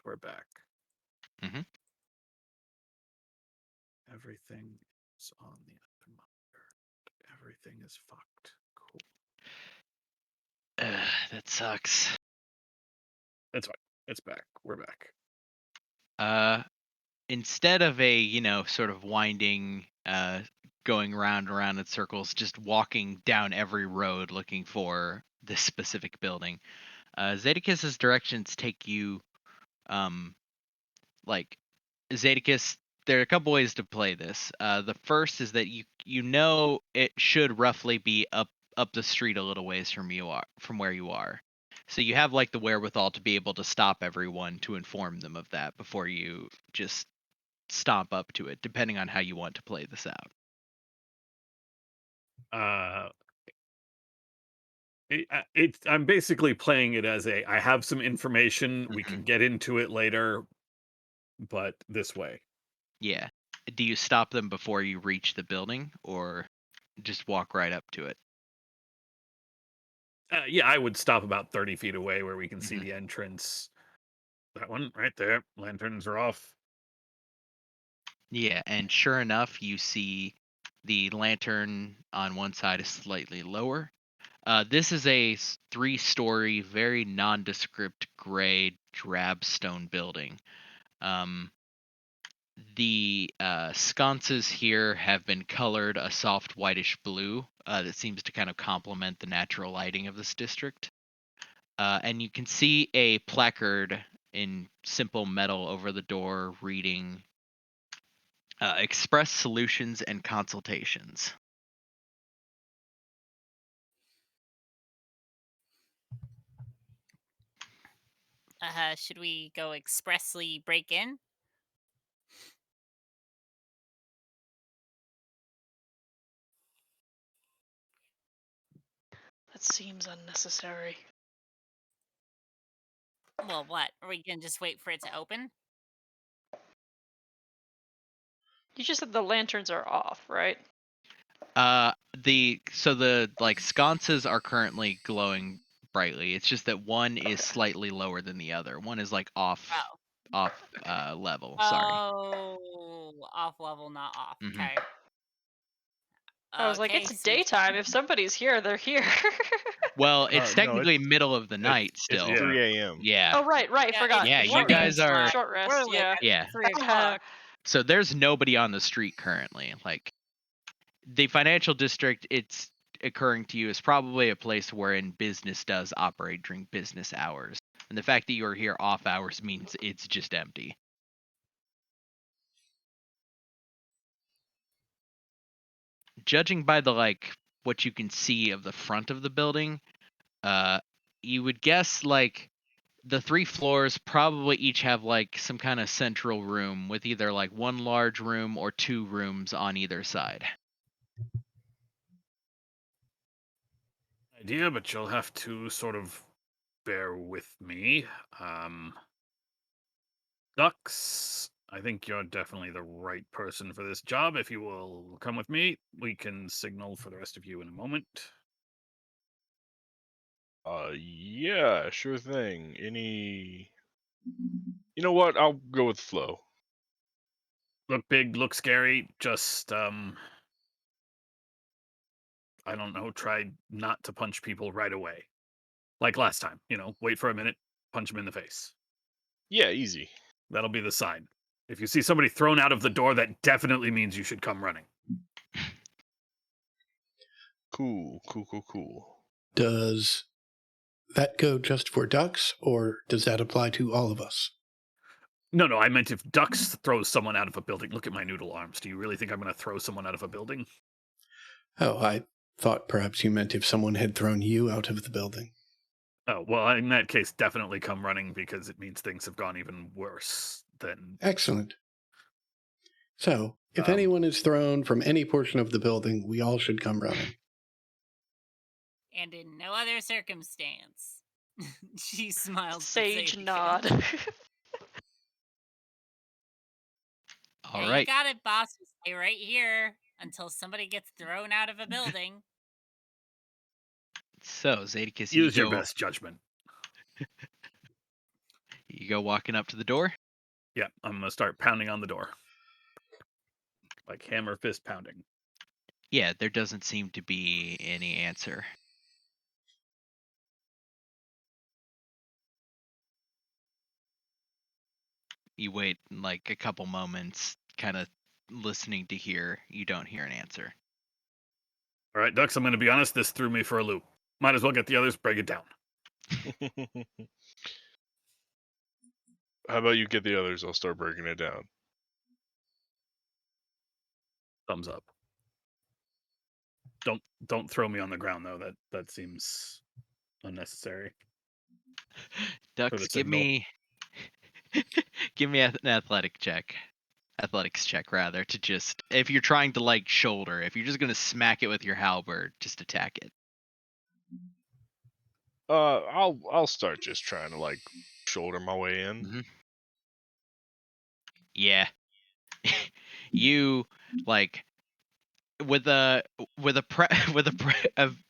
We're back. Everything is on the other monitor. Everything is fucked. Cool. That sucks. That's fine. It's back. We're back. Instead of a, sort of winding, going round and round in circles, just walking down every road looking for this specific building, Zedekiss' directions take you, Zedekiss, there are a couple ways to play this. The first is that you know it should roughly be up the street a little ways from where you are. So you have like the wherewithal to be able to stop everyone to inform them of that before you just stomp up to it, depending on how you want to play this out. I'm basically playing it as I have some information. We can get into it later, but this way. Yeah. Do you stop them before you reach the building, or just walk right up to it? Yeah, I would stop about 30 feet away where we can see the entrance. That one right there. Lanterns are off. Yeah, and sure enough, you see the lantern on one side is slightly lower. This is a 3-story, very nondescript gray drab stone building. The sconces here have been colored a soft whitish blue that seems to kind of complement the natural lighting of this district. And you can see a placard in simple metal over the door reading Express Solutions and Consultations. Should we go expressly break in? That seems unnecessary. Well, what? Are we gonna just wait for it to open? You just said the lanterns are off, right? The sconces are currently glowing brightly. It's just that one is slightly lower than the other. One is like off level. Sorry. Oh, off level, not off. Okay. I was like, it's daytime. If somebody's here, they're here. Well, it's technically middle of the night still. It's 3 a.m. Yeah. Oh, right. Forgot. Yeah, you guys are. Short rest. Yeah. Yeah. 3 o'clock. So there's nobody on the street currently. Like, the financial district, it's occurring to you, is probably a place wherein business does operate during business hours. And the fact that you're here off hours means it's just empty. Judging by the what you can see of the front of the building, you would guess the 3 floors probably each have some kind of central room with either one large room or 2 rooms on either side. Idea, but you'll have to sort of bear with me. Dux, I think you're definitely the right person for this job. If you will come with me, we can signal for the rest of you in a moment. Yeah, sure thing. You know what? I'll go with Flo. Look big, look scary. Just, I don't know, try not to punch people right away. Like last time, wait for a minute, punch them in the face. Yeah, easy. That'll be the sign. If you see somebody thrown out of the door, that definitely means you should come running. Cool. Does that go just for Dux, or does that apply to all of us? No, I meant if Dux throws someone out of a building. Look at my noodle arms. Do you really think I'm going to throw someone out of a building? Oh, I thought perhaps you meant if someone had thrown you out of the building. Oh, well, in that case, definitely come running, because it means things have gone even worse than... Excellent. So, if anyone is thrown from any portion of the building, we all should come running. And in no other circumstance. She smiles. Sage nod. All right. You got it, boss. Stay right here until somebody gets thrown out of a building. So, Zadicus, use your best judgment. You go walking up to the door? Yeah, I'm going to start pounding on the door. Like hammer fist pounding. Yeah, there doesn't seem to be any answer. You wait like a couple moments, kind of listening to hear. You don't hear an answer. All right, Dux, I'm going to be honest. This threw me for a loop. Might as well get the others, break it down. How about you get the others? I'll start breaking it down. Thumbs up. Don't throw me on the ground though. That seems unnecessary. Dux, give me an athletics check rather, to just, if you're trying to like shoulder, if you're just gonna smack it with your halberd, just attack it. I'll start just trying to like shoulder my way in. Mm-hmm. Yeah. You like with a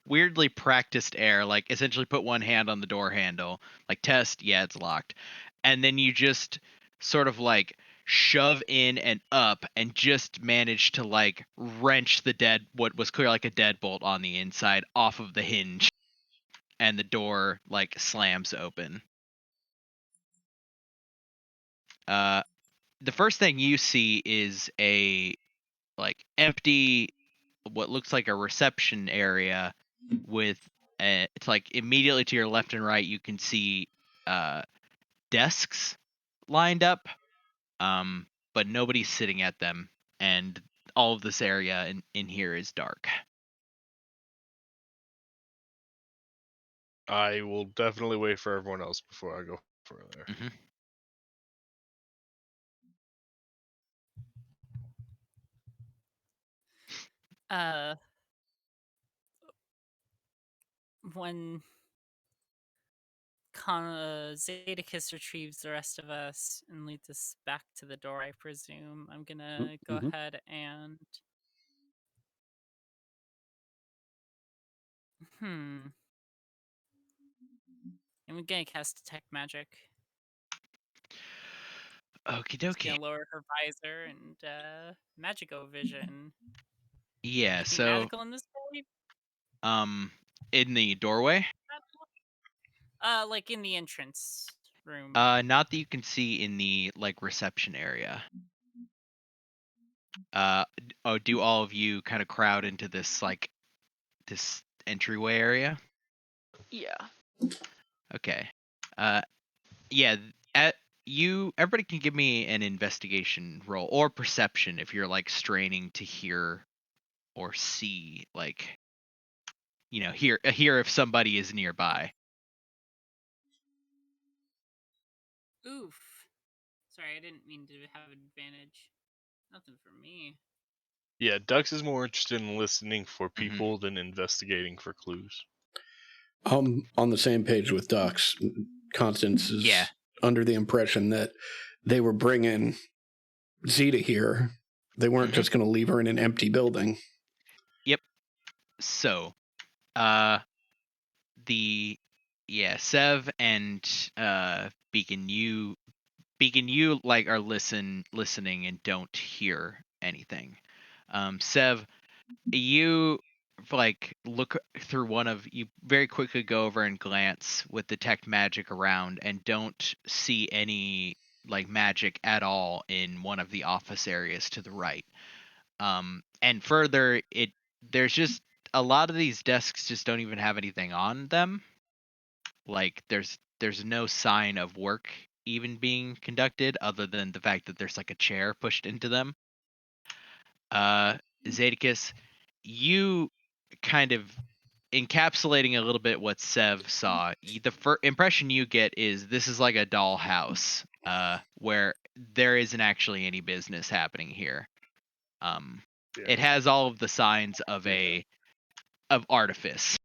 weirdly practiced air, like essentially put one hand on the door handle, like test, yeah, it's locked, and then you just sort of like shove in and up and just manage to like wrench what was clear like a deadbolt on the inside off of the hinge, and the door like slams open. The first thing you see is a like empty, what looks like a reception area with it's like immediately to your left and right you can see desks lined up, but nobody's sitting at them, and all of this area in here is dark. I will definitely wait for everyone else before I go further. Mm-hmm. When Zadicus retrieves the rest of us and leads us back to the door, I presume, I'm gonna go ahead and I'm gonna cast Detect Magic. Okie dokie. Gonna lower her visor and Magico Vision. Yeah, Anything so magical in this building? in the doorway? Like in the entrance room. Not that you can see in the like reception area. Do all of you kind of crowd into this like this entryway area? Yeah. Okay. Yeah. Everybody can give me an investigation roll or perception if you're like straining to hear or see, like, hear if somebody is nearby. Oof. Sorry, I didn't mean to have advantage. Nothing for me. Yeah, Dux is more interested in listening for people than investigating for clues. I'm on the same page with Dux. Constance is under the impression that they were bringing Zeta here. They weren't just going to leave her in an empty building. Yep. So, Sev and Beacon, you like are listening and don't hear anything. Sev, you like look through you very quickly go over and glance with Detect Magic around and don't see any like magic at all in one of the office areas to the right. And further, there's just a lot of these desks just don't even have anything on them. Like there's no sign of work even being conducted other than the fact that there's like a chair pushed into them. Zadicus, you kind of encapsulating a little bit what Sev saw. The first impression you get is this is like a dollhouse, where there isn't actually any business happening here. It has all of the signs of artifice.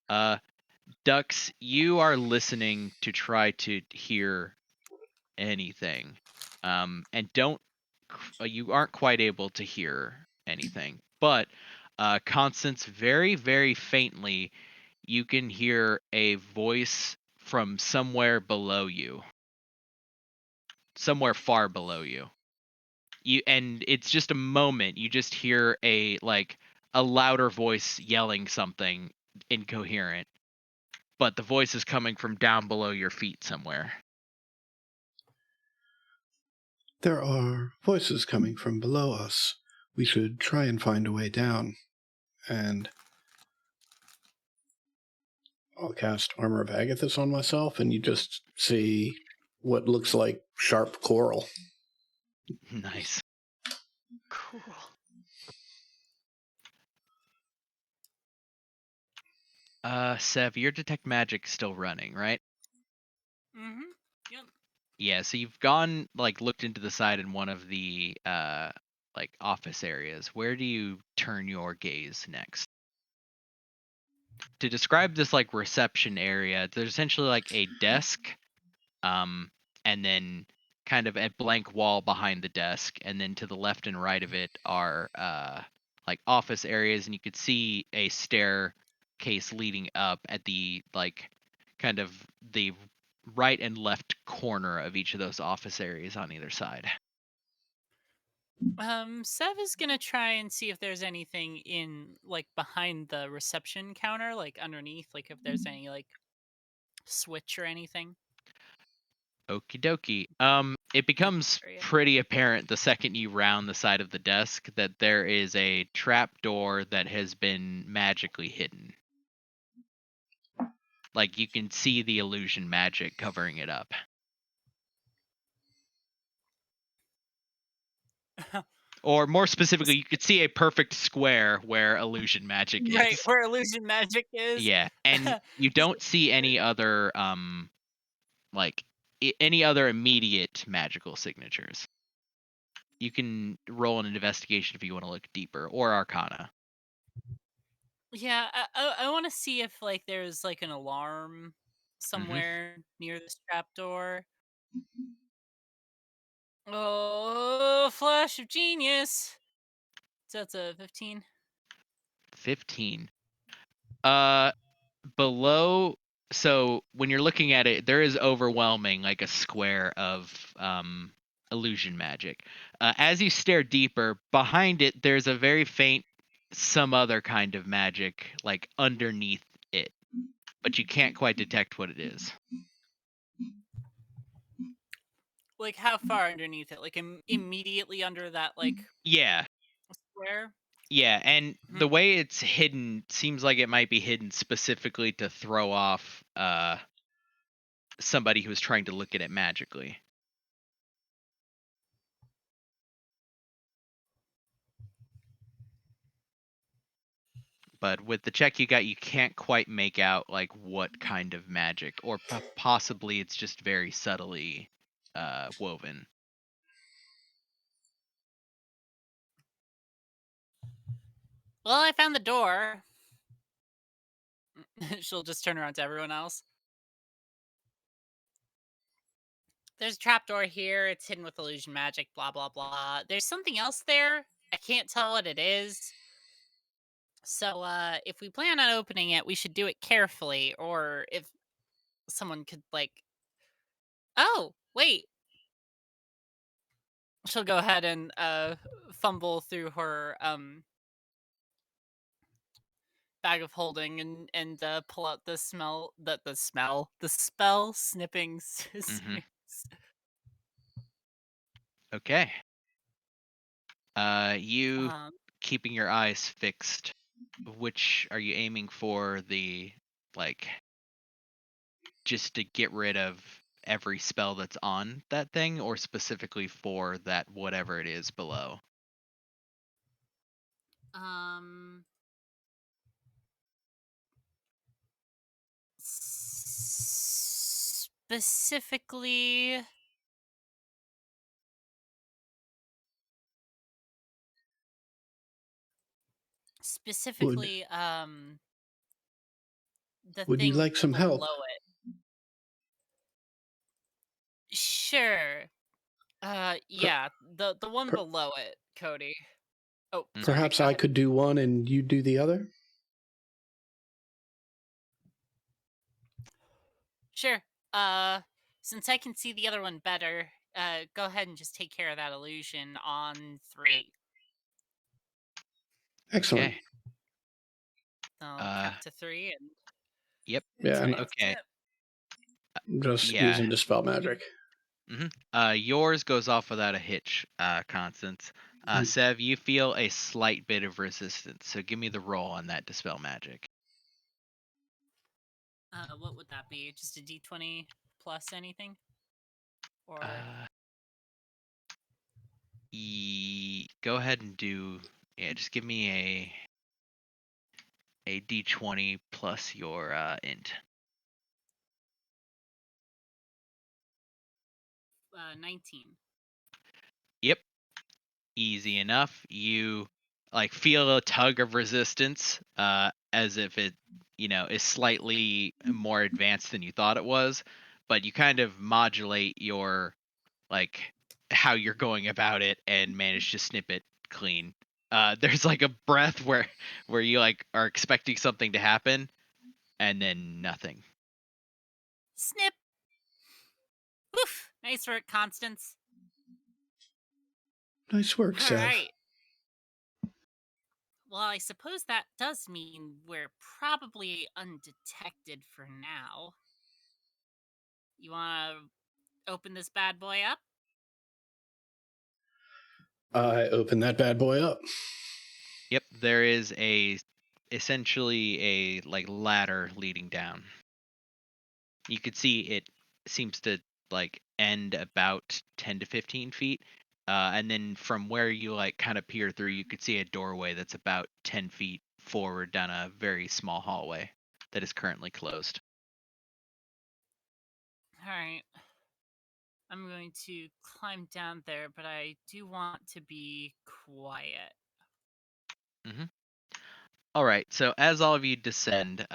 Dux, you are listening to try to hear anything, and you aren't quite able to hear anything. But Constance, very, very faintly, you can hear a voice from somewhere below you, somewhere far below you. And it's just a moment. You just hear a louder voice yelling something incoherent, but the voice is coming from down below your feet somewhere. There are voices coming from below us. We should try and find a way down. And I'll cast Armor of Agathis on myself, and you just see what looks like sharp coral. Nice. Cool. Sev, your detect magic's still running, right? Mm-hmm. Yep. Yeah, so you've gone, looked into the side in one of the, office areas. Where do you turn your gaze next? To describe this, reception area, there's essentially, a desk, and then kind of a blank wall behind the desk, and then to the left and right of it are, office areas, and you could see a staircase leading up at the, kind of the right and left corner of each of those office areas on either side. Sev is gonna try and see if there's anything in behind the reception counter, underneath, if there's any switch or anything. Okie dokie. It becomes pretty apparent the second you round the side of the desk that there is a trap door that has been magically hidden. You can see the illusion magic covering it up. Or more specifically, you could see a perfect square where illusion magic is. Right, where illusion magic is. Yeah, and you don't see any other any other immediate magical signatures. You can roll an investigation if you want to look deeper, or Arcana. Yeah, I want to see if there's an alarm somewhere near this trapdoor. Oh, flash of genius! So that's a 15. 15. Below, so when you're looking at it, there is overwhelming a square of illusion magic. As you stare deeper, behind it there's a very faint some other kind of magic underneath it, but you can't quite detect what it is. How far underneath it? Immediately under that Yeah. square? Yeah, and the way it's hidden seems like it might be hidden specifically to throw off somebody who's trying to look at it magically. But with the check you got, you can't quite make out what kind of magic, or possibly it's just very subtly woven. Well, I found the door. She'll just turn around to everyone else. There's a trapdoor here. It's hidden with illusion magic, blah, blah, blah. There's something else there. I can't tell what it is. So, if we plan on opening it, we should do it carefully. Or if someone could, Oh, wait. She'll go ahead and, fumble through her, bag of holding and pull out the spell snipping scissors. Okay. You keeping your eyes fixed. Which are you aiming for? The just to get rid of every spell that's on that thing, or specifically for that whatever it is below? Specifically, the Would you thing like some help? below it. Sure. Yeah, the one below it, Cody. Oh, sorry, Perhaps go I ahead. could do one and you do the other? Sure. Since I can see the other one better, go ahead and just take care of that illusion on 3. Excellent. Okay. I'll count to 3 and Yep. Yeah, and Okay. I'm just Yeah. using Dispel Magic. Yours goes off without a hitch, Constance. Sev, you feel a slight bit of resistance, so give me the roll on that Dispel Magic. what would that be? Just a d20 plus anything? Or Go ahead and do, just give me a d20 plus your int. 19. Yep. Easy enough. You like feel a tug of resistance, as if it, is slightly more advanced than you thought it was, but you kind of modulate your, like, how you're going about it and manage to snip it clean. There's like a breath where you like are expecting something to happen, and then nothing. Snip. Oof. Nice work, Constance. Nice work, All Sev. right. Well, I suppose that does mean we're probably undetected for now. You want to open this bad boy up? I open that bad boy up. Yep, there is essentially a like ladder leading down. You could see it seems to like end about 10 to 15 feet. And then from where you like kind of peer through, you could see a doorway that's about 10 feet forward down a very small hallway that is currently closed. All right. I'm going to climb down there, but I do want to be quiet. All right, so as all of you descend,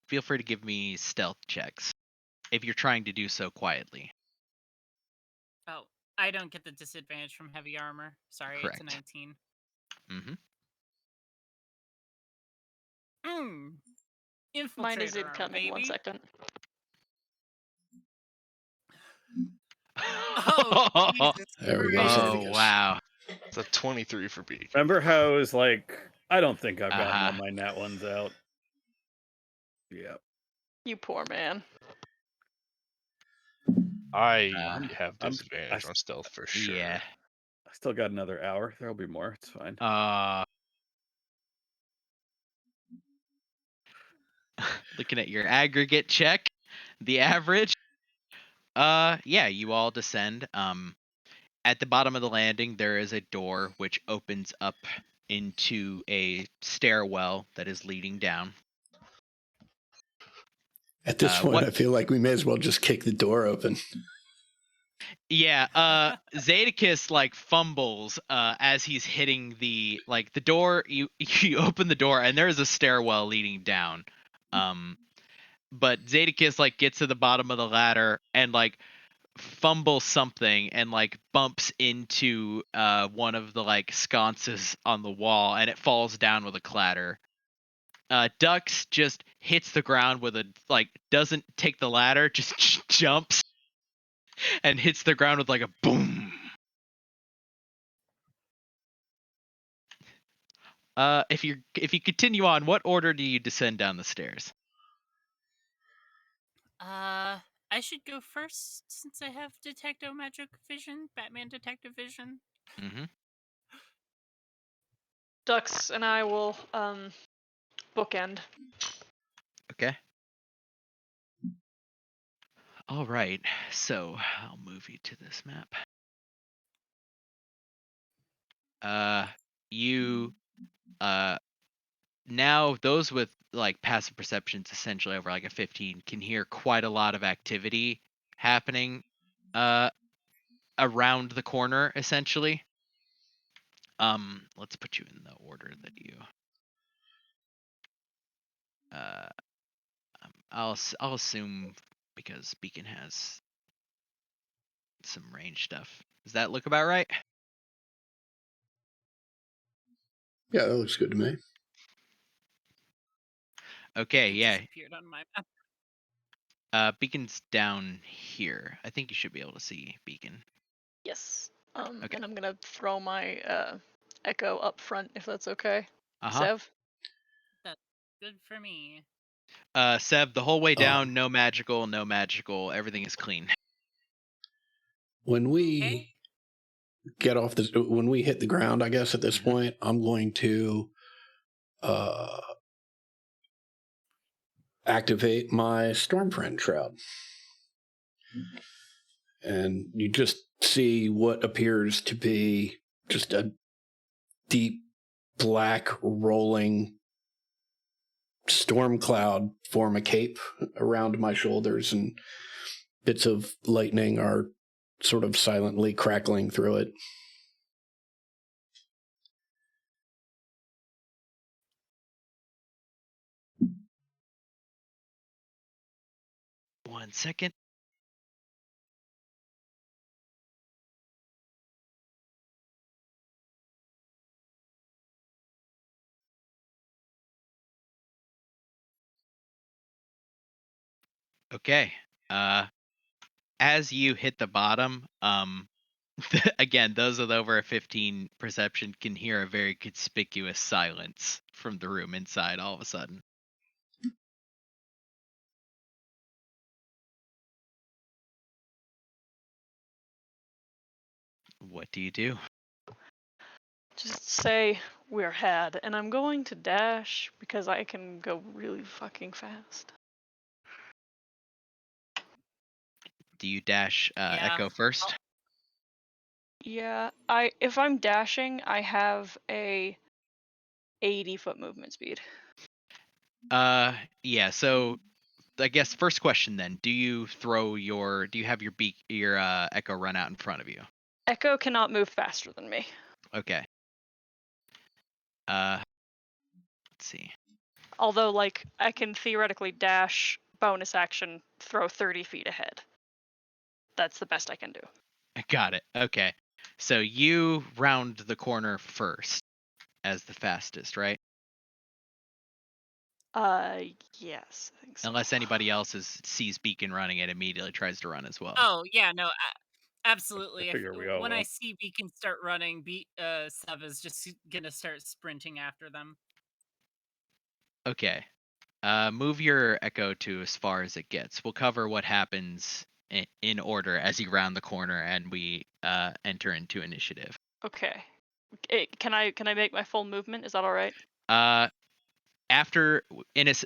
feel free to give me stealth checks if you're trying to do so quietly. Oh, I don't get the disadvantage from heavy armor. Sorry, Correct. It's a 19. Infiltrator Mine is armor, incoming. baby. 1 second. Oh, Jesus There we go. Christ. Oh, wow. It's a 23 for Beak. Remember how it was like, I don't think I've gotten all my nat ones out. Yep. You poor man. I have disadvantage on stealth for sure. Yeah. I still got another hour. There'll be more. It's fine. Looking at your aggregate check, the average. Yeah, you all descend. At the bottom of the landing, there is a door which opens up into a stairwell that is leading down. At this point, I feel like we may as well just kick the door open. Yeah, Zadakis like fumbles as he's hitting the door. You open the door and there is a stairwell leading down. But Zadakis like gets to the bottom of the ladder and like fumbles something and like bumps into one of the like sconces on the wall and it falls down with a clatter. Dux just hits the ground with a doesn't take the ladder, just jumps and hits the ground with like a boom. If you continue on, what order do you descend down the stairs? I should go first since I have Detecto Magic Vision, Batman Detective Vision. Dux and I will bookend. Okay. All right. So I'll move you to this map. You now those with like passive perceptions essentially over like a 15 can hear quite a lot of activity happening around the corner essentially. Let's put you in the order that you I'm I'll assume because Beacon has some range stuff. Does that look about right? Yeah, that looks good to me. Okay, yeah. Disappeared on my map. Beacon's down here. I think you should be able to see Beacon. Yes. Okay. And I'm gonna throw my echo up front if that's okay. Uh-huh. Sev? That's good for me. Seb, the whole way down, no magical, everything is clean. When we get off this, when we hit the ground, I guess at this point, I'm going to activate my Stormfriend Shroud. And you just see what appears to be just a deep black rolling storm cloud form a cape around my shoulders, and bits of lightning are sort of silently crackling through it. One second. Okay. As you hit the bottom, again, those with over a 15 perception can hear a very conspicuous silence from the room inside all of a sudden. What do you do? Just say we're had, and I'm going to dash because I can go really fucking fast. Do you dash Echo first? Yeah, if I'm dashing, I have a 80-foot movement speed. Yeah, so I guess first question then, do you have your Echo run out in front of you? Echo cannot move faster than me. Okay. Let's see. Although, like, I can theoretically dash, bonus action, throw 30 feet ahead. That's the best I can do. Got it. Okay. So you round the corner first as the fastest, right? Yes, I think so. Unless anybody else sees Beacon running it, immediately tries to run as well. Oh yeah, no, absolutely. When I will. see Beacon start running, Sev is just gonna start sprinting after them. Okay. Move your Echo to as far as it gets. We'll cover what happens in order as you round the corner and we enter into initiative. Okay. Can I make my full movement? Is that all right?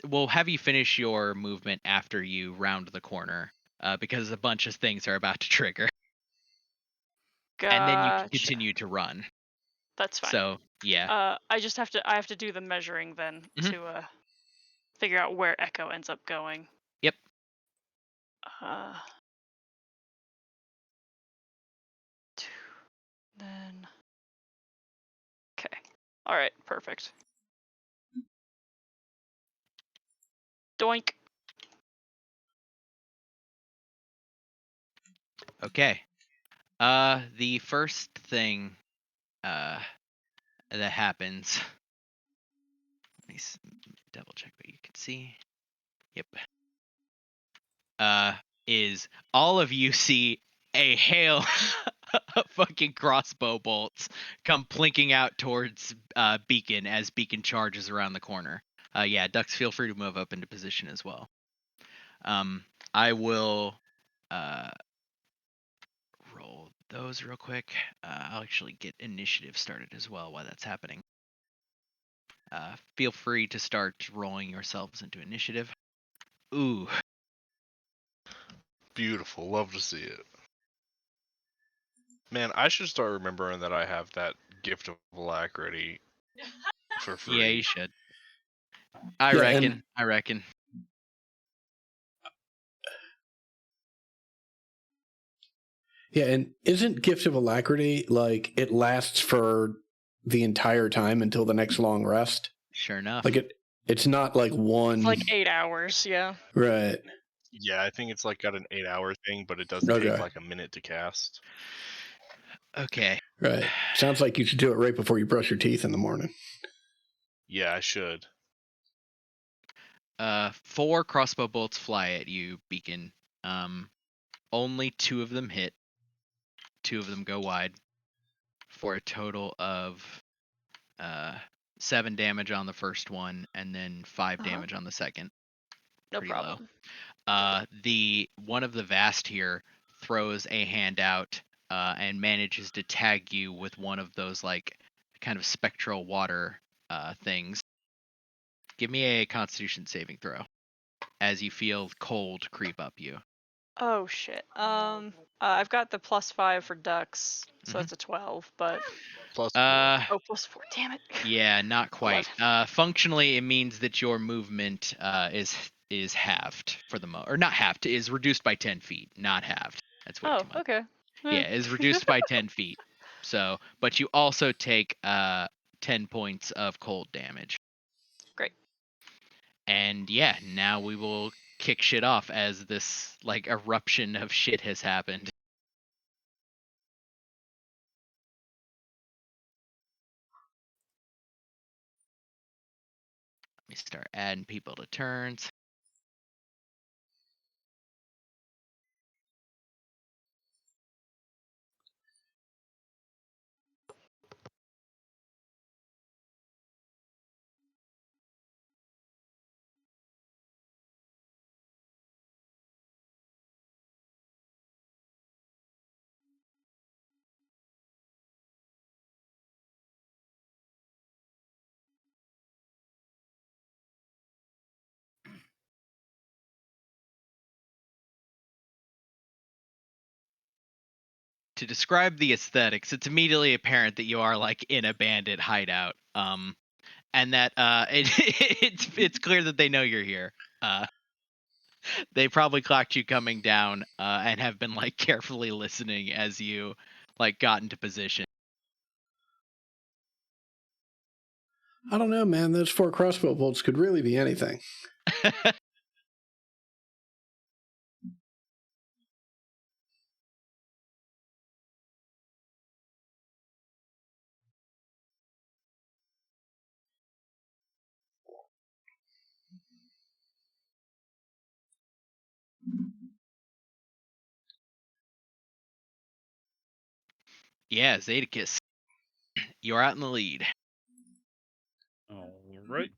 We'll have you finish your movement after you round the corner, because a bunch of things are about to trigger. Gotcha. And then you can continue to run. That's fine. So yeah. I have to do the measuring then to figure out where Echo ends up going. Yep. Then. Okay. All right. Perfect. Doink. Okay. The first thing that happens. Let me double check what you can see. Yep. Is all of you see a hail of fucking crossbow bolts come plinking out towards Beacon as Beacon charges around the corner. Yeah, Ducks, feel free to move up into position as well. I will roll those real quick. I'll actually get initiative started as well while that's happening. Feel free to start rolling yourselves into initiative. Ooh. Beautiful. Love to see it. Man, I should start remembering that I have that gift of alacrity for free. Yeah, you should. I reckon. Yeah, and isn't Gift of Alacrity, like, it lasts for the entire time until the next long rest? Sure enough. Like, It's not like one. It's like 8 hours, yeah. Right. Yeah, I think it's like got an 8-hour thing, but it does take like a minute to cast. Okay. Right. Sounds like you should do it right before you brush your teeth in the morning. Yeah, I should. 4 crossbow bolts fly at you, Beacon. Only 2 of them hit. 2 of them go wide for a total of 7 damage on the first one, and then 5 damage on the second. No Pretty problem. Low. The one of the Vast here throws a hand out and manages to tag you with one of those like kind of spectral water things. Give me a Constitution saving throw as you feel cold creep up you. Oh shit. I've got the +5 for ducks, so that's a 12, but +4. +4. Damn it. Yeah, not quite. Functionally, it means that your movement is halved for the or not halved, is reduced by 10 feet, not halved. That's way too much. Okay. Yeah, is reduced by 10 feet. So, but you also take 10 points of cold damage. Great. And yeah, now we will kick shit off as this like eruption of shit has happened. Let me start adding people to turns. To describe the aesthetics, it's immediately apparent that you are like in a bandit hideout, and that it's clear that they know you're here. They probably clocked you coming down and have been like carefully listening as you like got into position. I don't know, man. Those 4 crossbow bolts could really be anything. Yeah, Zadicus, you're out in the lead. All right.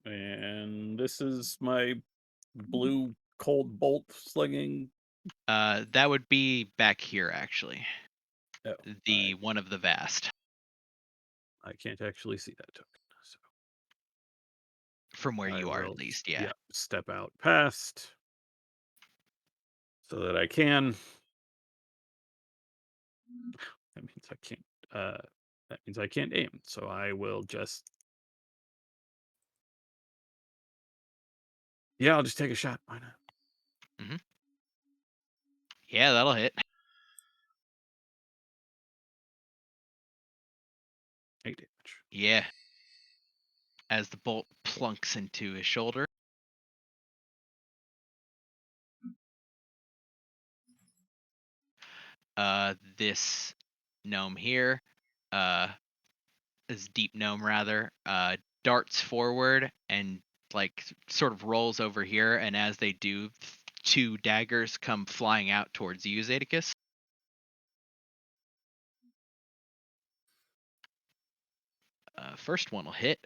And this is my blue cold bolt slinging. That would be back here, actually. Oh, the one of the Vast. I can't actually see that token. So from where you are, at least, yeah. Step out past so that I can. That means I can't. That means I can't aim. So I will just. Yeah, I'll just take a shot. Why not? Mm-hmm. Yeah, that'll hit. 8 damage. Yeah. As the bolt plunks into his shoulder. This gnome here, this deep gnome rather, darts forward and like sort of rolls over here, and as they do, 2 daggers come flying out towards you, Zadicus. First one will hit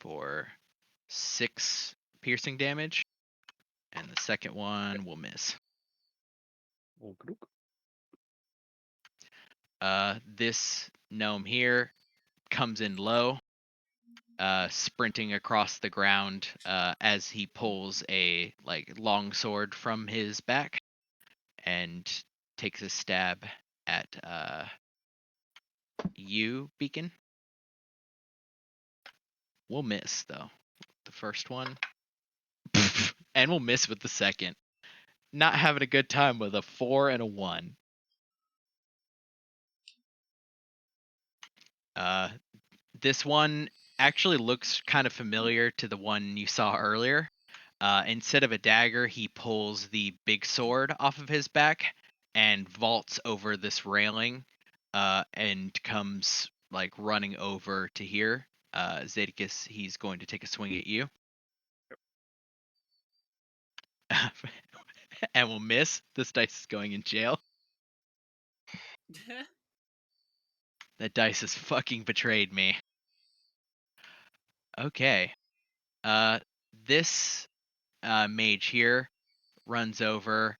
for 6 piercing damage, and the second one will miss. This gnome here comes in low, sprinting across the ground as he pulls a like long sword from his back and takes a stab at you, Beacon. We'll miss though, the first one, and we'll miss with the second. Not having a good time with a 4 and a 1. This one actually looks kind of familiar to the one you saw earlier. Instead of a dagger, he pulls the big sword off of his back and vaults over this railing, and comes like running over to here. Zedekiss, he's going to take a swing at you. And will miss. This dice is going in jail. That dice has fucking betrayed me. Okay. This mage here runs over,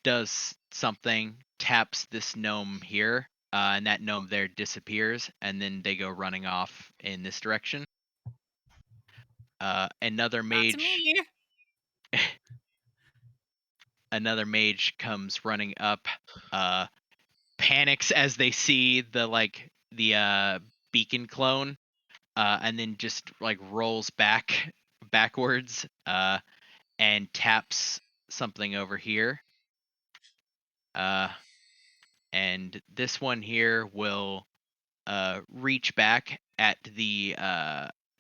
does something, taps this gnome here, and that gnome there disappears, and then they go running off in this direction. Another mage. Another mage comes running up, panics as they see the beacon clone, and then just like rolls backwards, and taps something over here. And this one here will reach back at the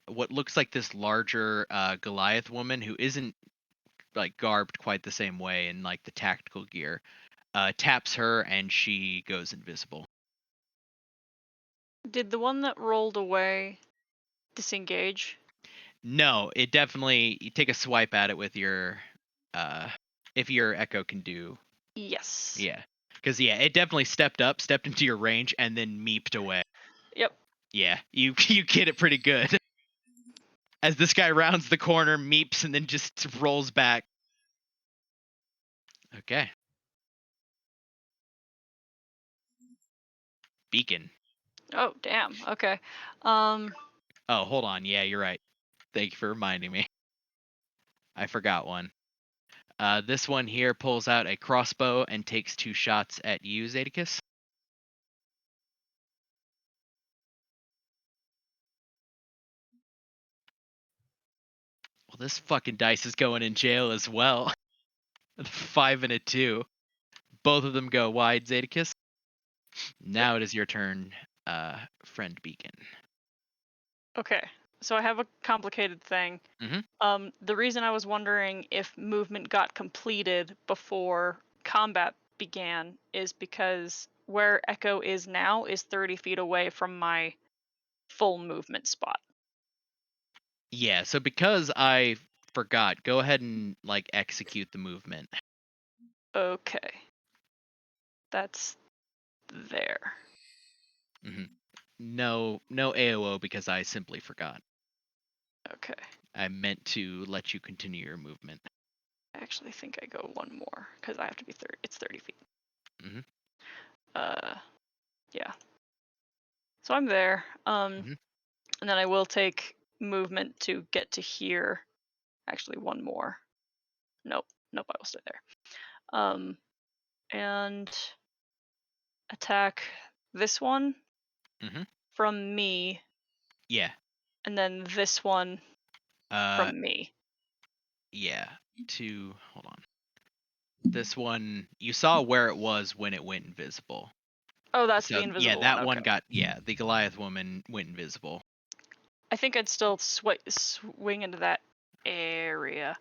what looks like this larger Goliath woman who isn't like garbed quite the same way in like the tactical gear. Taps her and she goes invisible. Did the one that rolled away disengage? No, it definitely, you take a swipe at it with your if your echo can do. Yes. Yeah. Because it definitely stepped into your range and then meeped away. Yep. Yeah, you get it pretty good. As this guy rounds the corner, meeps, and then just rolls back. Okay. Beacon. Oh, damn. Okay. Oh, hold on. Yeah, you're right. Thank you for reminding me. I forgot one. This one here pulls out a crossbow and takes 2 shots at you, Zedekiss. Well, this fucking dice is going in jail as well. 5 and a 2. Both of them go wide, Zedekiss. Now it is your turn, friend Beacon. Okay. So I have a complicated thing. Mm-hmm. The reason I was wondering if movement got completed before combat began is because where Echo is now is 30 feet away from my full movement spot. Yeah, so because I forgot, go ahead and like execute the movement. Okay. That's there. Mm-hmm. No AOO because I simply forgot. Okay. I meant to let you continue your movement. I actually think I go one more because I have to be 30. It's 30 feet. Mm-hmm. Yeah. So I'm there. Mm-hmm. And then I will take movement to get to here. Actually, one more. Nope, I will stay there. And attack this one from me. Yeah. And then this one from me. Yeah. Hold on. This one, you saw where it was when it went invisible. Oh, that's the invisible one. Yeah, that one got, the Goliath woman went invisible. I think I'd still swing into that area.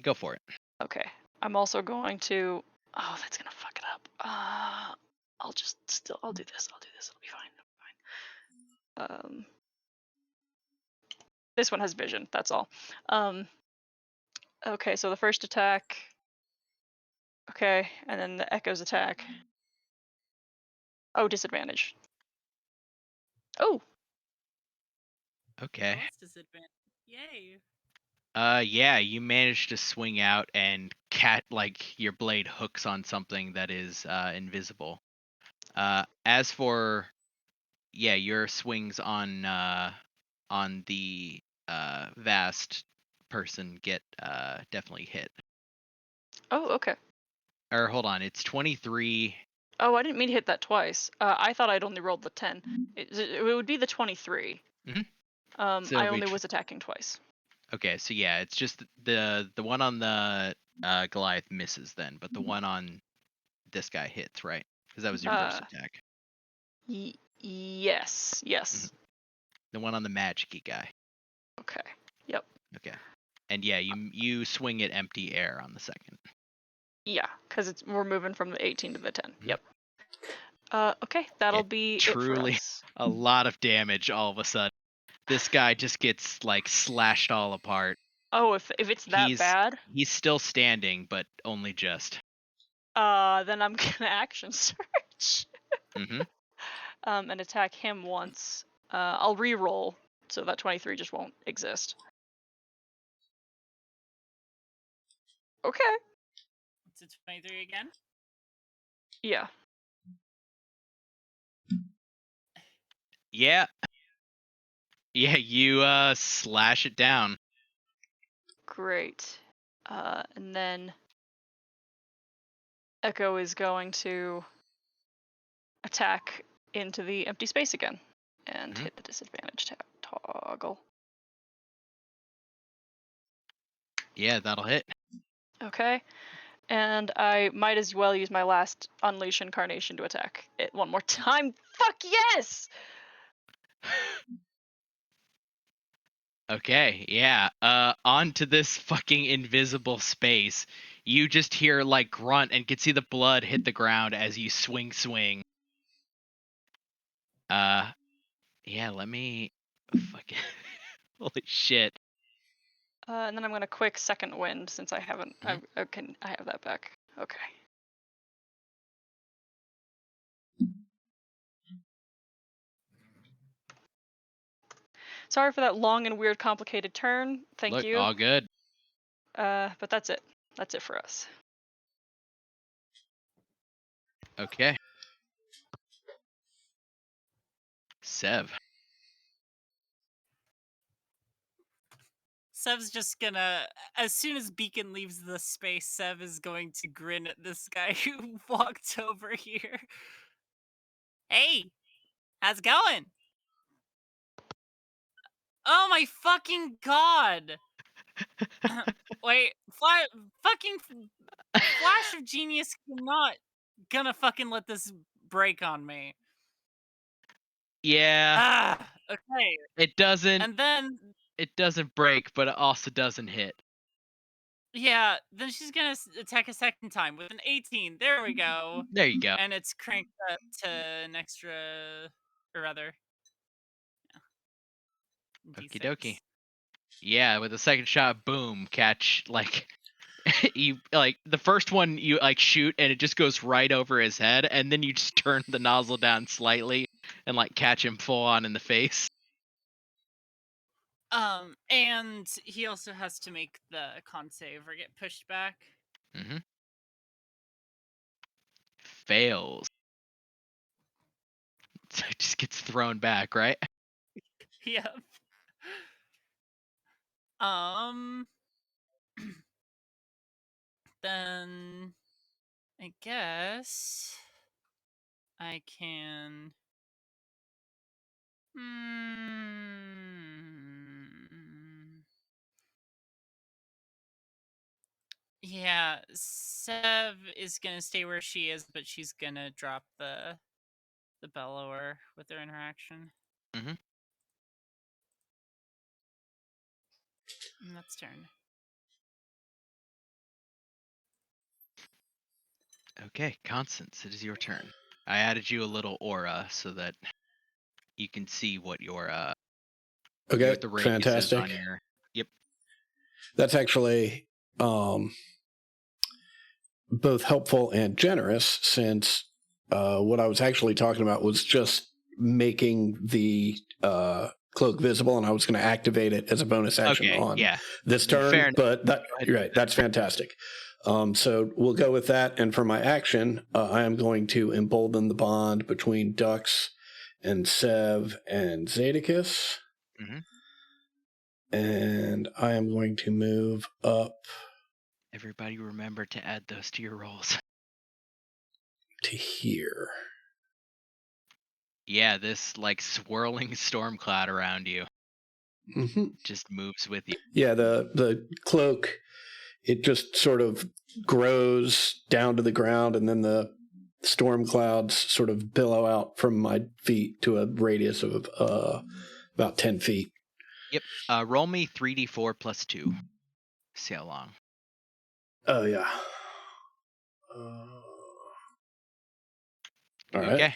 Go for it. Okay. I'm also going to... Oh, that's going to fuck it up. I'll do this. It'll be fine. This one has vision. That's all. Okay, so the first attack. Okay, and then the Echo's attack. Oh, disadvantage. Oh. Okay. That's disadvantage. Yay. Yeah, you managed to swing out and your blade hooks on something that is invisible. As for your swings on the vast person get definitely hit. Oh, okay. Or hold on, it's 23. Oh, I didn't mean to hit that twice. I thought I'd only rolled the 10. It would be the 23. Mm-hmm. So I only was attacking twice. Okay, so yeah, it's just the one on the Goliath misses then, but the one on this guy hits, right? Because that was your first attack. Yes. Mm-hmm. The one on the magic-y guy. Okay. Yep. Okay. And yeah, you swing at empty air on the second. Yeah, because we're moving from the 18 to the 10. Yep. Okay, that'll be truly it for us. A lot of damage all of a sudden. This guy just gets like slashed all apart. Oh, if it's that bad? He's still standing, but only just. Then I'm gonna action search. Mm-hmm. And attack him once. I'll re-roll, so that 23 just won't exist. Okay. It's a 23 again? Yeah. Yeah. Yeah, you slash it down. Great. And then Echo is going to attack into the empty space again and hit the disadvantage toggle. Yeah, that'll hit. Okay. And I might as well use my last Unleash Incarnation to attack it one more time. Fuck yes! Okay, yeah. Onto this fucking invisible space. You just hear like grunt and can see the blood hit the ground as you swing. Yeah, let me fucking holy shit. And then I'm gonna quick second wind since I haven't. I have that back. Okay. Sorry for that long and weird, complicated turn. Thank you. All good. But that's it. That's it for us. Okay. Sev. Sev's just gonna, as soon as Beacon leaves the space, Sev is going to grin at this guy who walked over here. Hey, how's it going? Oh my fucking god! Wait, fucking Flash of Genius cannot gonna fucking let this break on me. Yeah. Okay. It doesn't. And then it doesn't break, but it also doesn't hit. Yeah, then she's gonna attack a second time with an 18. There we go. There you go. And it's cranked up to an extra, or rather, Okie dokie. Yeah, with the second shot, boom, catch like you like the first one you like shoot and it just goes right over his head, and then you just turn the nozzle down slightly and like catch him full on in the face. And he also has to make the con save or get pushed back. Mm-hmm. Fails. So it just gets thrown back, right? Yep. Then I guess I can. Yeah, Sev is gonna stay where she is, but she's gonna drop the bellower with their interaction. Mm-hmm. And that's turn. Okay, Constance, it is your turn. I added you a little aura so that you can see what your okay, what the radius fantastic. is on your... Yep. That's actually both helpful and generous, since what I was actually talking about was just making the cloak visible, and I was going to activate it as a bonus action on this turn. But you're right, that's fantastic. So we'll go with that. And for my action, I am going to embolden the bond between Dux and Sev and Zadakis. Mm-hmm. And I am going to move up. Everybody remember to add those to your rolls. To here. Yeah, this like swirling storm cloud around you just moves with you. Yeah, the cloak, it just sort of grows down to the ground, and then the storm clouds sort of billow out from my feet to a radius of about 10 feet. Yep. Roll me 3d4 plus 2. See how long. Oh, yeah. All right. Okay.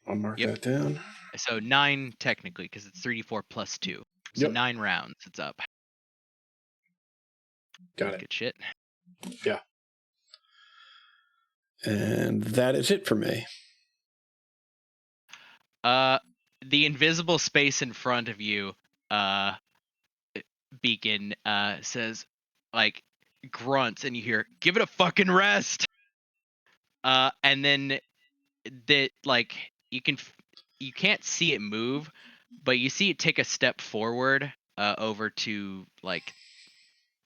I'll mark that down. So 9 technically, because it's 3d4 plus 2. So 9 rounds. It's up. Got it. Good shit. Yeah. And that is it for me. The invisible space in front of you, Beacon, says, like, grunts, and you hear, "Give it a fucking rest!" And then like, you can't see it move, but you see it take a step forward, over to, like,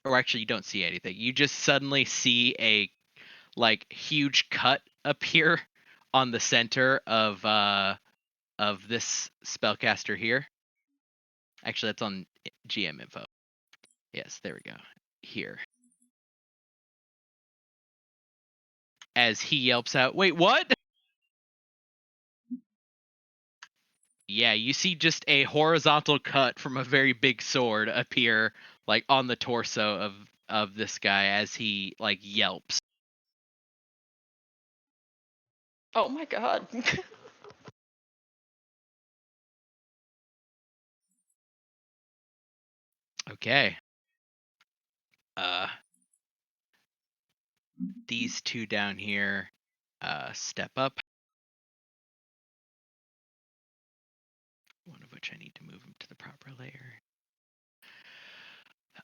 or actually you don't see anything. You just suddenly see a, like, huge cut appear on the center of this spellcaster here. Actually, that's on GM info. Yes, there we go. Here. As he yelps out, "Wait, what?" Yeah, you see just a horizontal cut from a very big sword appear, like, on the torso of this guy as he, like, yelps. Oh my god. Okay. These two down here step up. One of which I need to move them to the proper layer.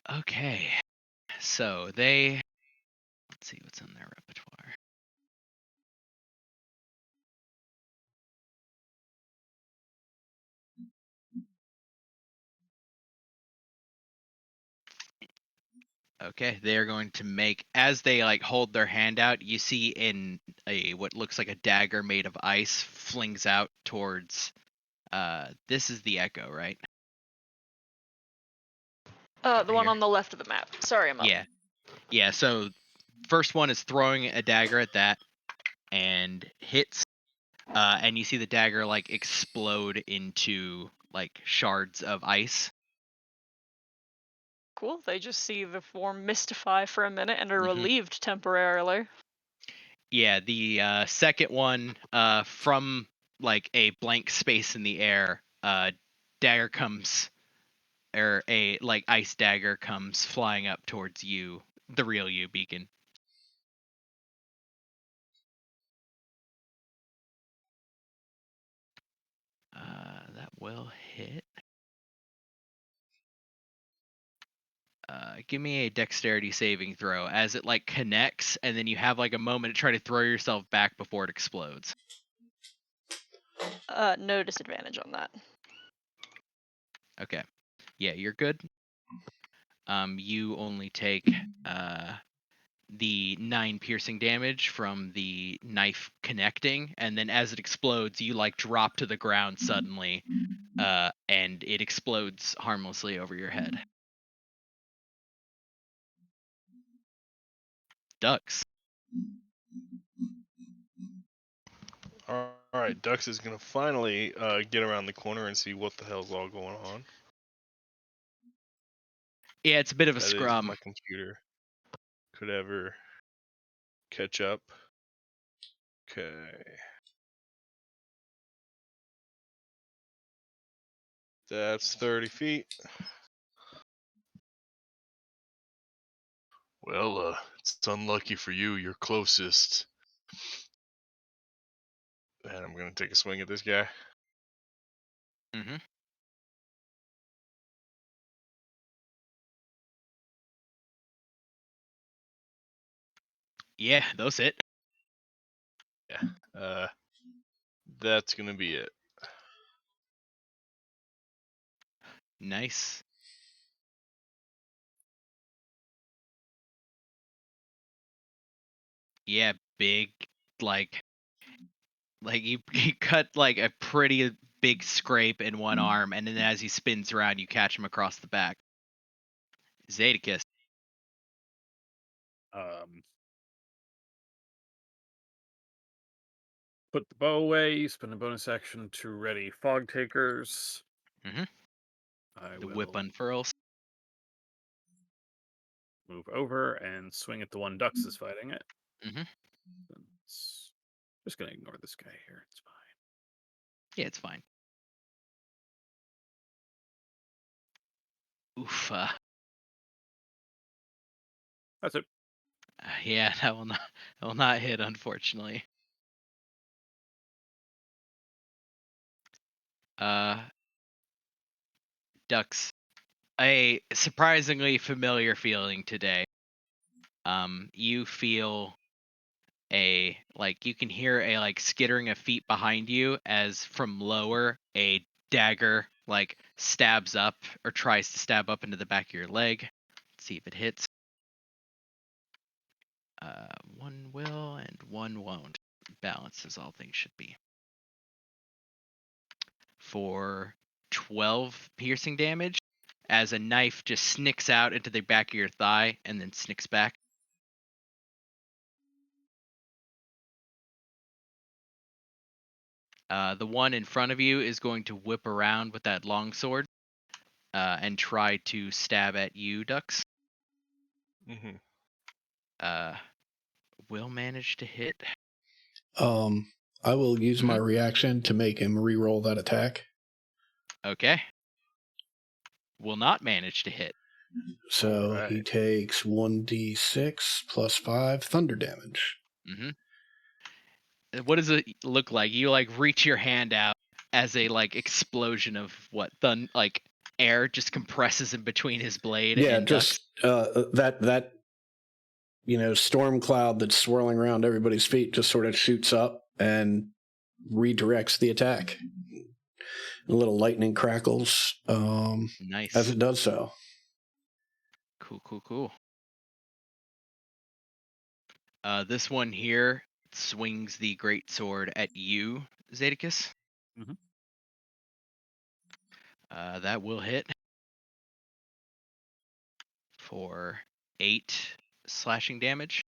Okay. So let's see what's in their repertoire. Okay, they're going to make, as they, like, hold their hand out, you see in what looks like a dagger made of ice flings out towards, this is the Echo, right? The one on the left of the map. Sorry, I'm up. Yeah, so first one is throwing a dagger at that and hits, and you see the dagger, like, explode into, like, shards of ice. Cool. They just see the form mystify for a minute and are relieved temporarily. Yeah, the second one, from, like, a blank space in the air, dagger comes, or a, like, ice dagger comes flying up towards you, the real you, Beacon. That will hit. Give me a dexterity saving throw as it, like, connects, and then you have, like, a moment to try to throw yourself back before it explodes. No disadvantage on that. Okay. Yeah, you're good. You only take the 9 piercing damage from the knife connecting, and then as it explodes, you, like, drop to the ground suddenly, and it explodes harmlessly over your head. Dux. All right, Dux is gonna finally get around the corner and see what the hell's all going on. Yeah, it's a bit of a That scrum. is, my computer could ever catch up. Okay. That's 30 feet. Well, it's unlucky for you. You're closest. And I'm gonna take a swing at this guy. Mm-hmm. Yeah, those hit. Yeah. That's gonna be it. Nice. Yeah, big, like you cut, like, a pretty big scrape in one arm, and then as he spins around, you catch him across the back. Zadakis. Put the bow away, spend a bonus action to ready fog takers. Mm-hmm. The whip unfurls. Move over and swing at the one Dux is fighting it. Mm-hmm. Just gonna ignore this guy here. It's fine. Yeah, it's fine. Oof. That's it. Yeah, that will not hit, unfortunately. Dux, a surprisingly familiar feeling today. You feel you can hear a skittering of feet behind you as from lower a dagger stabs up or tries to stab up into the back of your leg. Let's see if it hits. One will and one won't. Balance as all things should be. For 12 piercing damage, as a knife just snicks out into the back of your thigh and then snicks back. The one in front of you is going to whip around with that longsword and try to stab at you, Dux. Mm-hmm. Will manage to hit. I will use my reaction to make him re-roll that attack. Okay. Will not manage to hit. So he takes 1d6 plus 5 thunder damage. Mm-hmm. What does it look like? You reach your hand out as a explosion of air just compresses in between his blade. Yeah, and just that storm cloud that's swirling around everybody's feet just sort of shoots up and redirects the attack. A little lightning crackles nice as it does so. Cool. This one here swings the great sword at you, Zadicus. Mm-hmm. That will hit for 8 slashing damage.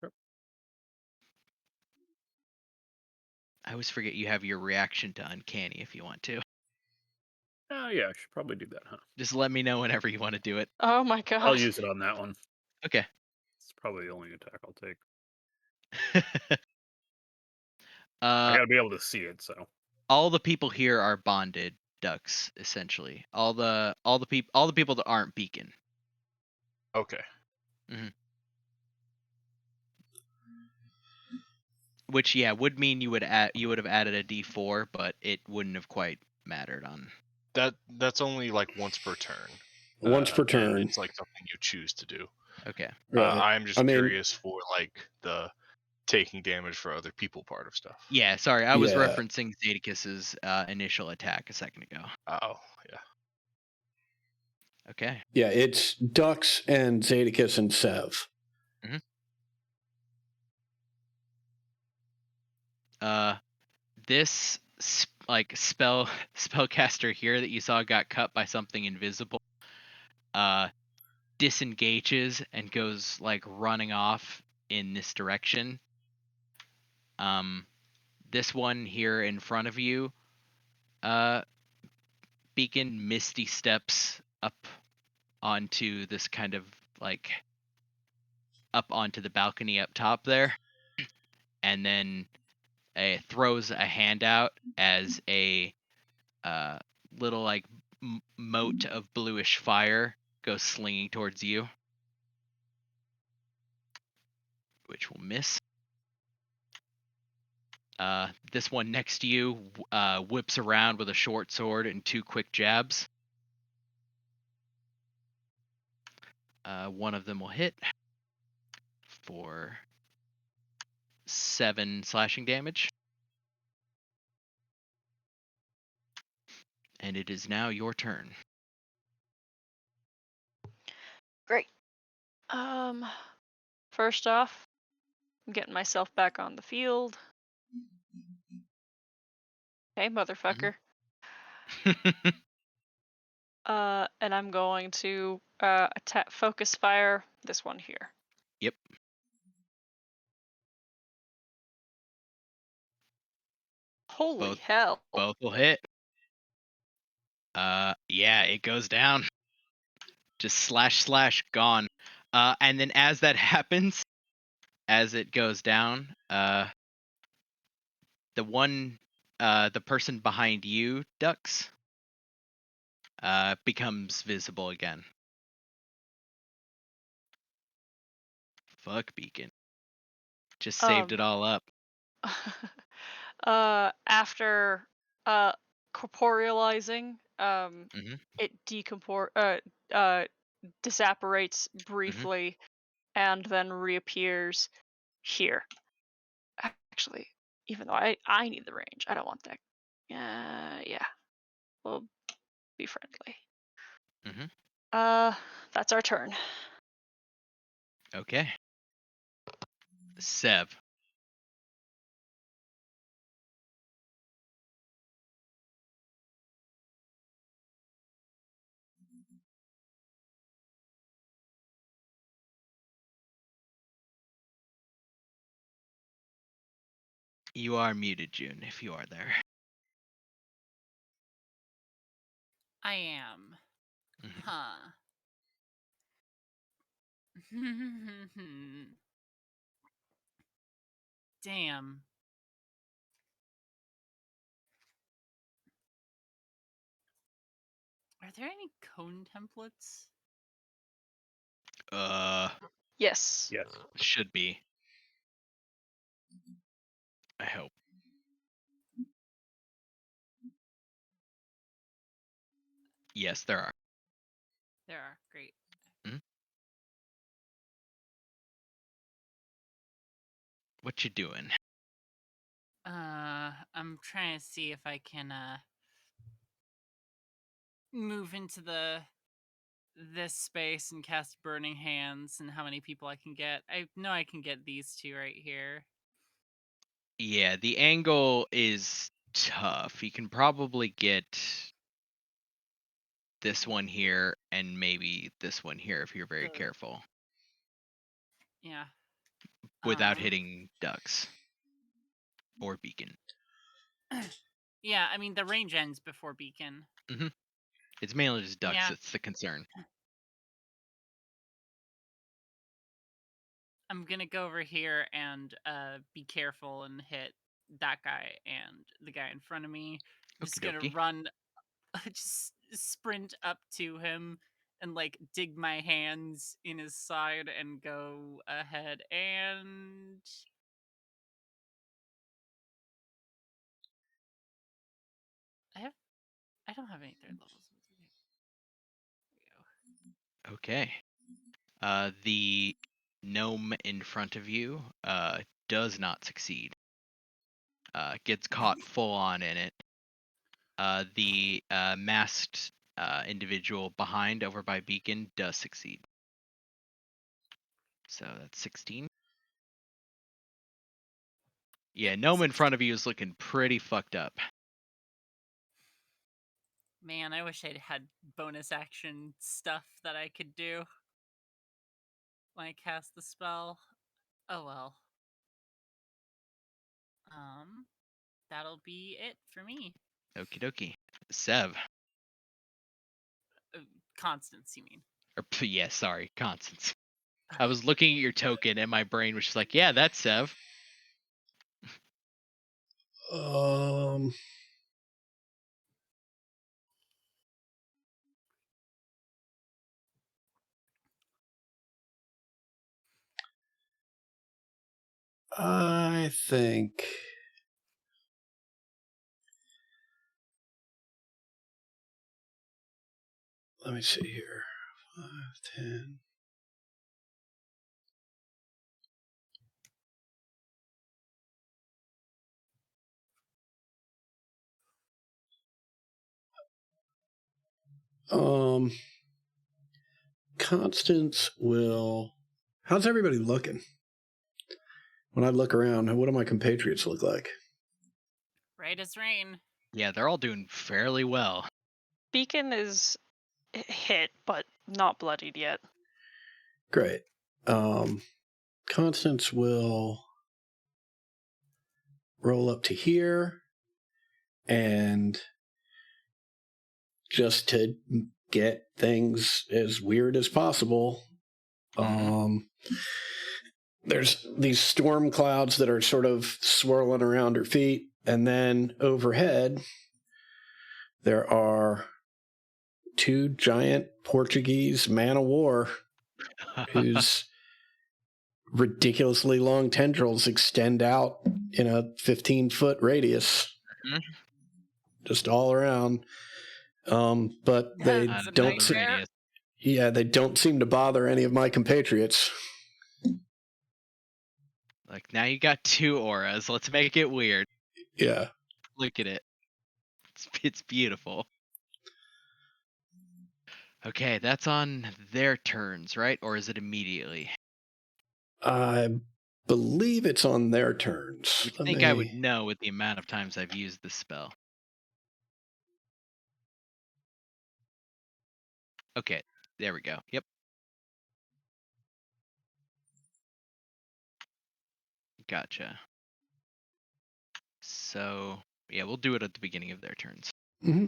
Sure. I always forget you have your reaction to uncanny if you want to. Yeah, I should probably do that, huh? Just let me know whenever you want to do it. Oh my god. I'll use it on that one. Okay. It's probably the only attack I'll take. I gotta be able to see it, so. All the people here are bonded Dux, essentially. All the people that aren't Beacon. Okay. Mm-hmm. Which would mean you would have added a D4, but it wouldn't have quite mattered on. That's only once per turn. Once per turn. It's something you choose to do. Okay. Right. I'm just curious for the taking damage for other people part of stuff. Yeah, sorry, I was referencing Zadicus's initial attack a second ago. Oh, yeah. Okay. Yeah, it's Dux and Zadicus and Sev. Mm-hmm. This spellcaster here that you saw got cut by something invisible disengages and goes running off in this direction. This one here in front of you, Beacon misty steps up onto this kind of up onto the balcony up top there, and then throws a hand out as a little mote of bluish fire goes slinging towards you, which will miss. This one next to you whips around with a short sword and 2 quick jabs. One of them will hit for 7 slashing damage. And it is now your turn. Great. First off, I'm getting myself back on the field. Hey, motherfucker. And I'm going to attack, focus fire this one here. Yep. Holy hell. Both will hit. Yeah, it goes down. Just slash gone. And then as that happens, as it goes down, the person behind you, Dux, becomes visible again. Fuck Beacon. Just saved it all up. After corporealizing, it disapparates briefly and then reappears here. Actually, even though I need the range, I don't want that. Yeah, we'll be friendly. That's our turn. Okay. Sev. You are muted, June, if you are there. I am. Huh. Damn. Are there any cone templates? Yes. Yes. Should be. I hope. Yes, there are. There are. Great. What you doing? I'm trying to see if I can move into this space and cast Burning Hands and how many people I can get. I know I can get these two right here. Yeah, the angle is tough. You can probably get this one here and maybe this one here if you're very careful. Yeah. Without hitting Dux or Beacon. Yeah, I mean the range ends before Beacon. It's mainly just Dux Yeah. that's the concern. I'm gonna go over here and be careful and hit that guy and the guy in front of me. I'm just gonna run, just sprint up to him and like dig my hands in his side and go ahead and I don't have any third levels. Okay. The gnome in front of you does not succeed. Gets caught full on in it. The masked individual behind over by Beacon does succeed. So that's 16. Yeah, gnome in front of you is looking pretty fucked up. Man, I wish I'd had bonus action stuff that I could do when I cast the spell. Oh well. That'll be it for me. Okie dokie. Sev. Constance, you mean? Or yeah, sorry, Constance. I was looking at your token and my brain was just like, yeah, that's Sev. I think let me see here. 5, 10. Constance will. How's everybody looking? When I look around, what do my compatriots look like? Right as rain. Yeah, they're all doing fairly well. Beacon is hit, but not bloodied yet. Great. Constance will roll up to here and just to get things as weird as possible. There's these storm clouds that are sort of swirling around her feet, and then overhead there are 2 giant Portuguese man-o'-war whose ridiculously long tendrils extend out in a 15-foot radius, just all around. But they don't they don't seem to bother any of my compatriots. Like, now you got 2 auras. Let's make it weird. Yeah. Look at it. It's beautiful. Okay, that's on their turns, right? Or is it immediately? I believe it's on their turns. I think I would know with the amount of times I've used this spell. Okay, there we go. Yep. Gotcha. So, yeah, we'll do it at the beginning of their turns. Mm-hmm.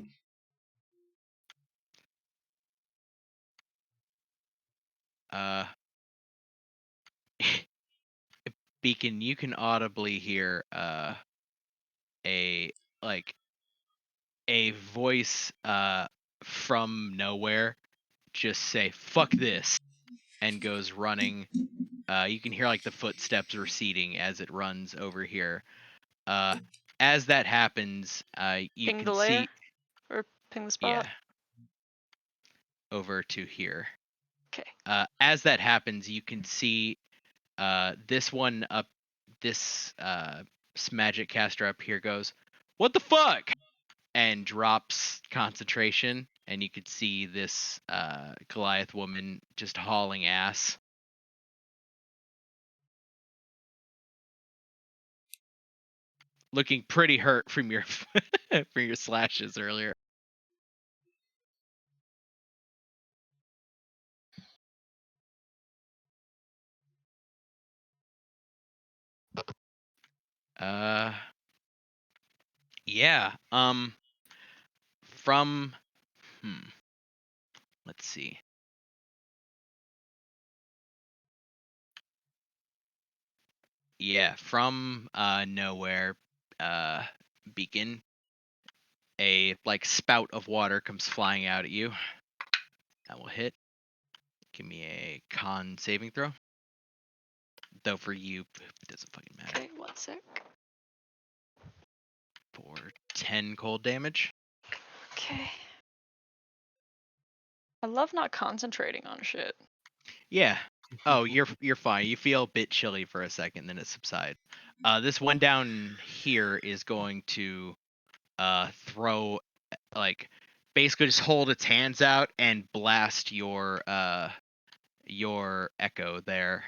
Beacon, you can audibly hear a voice from nowhere just say "fuck this" and goes running. You can hear like the footsteps receding as it runs over here. As that happens, you Ping can the layer? see Or ping the spot? yeah over to here. Okay. As that happens, you can see this one up. This magic caster up here goes, "What the fuck?" and drops concentration, and you could see this Goliath woman just hauling ass. Looking pretty hurt from your from your slashes earlier. Yeah. From let's see. Yeah, from nowhere, Beacon, a like spout of water comes flying out at you. That will hit. Give me a con saving throw. Though for you, it doesn't fucking matter. Okay, 1 sec. For 10 cold damage. Okay. I love not concentrating on shit. Yeah. Oh, you're fine. You feel a bit chilly for a second, then it subsides. This one down here is going to throw, like, basically just hold its hands out and blast your echo there.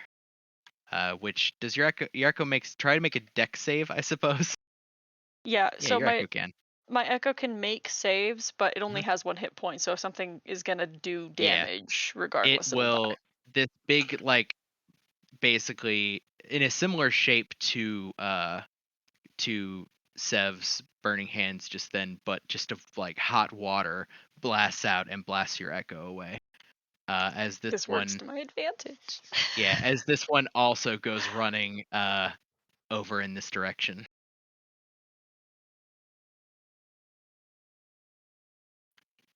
Which does your echo try to make a dex save, I suppose. Yeah, Yeah, so your echo can. my echo can make saves, but it only has 1 hit point, so if something is gonna do damage, regardless, It it'll will. die. This big, like, basically in a similar shape to Sev's burning hands just then, but just of like hot water blasts out and blasts your echo away. As this one works to my advantage. Yeah, as this one also goes running over in this direction.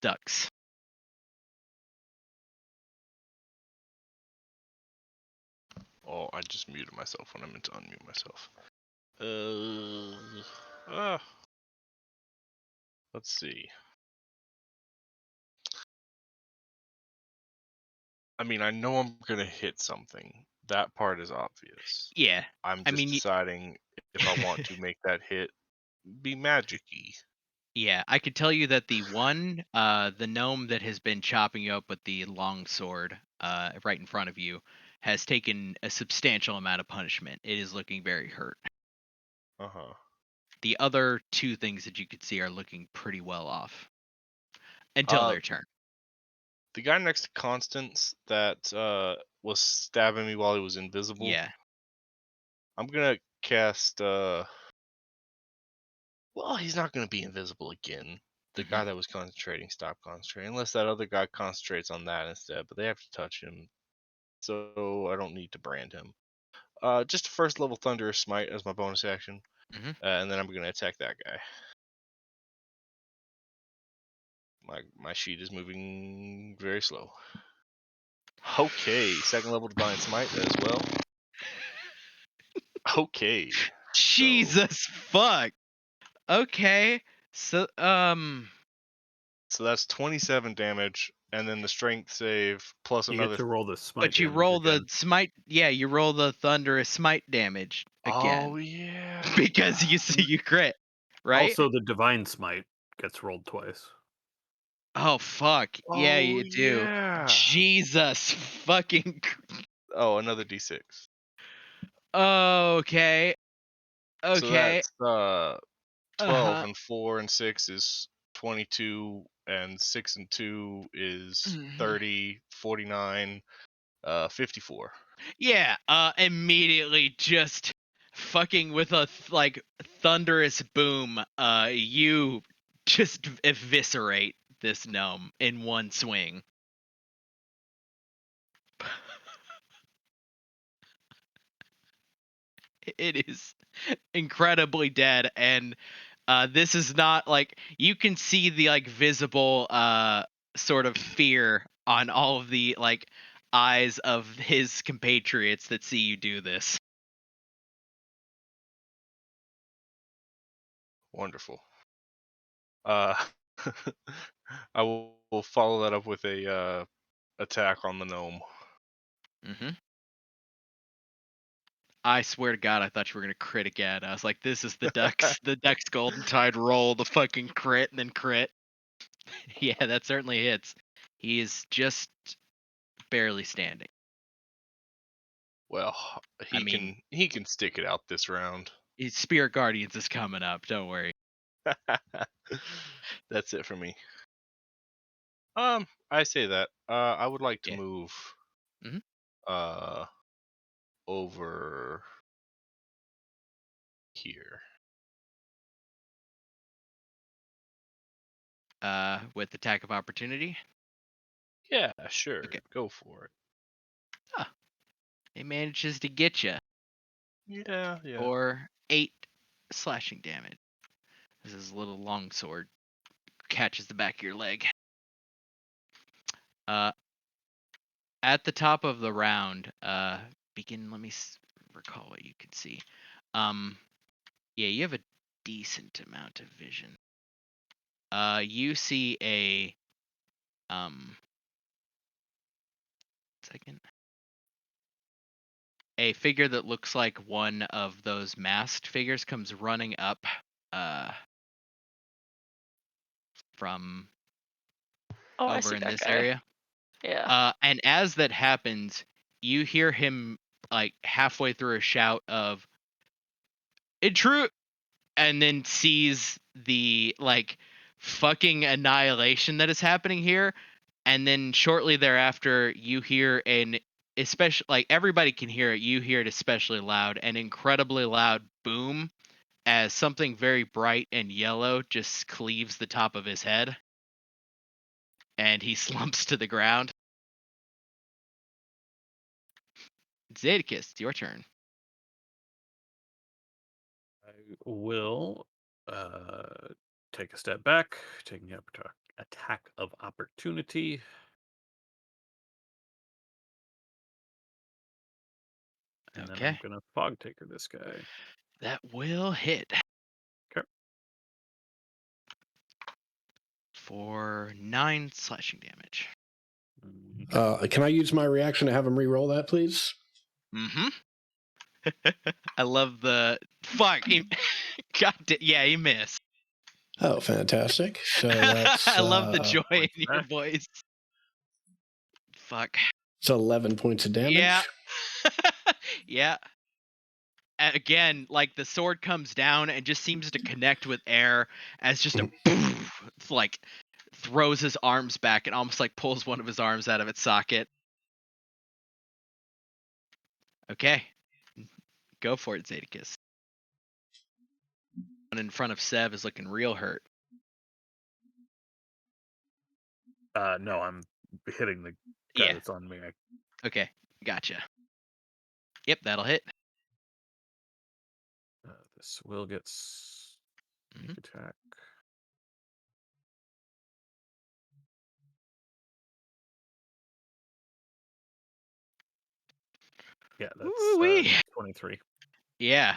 Ducks. Oh, I just muted myself when I meant to unmute myself. Let's see. I mean, I know I'm gonna hit something. That part is obvious. Yeah. I'm just deciding if I want to make that hit be magic-y. Yeah, I could tell you that the one, the gnome that has been chopping you up with the long sword, right in front of you, has taken a substantial amount of punishment. It is looking very hurt. The other 2 things that you could see are looking pretty well off. Until their turn. The guy next to Constance that was stabbing me while he was invisible. Yeah. I'm gonna cast well, he's not gonna be invisible again. the guy that was concentrating stopped concentrating, unless that other guy concentrates on that instead. But they have to touch him, so I don't need to brand him. Just a first level Thunderous Smite as my bonus action, and then I'm gonna attack that guy. My sheet is moving very slow. Okay, second level Divine Smite as well. Okay. Jesus fuck. Okay. So So that's 27 damage, and then the strength save plus You another. get to roll the smite. but you roll the smite. Yeah, you roll the Thunderous Smite damage again. Oh yeah. Because you crit, right? Also, the divine smite gets rolled twice. Oh fuck. Yeah, Oh, you do. yeah. Jesus fucking. Oh, another d6. Okay. So Okay. that's 12 and 4 and 6 is 22 and 6 and 2 is 30, 49, 54. Yeah, immediately just fucking with a thunderous boom, you just eviscerate this gnome in one swing. It is incredibly dead, and this is not like you can see the visible sort of fear on all of the eyes of his compatriots that see you do this. Wonderful. I will follow that up with a attack on the gnome. I swear to God, I thought you were gonna crit again. I was like, this is the Ducks, the Ducks Golden Tide roll, the fucking crit and then crit. Yeah, that certainly hits. He is just barely standing. Well, he can stick it out this round. His Spirit Guardians is coming up. Don't worry. That's it for me. I say that. I would like to move. Over here. With attack of opportunity. Yeah, sure. Okay. Go for it. It manages to get you. Yeah. For 8 slashing damage. This is a little longsword. Catches the back of your leg. At the top of the round, let me recall what you can see. Yeah, you have a decent amount of vision. You see a a figure that looks like one of those masked figures comes running up from over in this area. Yeah. And as that happens, you hear him halfway through a shout of "Intrude," and then sees the fucking annihilation that is happening here. And then shortly thereafter, you hear especially everybody can hear it. You hear it especially loud, an incredibly loud boom as something very bright and yellow just cleaves the top of his head. And he slumps to the ground. Zedekis, it's your turn. I will take a step back, taking the attack of opportunity. And then I'm gonna Fog Taker this guy. That will hit. Okay. For 9 slashing damage. Can I use my reaction to have him re-roll that, please? I love the fuck. Yeah, he missed. Oh, fantastic! So that's I love the joy in your voice. Fuck. It's 11 points of damage. Yeah. Yeah. Again, the sword comes down and just seems to connect with air as just a throws his arms back and almost pulls one of his arms out of its socket. Okay. Go for it, Zedekis. One in front of Sev is looking real hurt. No, I'm hitting the guy that's on me. Okay, gotcha. Yep, that'll hit. This will get sneak attack. Yeah, that's 23. Yeah,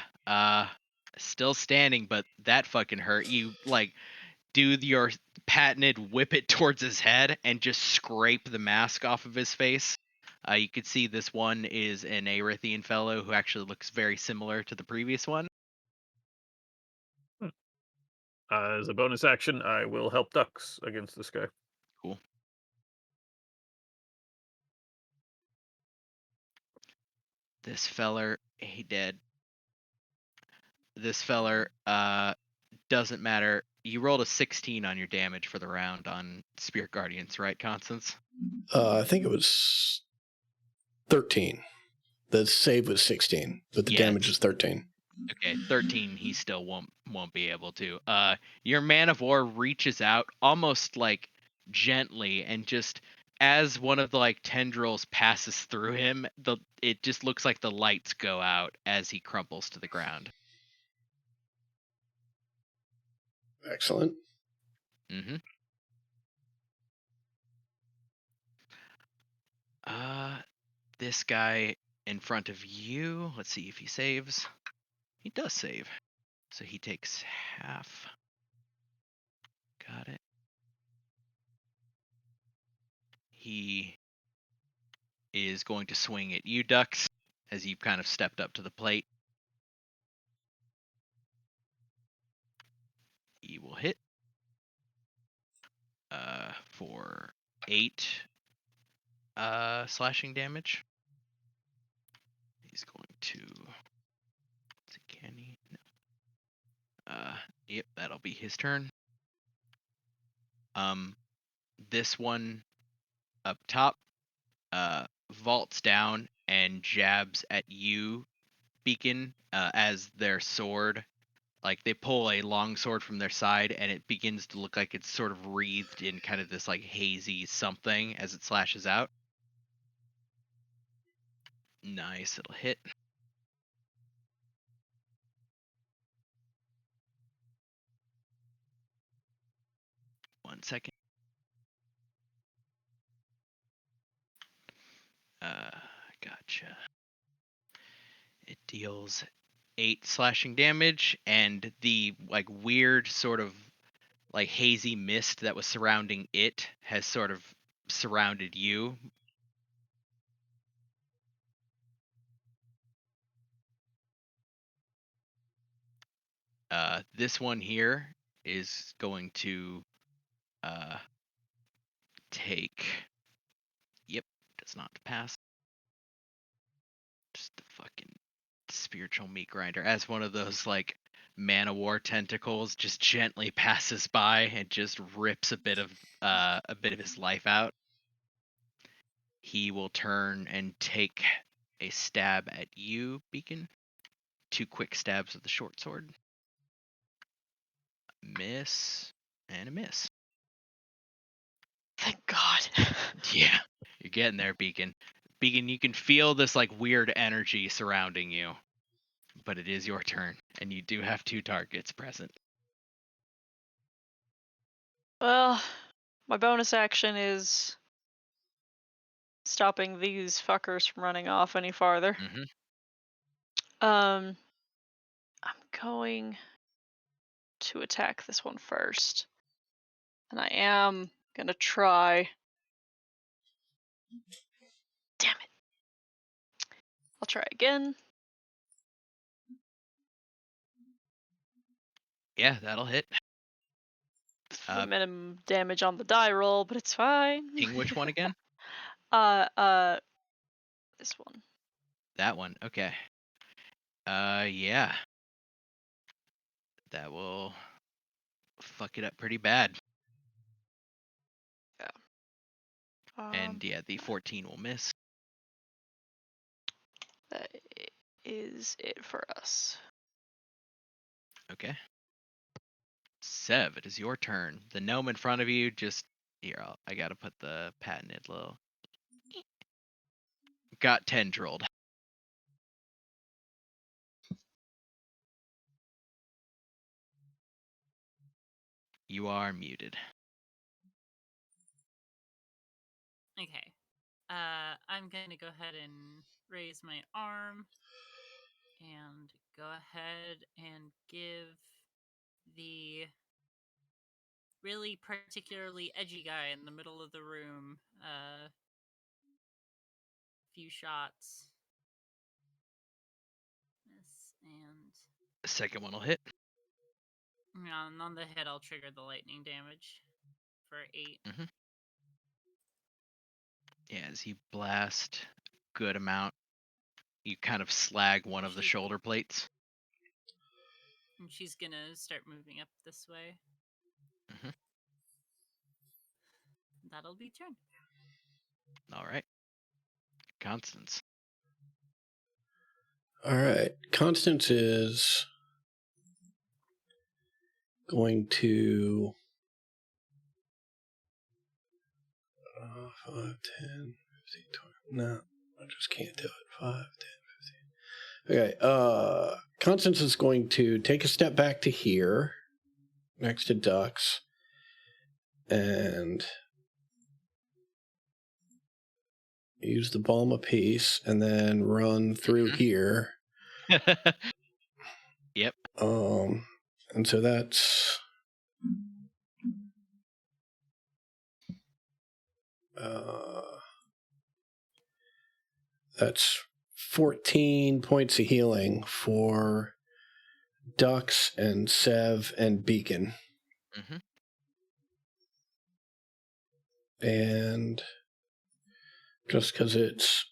still standing, but that fucking hurt. You like do your patented whip it towards his head and just scrape the mask off of his face. You could see this one is an Arithian fellow who actually looks very similar to the previous one. As a bonus action, I will help Dux against this guy. Cool. This feller, he dead. This feller, doesn't matter. You rolled a 16 on your damage for the round on Spirit Guardians, right, Constance? I think it was 13. The save was 16, but the damage is 13. Okay, 13. He still won't be able to. Your Man of War reaches out almost like gently, and just as one of the like tendrils passes through him, it just looks like the lights go out as he crumples to the ground. Excellent. Mm-hmm. This guy in front of you. Let's see if he saves. He does save. So he takes half. Got it. He is going to swing at you, Dux, as you've kind of stepped up to the plate. He will hit for 8 slashing damage. He's going to... Can he? No. Yep, that'll be his turn. This one up top vaults down and jabs at you, Beacon, as their sword. Like, they pull a long sword from their side, and it begins to look like it's sort of wreathed in kind of this, like, hazy something as it slashes out. Nice, it'll hit. One second. Gotcha. It deals 8 slashing damage, and the like weird sort of like hazy mist that was surrounding it has sort of surrounded you. This one here is going to take... Yep, does not pass. Just the fucking spiritual meat grinder, as one of those like Man of War tentacles just gently passes by and just rips a bit of his life out. He will turn and take a stab at you, Beacon. 2 quick stabs with the short sword. Miss and a miss. Thank God. Yeah, you're getting there, Beacon. Beacon, you can feel this like weird energy surrounding you, but it is your turn, and you do have 2 targets present. Well, my bonus action is stopping these fuckers from running off any farther. I'm going to attack this one first, and I am gonna try. Damn it! I'll try again. Yeah, that'll hit. Minimum damage on the die roll, but it's fine. Which one again? This one. That one. Okay. Yeah. That will fuck it up pretty bad. Yeah. And yeah, the 14 will miss. That is it for us. Okay. Sev, it is your turn. The gnome in front of you just Here, I gotta put the patented little. Got tendrilled. You are muted. Okay. I'm going to go ahead and raise my arm and go ahead and give the really particularly edgy guy in the middle of the room a few shots. This and The second one will hit. and on the hit, I'll trigger the lightning damage for 8. Mm-hmm. Yeah, as you blast a good amount, you kind of slag one of the shoulder plates. And she's gonna start moving up this way. Mm-hmm. That'll be turn. All right. Constance. All right. Constance is going to 5, 10, 15, 20. No, I just can't do it. 5, 10, 15. Okay. Constance is going to take a step back to here, next to Dux, and use the Balm of Peace, and then run through here. Yep. And so that's that's 14 points of healing for Dux and Sev and Beacon. Mm-hmm. And just because it's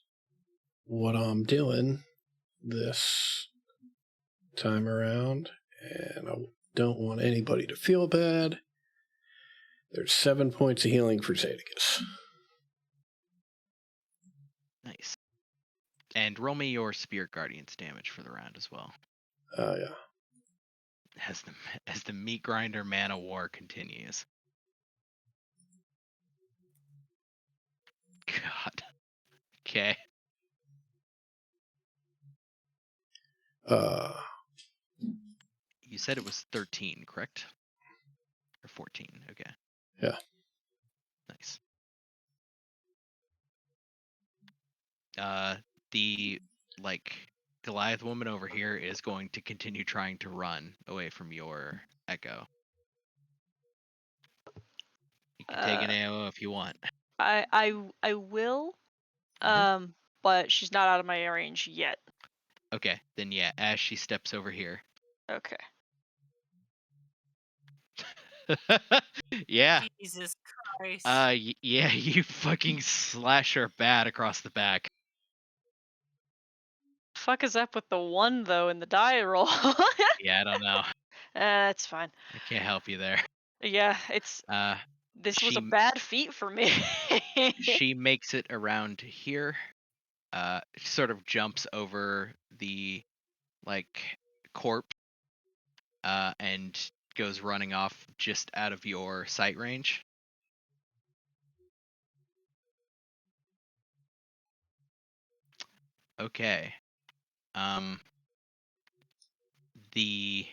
what I'm doing this time around, and I don't want anybody to feel bad, there's 7 points of healing for Zadicus. Nice. And roll me your Spirit Guardian's damage for the round as well. Yeah. As the meat grinder man of war continues. God. Okay. You said it was 13, correct? Or 14, okay. Yeah. Nice. The Goliath woman over here is going to continue trying to run away from your echo. You can take an AO if you want. I will, but she's not out of my range yet. Okay, then yeah, as she steps over here. Okay. Yeah. Jesus Christ. Yeah, you fucking slash her bad across the back. Fuck is up with the 1 though in the die roll? Yeah, I don't know. It's fine. I can't help you there. Yeah, it's this was a bad feat for me. She makes it around here. Sort of jumps over the corpse and goes running off just out of your sight range. Okay. The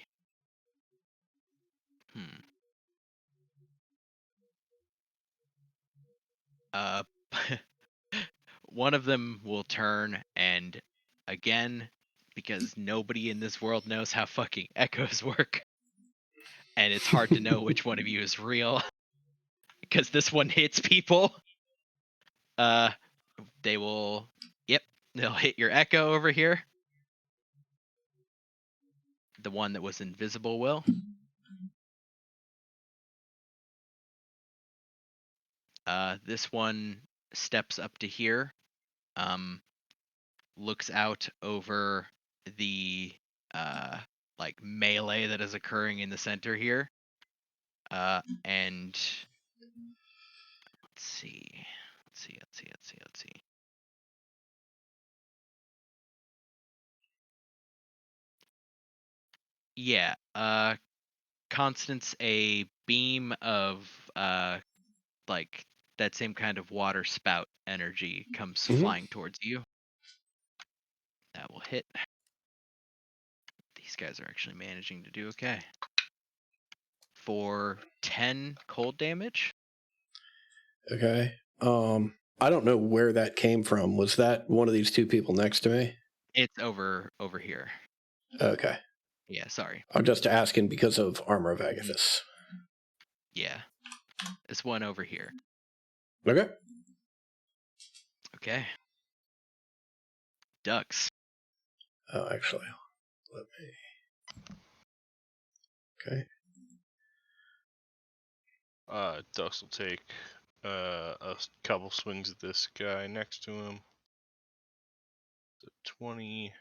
one of them will turn, and again, because nobody in this world knows how fucking echoes work, and it's hard to know which one of you is real, because this one hits people. They'll hit your echo over here. The one that was invisible will. This one steps up to here, looks out over the melee that is occurring in the center here, and let's see. Yeah, Constance, a beam of like that same kind of water spout energy comes flying towards you. That will hit. These guys are actually managing to do okay. For 10 cold damage. Okay. I don't know where that came from. Was that one of these two people next to me? It's over here. Okay. Yeah, sorry. I'm just asking because of Armor of Agathis. Yeah. This one over here. Okay. Okay. Ducks. Oh, actually, let me. Okay. Ducks will take a couple swings at this guy next to him. A 20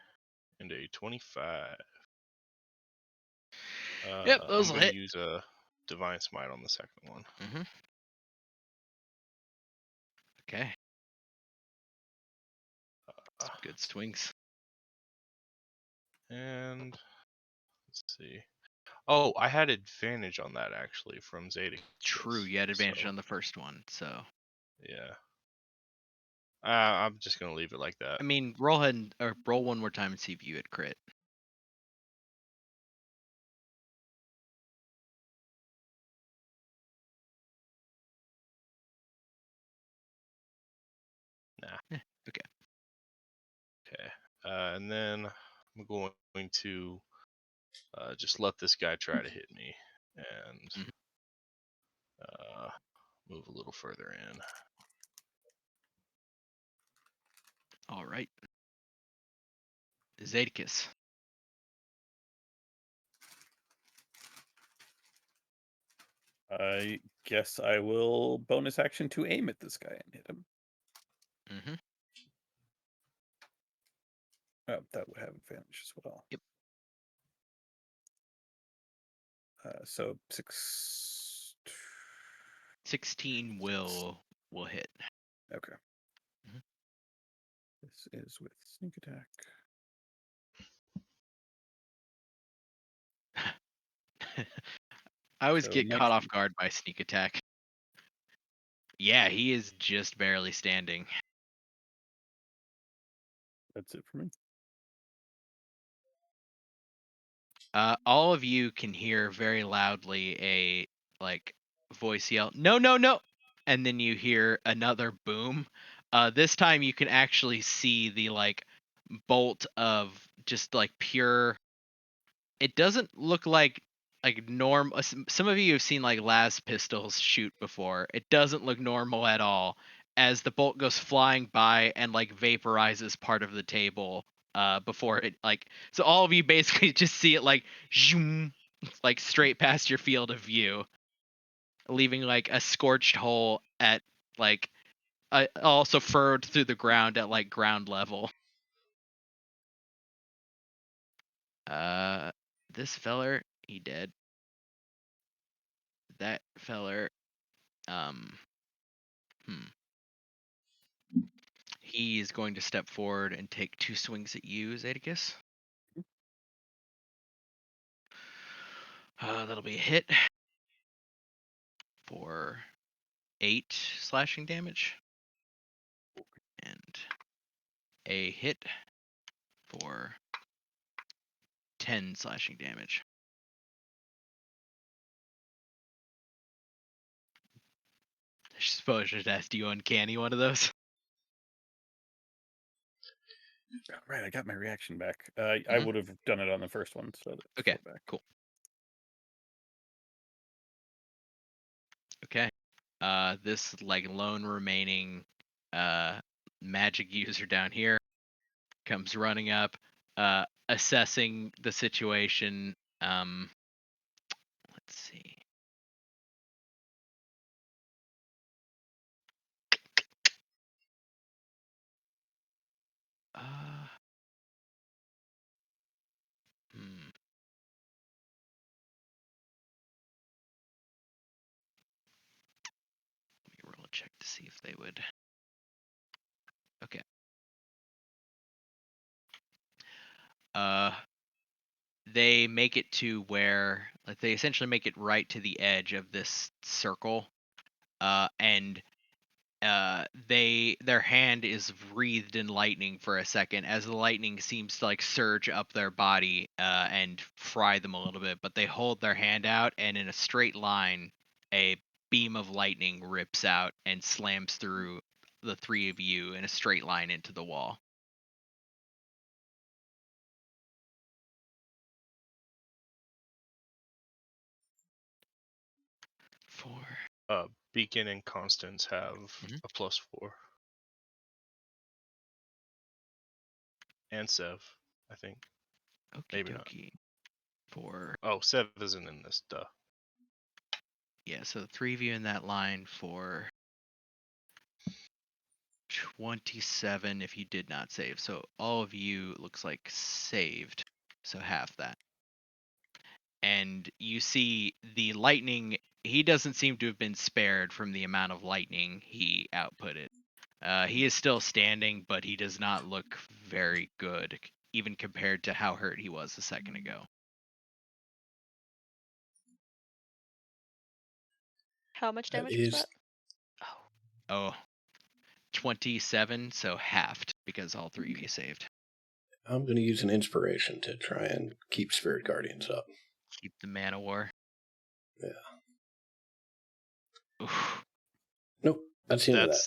and a 25. Yep, those I'm will going hit. to use a Divine Smite on the second one. Okay. Some good swings. And let's see. Oh, I had advantage on that actually from Zeta. True, you had advantage on the first one, so. Yeah. I'm just gonna leave it like that. I mean, roll ahead or roll one more time and see if you hit crit. Nah. Okay. Okay. And then I'm going to just let this guy try to hit me and move a little further in. All right. Zadicus. I guess I will bonus action to aim at this guy and hit him. Oh, that would have advantage as well. Yep. So 16 will hit. Okay. This is with sneak attack. I always So get 19. caught off guard by sneak attack. Yeah, he is just barely standing. That's it for me. All of you can hear very loudly a voice yell, "No, no, no!" And then you hear another boom. This time you can actually see the bolt of just pure. It doesn't look like normal. Some of you have seen las pistols shoot before. It doesn't look normal at all. As the bolt goes flying by and vaporizes part of the table. Before it so all of you basically just see it zoom, straight past your field of view, leaving a scorched hole at also furrowed through the ground at ground level. This feller, he dead. That feller, he is going to step forward and take 2 swings at you, Zadicus. That'll be a hit for 8 slashing damage. And a hit for 10 slashing damage. I suppose I should ask, do you uncanny one of those? Right, I got my reaction back. I would have done it on the first one, so okay, cool. Okay, this lone remaining magic user down here comes running up, assessing the situation. Let's see. Let me roll a check to see if they would. Okay. They make it to where they essentially make it right to the edge of this circle, and their hand is wreathed in lightning for a second as the lightning seems to like surge up their body and fry them a little bit, but they hold their hand out, and in a straight line a beam of lightning rips out and slams through the three of you in a straight line into the wall. Beacon and Constance have a +4. And Sev, I think. Maybe not. Oh, Sev isn't in this, duh. Yeah, so the three of you in that line for 27 if you did not save. So all of you looks like saved. So half that. And you see the lightning, he doesn't seem to have been spared from the amount of lightning he outputted. He is still standing, but he does not look very good, even compared to how hurt he was a second ago. How much damage is that? Oh, 27, so halved, because all three of you saved. I'm going to use an inspiration to try and keep Spirit Guardians up. Keep the Man of War. Yeah. Oof. Nope, that's the end of that.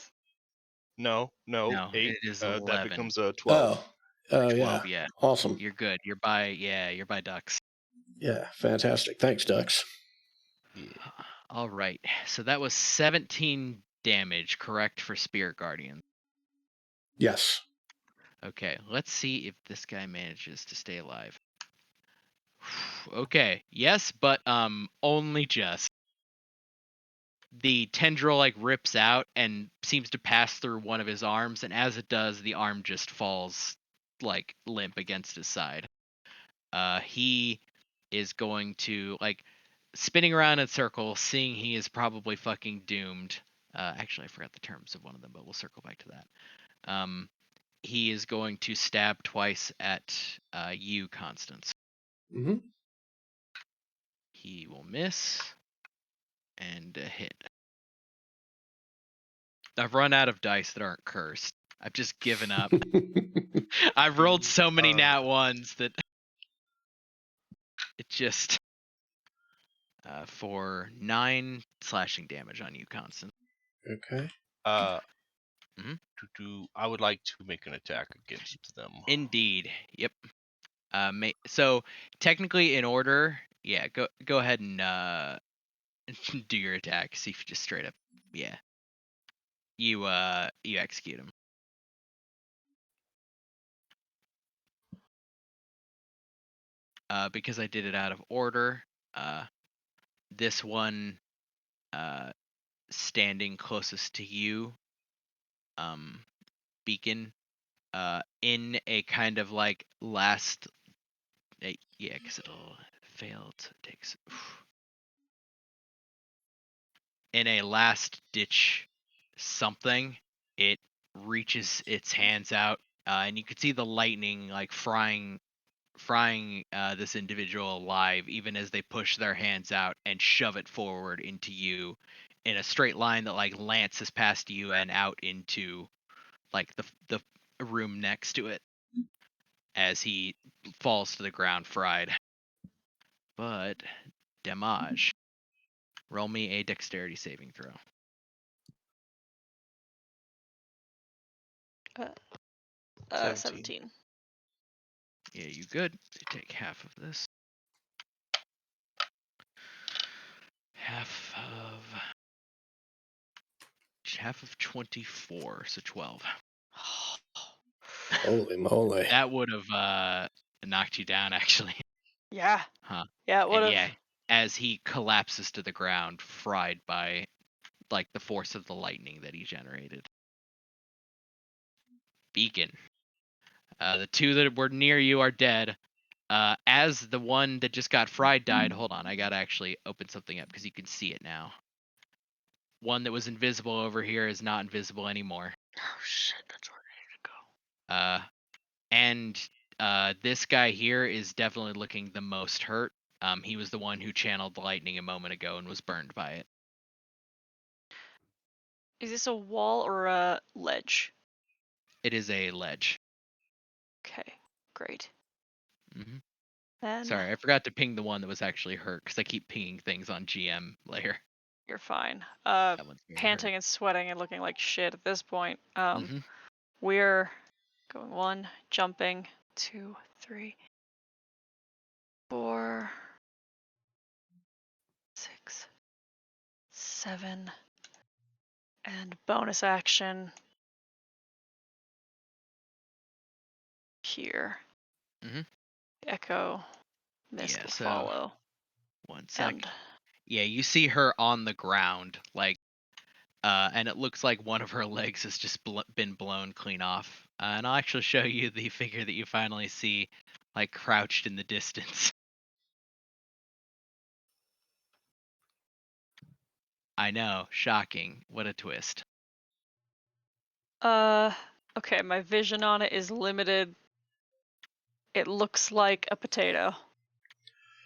No, 8. It is 11. That becomes a 12. Oh, 12, yeah. Awesome. You're good. You're by Ducks. Yeah, fantastic. Thanks, Ducks. Yeah. All right. So that was 17 damage, correct, for Spirit Guardian? Yes. Okay, let's see if this guy manages to stay alive. Okay, yes, but only just. The tendril like rips out and seems to pass through one of his arms, and as it does, the arm just falls like limp against his side. He is going to like spinning around in circles, seeing he is probably fucking doomed. Actually, I forgot the terms of one of them, but we'll circle back to that. He is going to stab twice at you, Constance. Mm-hmm. He will miss and hit. I've run out of dice that aren't cursed. I've just given up. I've rolled so many nat ones that it just for 9 slashing damage on you, Constance. Okay. I would like to make an attack against them. Indeed. Yep. So technically in order, yeah, go ahead and do your attack. See if you just straight up, yeah. You execute him. Because I did it out of order, this one standing closest to you, Beacon, in a kind of like last, yeah, because it'll fail, so it takes. In a last ditch something, it reaches its hands out, and you can see the lightning like frying this individual alive, even as they push their hands out and shove it forward into you in a straight line that like lances past you and out into like the room next to it as he falls to the ground fried. But Damage, roll me a dexterity saving throw. 17. Yeah, you good. You take half of this. Half of 24, so 12. Holy moly. That would have knocked you down, actually. Yeah. Huh. Yeah, it would have. Yeah, as he collapses to the ground, fried by like the force of the lightning that he generated. Beacon. The two that were near you are dead. As the one that just got fried died, hold on, I gotta actually open something up because you can see it now. One that was invisible over here is not invisible anymore. Oh shit, that's where I need to go. And this guy here is definitely looking the most hurt. He was the one who channeled the lightning a moment ago and was burned by it. Is this a wall or a ledge? It is a ledge. Okay, great. Mm-hmm. Then Sorry, I forgot to ping the one that was actually hurt because I keep pinging things on GM layer. you're fine. That one's very Panting hurt. and sweating and looking like shit at this point. Mm-hmm. We're going 1, jumping, 2, 3, 4, 6, 7, and bonus action here. Mm-hmm. Echo, mist Yeah, will so follow. 1 sec. And Yeah, you see her on the ground, like, and it looks like one of her legs has just been blown clean off. And I'll actually show you the figure that you finally see, like, crouched in the distance. I know, shocking. What a twist. okay, my vision on it is limited. It looks like a potato.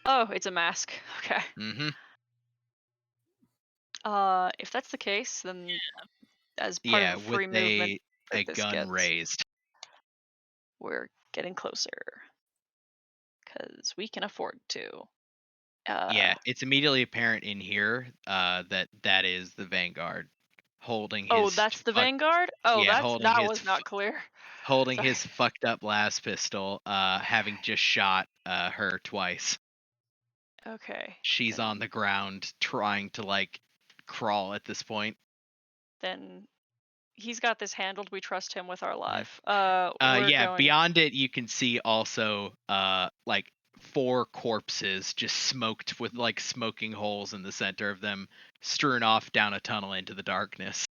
Oh, it's a mask. Okay. Mm-hmm. If that's the case, then as part Yeah, of a with free movement a that this gun gets, raised. we're getting closer. Because we can afford to. Yeah, it's immediately apparent in here that is the Vanguard holding Oh, his that's the Vanguard? Oh, yeah, that was not clear. holding Sorry. his fucked up last pistol, having just shot her twice. Okay. She's on the ground trying to like crawl at this point. Then he's got this handled. We trust him with our life. Yeah, beyond it you can see also like 4 corpses just smoked with like smoking holes in the center of them, strewn off down a tunnel into the darkness.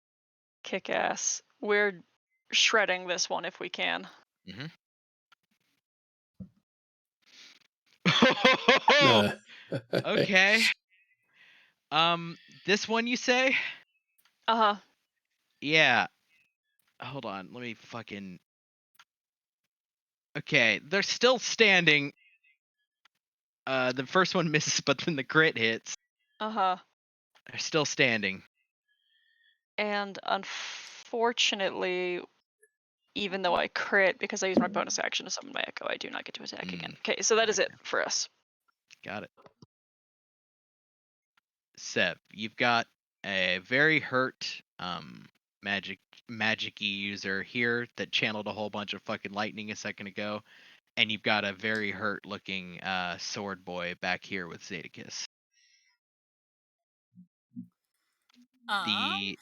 Kick ass. We're shredding this one if we can. Mm-hmm. Okay. This one you say? Uh-huh. Yeah. Hold on, let me fucking. Okay, they're still standing. The first one misses, but then the crit hits. Uh-huh. They're still standing. And unfortunately, even though I crit because I use my bonus action to summon my echo, I do not get to attack again. Okay, so that is it for us. Got it. Sev, you've got a very hurt magic-y user here that channeled a whole bunch of fucking lightning a second ago, and you've got a very hurt looking sword boy back here with Zedekis. The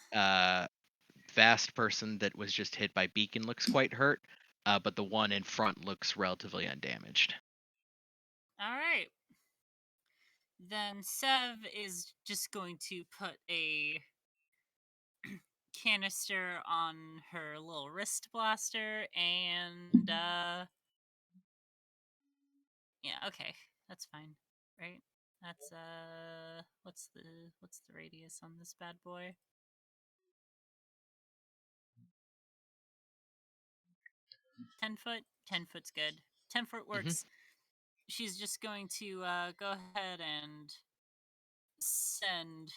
vast person that was just hit by Beacon looks quite hurt, but the one in front looks relatively undamaged. All right. Then Sev is just going to put a canister on her little wrist blaster and yeah, okay. That's fine. Right? That's what's the radius on this bad boy? $10 foot? 10 foot's good. 10 foot works. She's just going to go ahead and send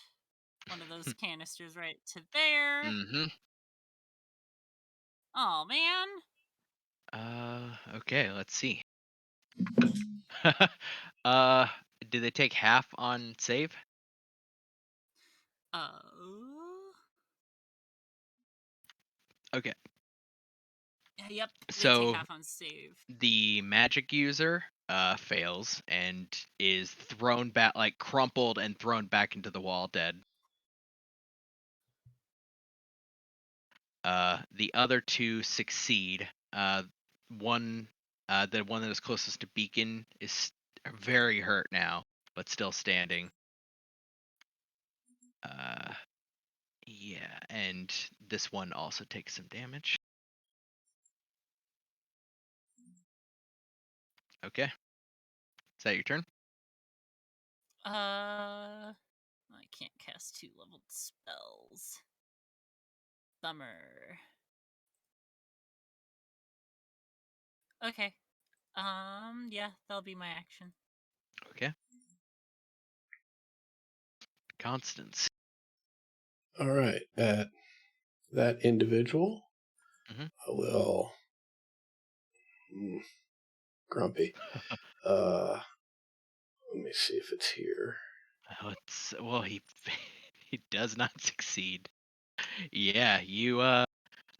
one of those canisters right to there. Mm-hmm. Oh man. Okay, let's see. Do they take half on save? Okay. Yep. They So take half on save. the magic user fails and is thrown back, like crumpled and thrown back into the wall dead. The other 2 succeed. The one that is closest to Beacon is very hurt now, but still standing. Yeah, and this one also takes some damage. Okay. Is that your turn? I can't cast 2 leveled spells. Bummer. Okay. Yeah, that'll be my action. Okay. Constance. All right. that individual. Mhm. I will. Grumpy. Let me see if it's here. Well, he he does not succeed. Yeah, you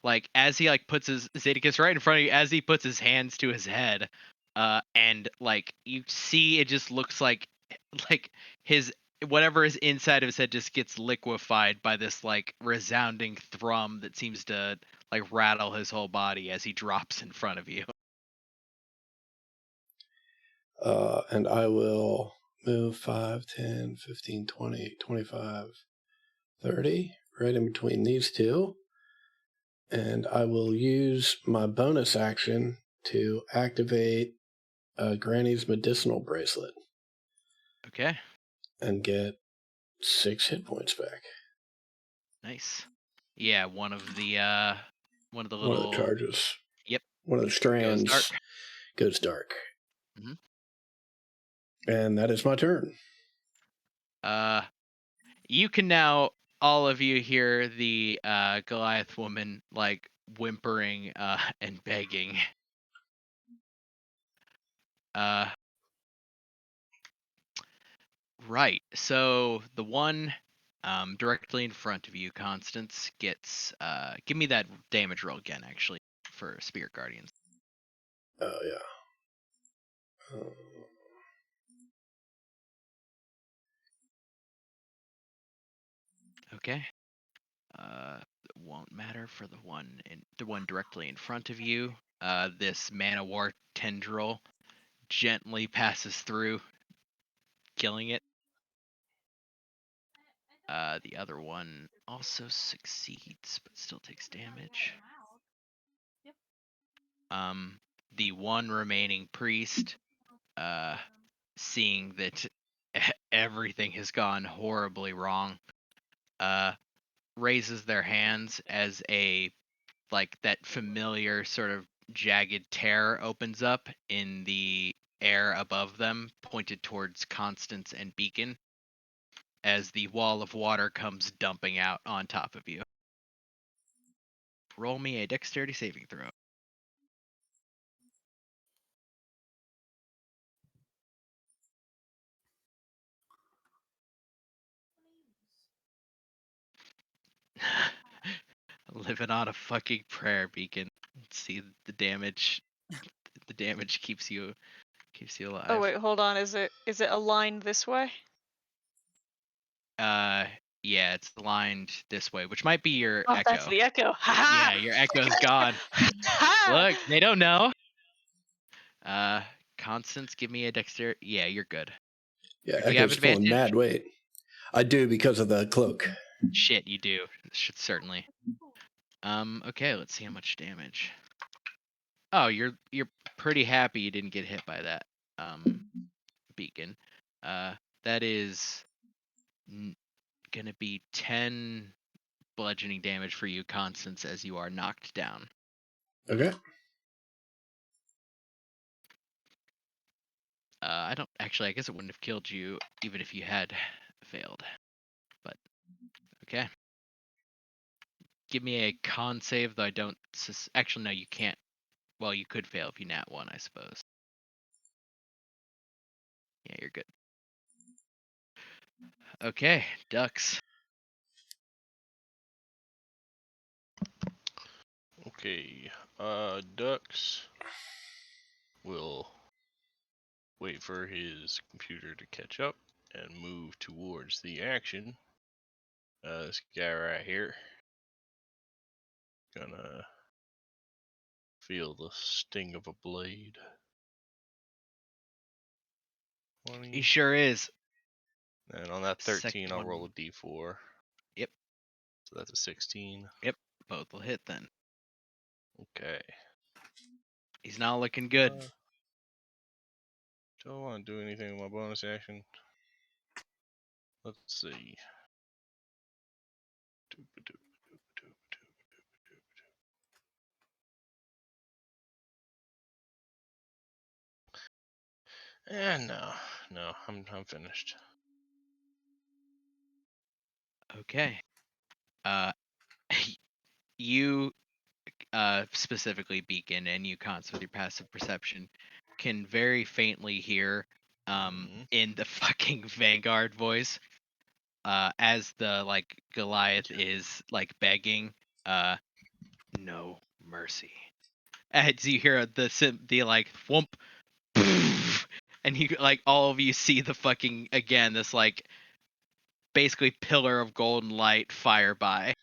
like as he like puts his Zadicus right in front of you, as he puts his hands to his head, and like you see it just looks like his whatever is inside of his head just gets liquefied by this like resounding thrum that seems to like rattle his whole body as he drops in front of you. And I will move 5, 10, 15, 20, 25, 30, right in between these two. And I will use my bonus action to activate Granny's medicinal bracelet. Okay. And get 6 hit points back. Nice. Yeah, one of the little One of the charges. Yep. One of the strands goes dark. Mhm. And that is my turn. You can now, all of you, hear the Goliath woman like whimpering and begging. Right. So the one directly in front of you, Constance, gets give me that damage roll again, actually, for Spirit Guardians. Oh yeah. Okay. It won't matter for the one directly in front of you. This Man-O-War tendril gently passes through, killing it. The other one also succeeds, but still takes damage. The one remaining priest, seeing that everything has gone horribly wrong, raises their hands as that familiar sort of jagged tear opens up in the air above them, pointed towards Constance and Beacon, as the wall of water comes dumping out on top of you. Roll me a dexterity saving throw. Living on a fucking prayer, Beacon. Let's see the damage. The damage keeps you alive. Oh wait, hold on. Is it aligned this way? Yeah, it's aligned this way, which might be your Oh, echo. that's the echo. Ha-ha! Yeah, your echo's gone. Look, they don't know. Constance, give me a dexterity. Yeah, you're good. Yeah, Do you have Echo's pulling advantage? mad weight. I do because of the cloak. Shit, you do. Should certainly. Okay, let's see how much damage. Oh, you're pretty happy you didn't get hit by that beacon. That is gonna be 10 bludgeoning damage for you, Constance, as you are knocked down. Okay. I guess it wouldn't have killed you even if you had failed. But okay. Give me a con save, though I don't. Actually, no, you can't. Well, you could fail if you nat 1, I suppose. Yeah, you're good. Okay, Ducks. Okay, Ducks will wait for his computer to catch up and move towards the action. This guy right here. Gonna feel the sting of a blade. 20. He sure is. And on that 13, I'll Second roll one. a d4. Yep. So that's a 16. Yep, both will hit then. Okay. He's not looking good. Don't want to do anything with my bonus action. Let's see. No, I'm finished. Okay. you, specifically Beacon, and you, Cons, with your passive perception, can very faintly hear, in the fucking Vanguard voice, as the like Goliath is like begging, no mercy. As you hear the like whoomp, and you like all of you see the fucking again this like basically pillar of golden light fire by.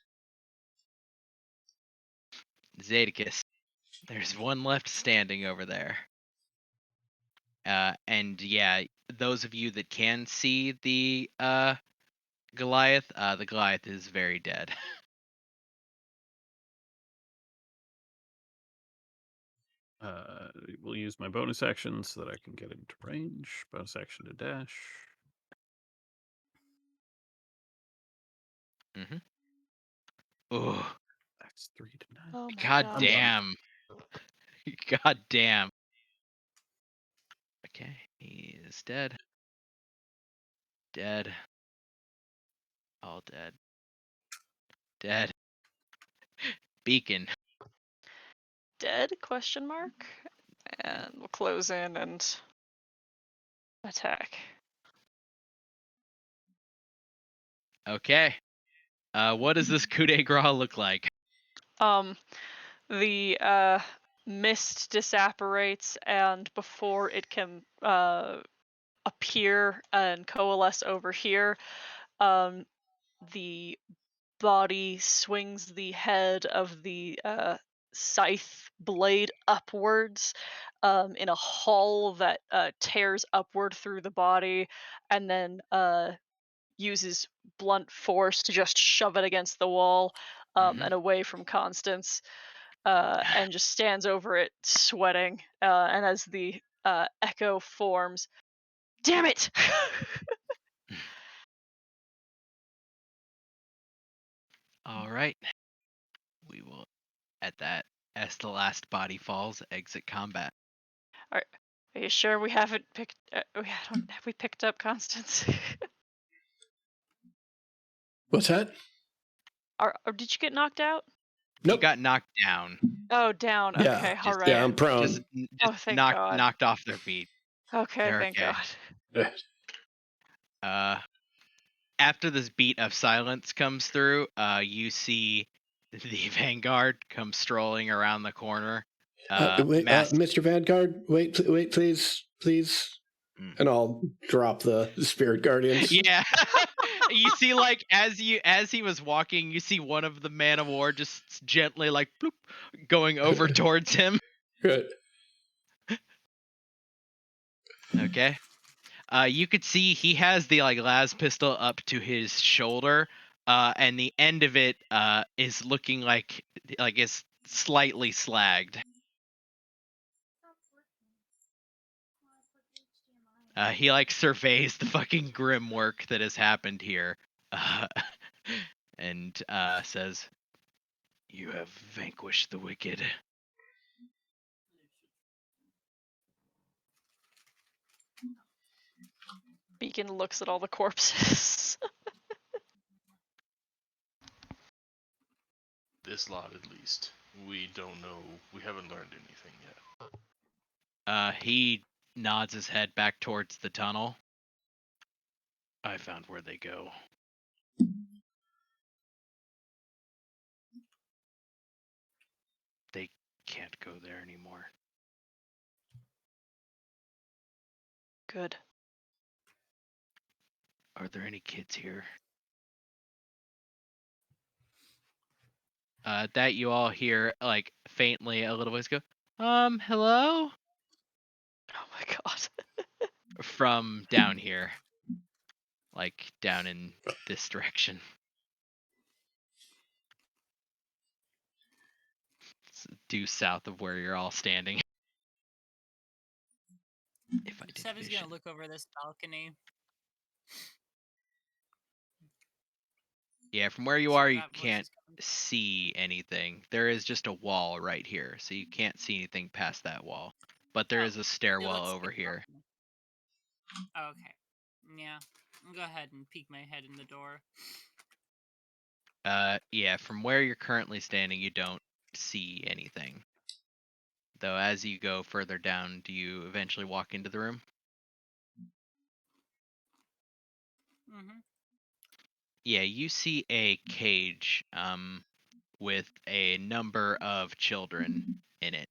Zadicus, there's one left standing over there. And yeah, those of you that can see the Goliath is very dead. We'll use my bonus action so that I can get into range. Bonus action to dash. Mm-hmm. Oh, that's 3 to 9. Oh my God gosh. damn. God damn. Okay, he is dead. Dead. All dead. Dead. Beacon. Dead? Question mark. And we'll close in and attack. Okay. What does this coup de grace look like? The mist disapparates, and before it can appear and coalesce over here, the body swings the head of the scythe blade upwards in a hull that tears upward through the body, and then uses blunt force to just shove it against the wall and away from Constance, and just stands over it sweating, and as the echo forms, damn it! All right. We will, at that, as the last body falls, exit combat. Are you sure we haven't picked? Have we picked up Constance? What's that? Or did you get knocked out? Nope. You got knocked down. Oh, down. Yeah. Okay, all Just, right. yeah, I'm prone. Just thank God. knocked off their feet. Okay, They're thank okay. God. After this beat of silence comes through, you see the Vanguard come strolling around the corner. Wait, Mr. Vanguard, wait, please. And I'll drop the Spirit Guardians. Yeah. You see, like, as he was walking, you see one of the Man of War just gently, like, bloop, going over towards him. Good. Okay. You could see he has the like las pistol up to his shoulder, and the end of it is looking like it's slightly slagged. He like surveys the fucking grim work that has happened here, and says, "You have vanquished the wicked." Beacon looks at all the corpses. This lot, at least. We don't know. We haven't learned anything yet. He nods his head back towards the tunnel. I found where they go. They can't go there anymore. Good. Are there any kids here? That you all hear, like, faintly a little voice go, hello? Oh my God. From down here. Like, down in this direction. It's due south of where you're all standing. If I did Sev is gonna look over this balcony. Yeah, from where you are, you can't see anything. There is just a wall right here, so you can't see anything past that wall. But there is a stairwell over here. Okay. Yeah. I'll go ahead and peek my head in the door. Yeah, from where you're currently standing, you don't see anything. Though as you go further down, do you eventually walk into the room? Mm-hmm. Yeah, you see a cage with a number of children in it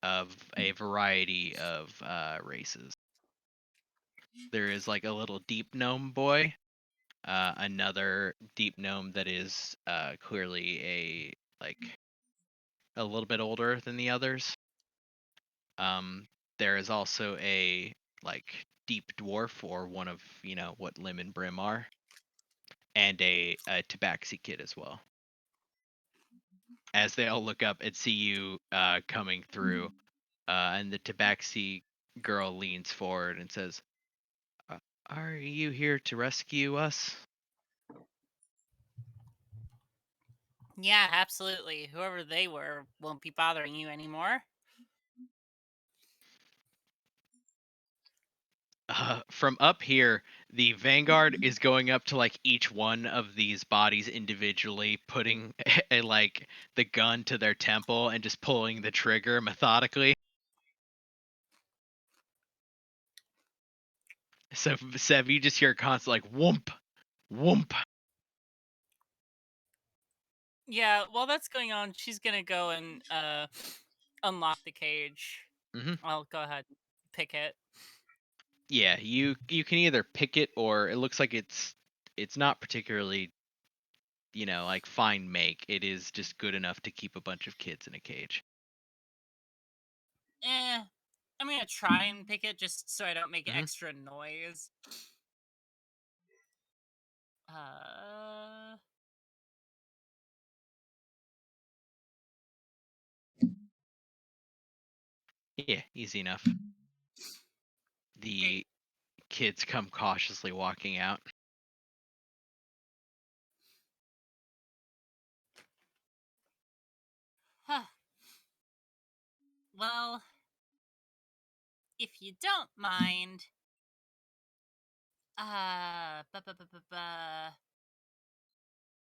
of a variety of races. There is like a little deep gnome boy, another deep gnome that is clearly a little bit older than the others. There is also a like deep dwarf, or one of what Lim and Brim are, and a tabaxi kid as well. As they all look up and see you coming through, and the tabaxi girl leans forward and says, "Are you here to rescue us?" Yeah, absolutely. Whoever they were won't be bothering you anymore. From up here, the Vanguard is going up to like each one of these bodies individually, putting like the gun to their temple and just pulling the trigger methodically. So Sev, you just hear constant like whoomp, whoomp. Yeah, while that's going on, she's gonna go and unlock the cage. Mhm. I'll go ahead and pick it. Yeah, you can either pick it, or it looks like it's not particularly like fine make. It is just good enough to keep a bunch of kids in a cage. I'm gonna try and pick it just so I don't make Mhm. extra noise. Yeah, easy enough. The kids come cautiously walking out. Huh. Well, if you don't mind,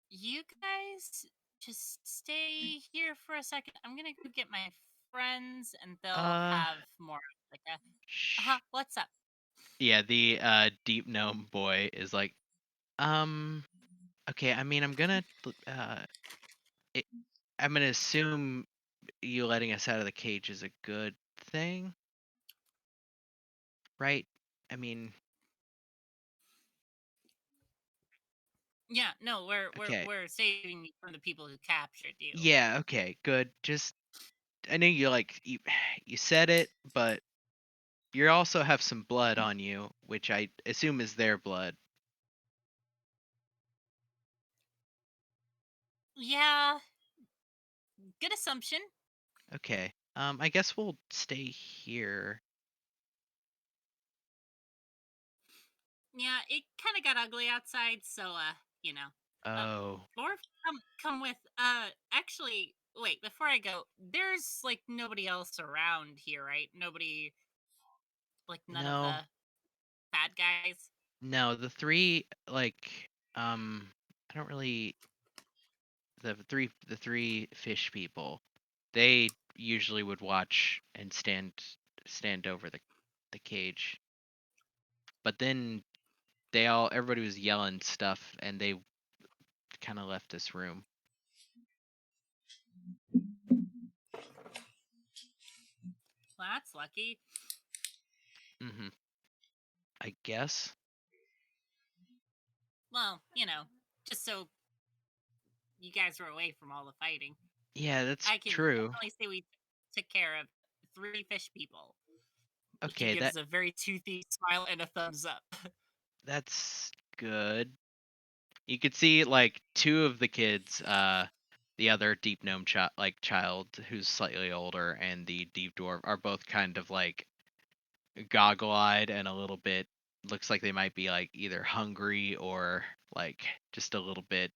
you guys just stay here for a second. I'm gonna go get my friends, and they'll have more like a. What's up? Yeah, the deep gnome boy is like, okay. I mean, I'm gonna assume you letting us out of the cage is a good thing, right? I mean, Yeah, no, Okay. we're saving you from the people who captured you. yeah, okay, good. Just, I know you you said it, but you also have some blood on you, which I assume is their blood. Yeah, good assumption. Okay. I guess we'll stay here. Yeah, it kind of got ugly outside, so you know. Oh. Or come with. Actually, wait. Before I go, there's like nobody else around here, right? Nobody. Like none of No. the bad guys. No, the three I don't really the three fish people. They usually would watch and stand over the cage. But then everybody was yelling stuff, and they kind of left this room. Well, that's lucky. Mm-hmm. I guess. Well, just so you guys were away from all the fighting. Yeah, that's I can true. definitely say we took care of 3 fish people. Okay, He gives a very toothy smile and a thumbs up. That's good. You could see like 2 of the kids, the other deep gnome child who's slightly older, and the deep dwarf are both kind of like goggle-eyed and a little bit, looks like they might be like either hungry or like just a little bit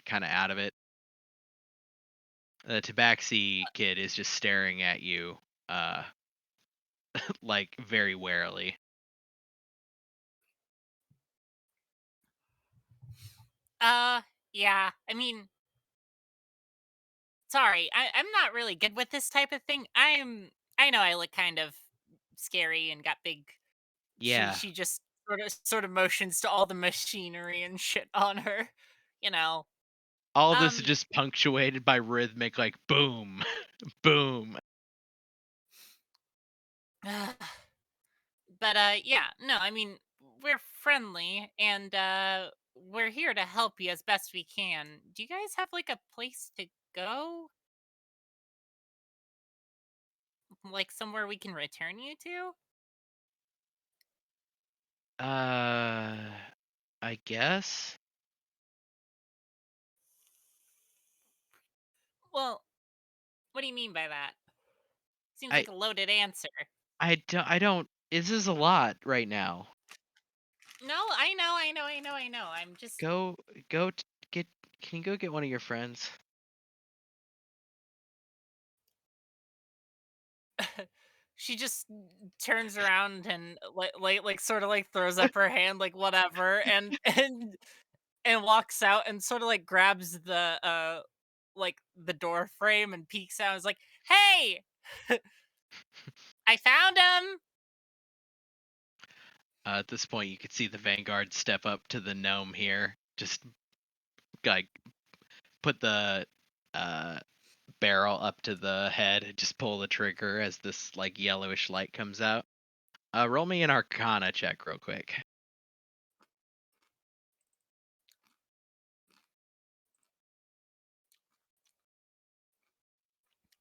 kind of out of it. The tabaxi kid is just staring at you, like very warily. Yeah, I mean, sorry, I'm not really good with this type of thing. I know I look kind of scary and got big. Yeah. She just sort of motions to all the machinery and shit on her, you know. All this is just punctuated by rhythmic, like boom, boom. But yeah, no, I mean, we're friendly and we're here to help you as best we can. Do you guys have like a place to go? Like somewhere we can return you to? I guess. Well, what do you mean by that? Seems I like a loaded answer. I don't. This is a lot right now. No, I know. I'm just Go get. Can you go get one of your friends? she just turns around and like sort of like throws up her hand like whatever and walks out and sort of like grabs the like the door frame and peeks out and is like, "Hey, I found him." At this point, you could see the Vanguard step up to the gnome here. Just like put the barrel up to the head and just pull the trigger as this like yellowish light comes out. Roll me an Arcana check real quick.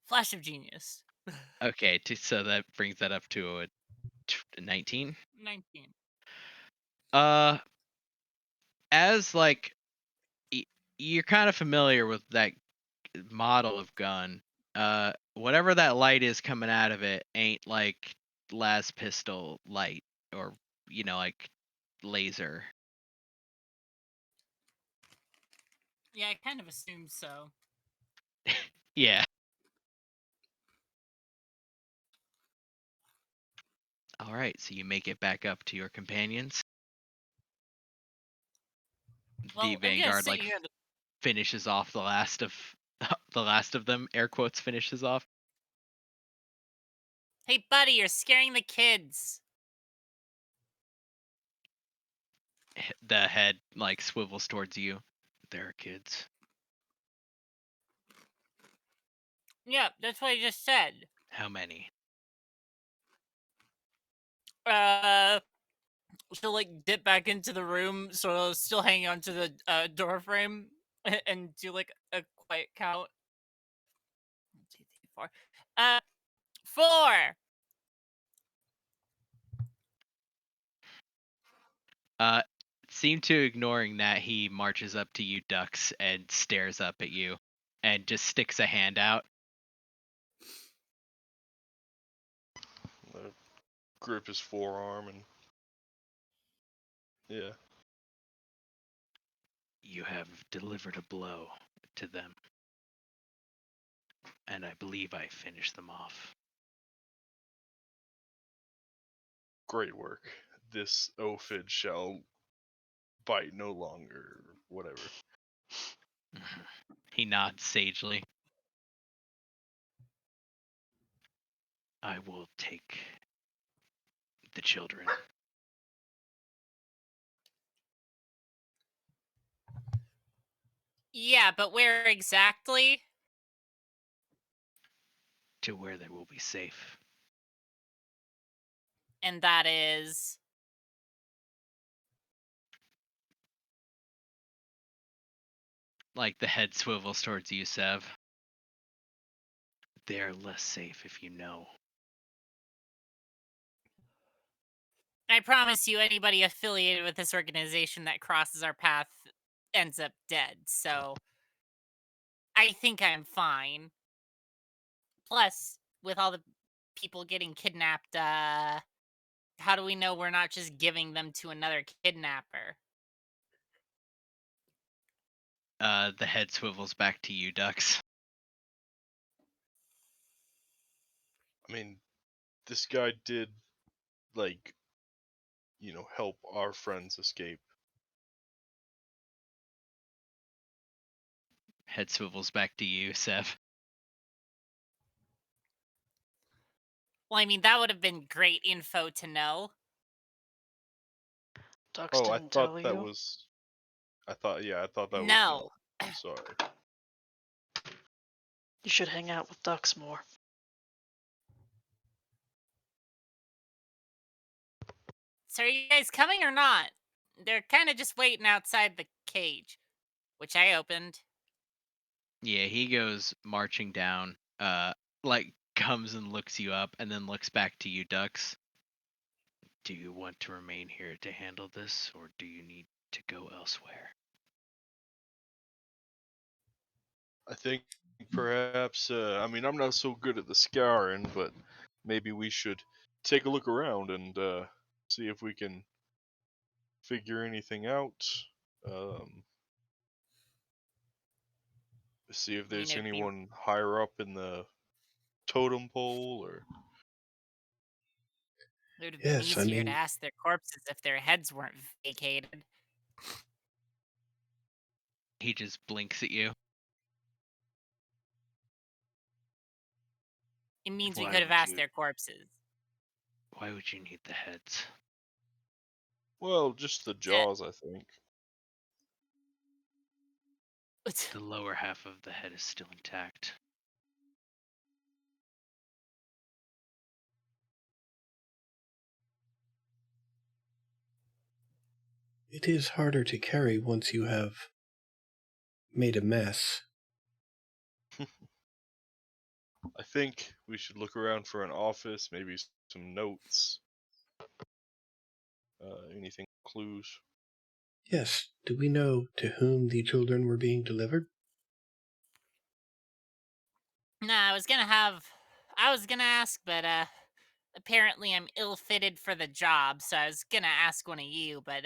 Flash of genius. Okay, so that brings that up to a 19. 19. As like you're kind of familiar with that model of gun. Whatever that light is coming out of it ain't like las pistol light or like laser. Yeah, I kind of assumed so. Yeah. All right, so you make it back up to your companions. Well, The Vanguard like finishes off the last of them. Air quotes finishes off. Hey, buddy, you're scaring the kids. The head like swivels towards you. There are kids. Yeah, that's what I just said. How many? She'll like dip back into the room, so still hanging onto the door frame, and do like a quiet count. 1, 2, 3, 4. 4. Seem to ignoring that, he marches up to you, Dux, and stares up at you, and just sticks a hand out. Grip his forearm and yeah. You have delivered a blow to them, and I believe I finished them off. Great work. This ophid shall bite no longer, whatever. He nods sagely. I will take the children. Yeah, but where exactly? To where they will be safe. And that is... Like the head swivels towards you, Sev. They're less safe if you know. I promise you, anybody affiliated with this organization that crosses our path ends up dead, so... I think I'm fine. Plus, with all the people getting kidnapped, how do we know we're not just giving them to another kidnapper? The head swivels back to you, Dux. I mean, this guy did, like, help our friends escape. Head swivels back to you, Sev. Well, I mean, that would have been great info to know. Dux Oh, I didn't tell thought that you. was. I thought that No. was. Sorry. You should hang out with Dux more. So are you guys coming or not? They're kind of just waiting outside the cage, which I opened. Yeah, he goes marching down, like comes and looks you up, and then looks back to you, Dux. Do you want to remain here to handle this, or do you need to go elsewhere? I think perhaps, I mean, I'm not so good at the scouring, but maybe we should take a look around and see if we can figure anything out. See if there's anyone higher up in the totem pole, or. It would have been easier to ask their corpses if their heads weren't vacated. He just blinks at you. It means we could have asked their corpses. Why would you need the heads? Well, just the jaws, I think. The lower half of the head is still intact. It is harder to carry once you have made a mess. I think we should look around for an office, maybe some notes. Anything, clues? Yes. Do we know to whom the children were being delivered? Nah, I was gonna ask, but apparently I'm ill-fitted for the job, so I was gonna ask one of you, but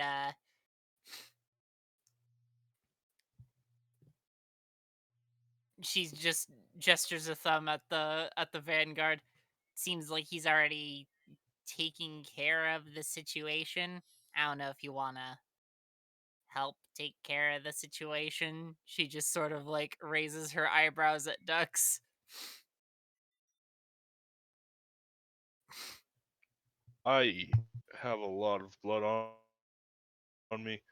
she just gestures a thumb at the Vanguard. Seems like he's already taking care of the situation. I don't know if you wanna help take care of the situation. She just sort of like raises her eyebrows at Dux. I have a lot of blood on me.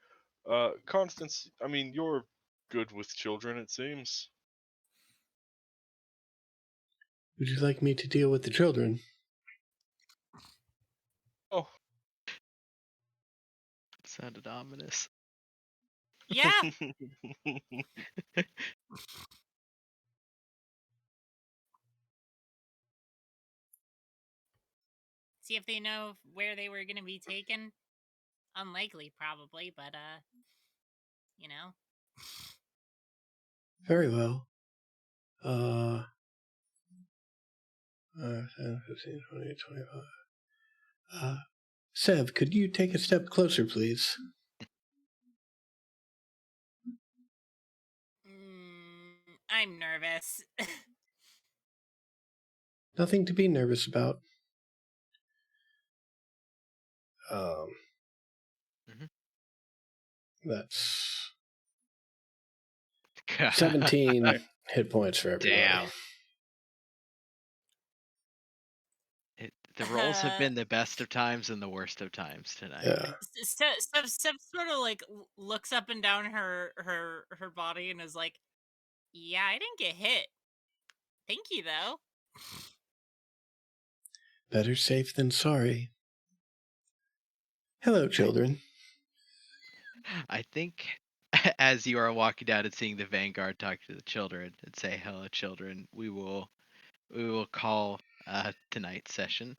Constance, I mean, you're good with children, it seems. Would you like me to deal with the children? Oh. Sounded ominous. Yeah. See if they know where they were going to be taken. Unlikely, probably, but, you know. Very well. 10, 15, 20, 25. Sev, could you take a step closer, please? I'm nervous. Nothing to be nervous about. That's 17 hit points for everybody. Damn. The rolls have been the best of times and the worst of times tonight. Yeah. Steph sort of like looks up and down her body and is like, "Yeah, I didn't get hit. Thank you, though." Better safe than sorry. Hello, children. I think as you are walking down and seeing the Vanguard talk to the children and say, "Hello, children," we will call tonight's session.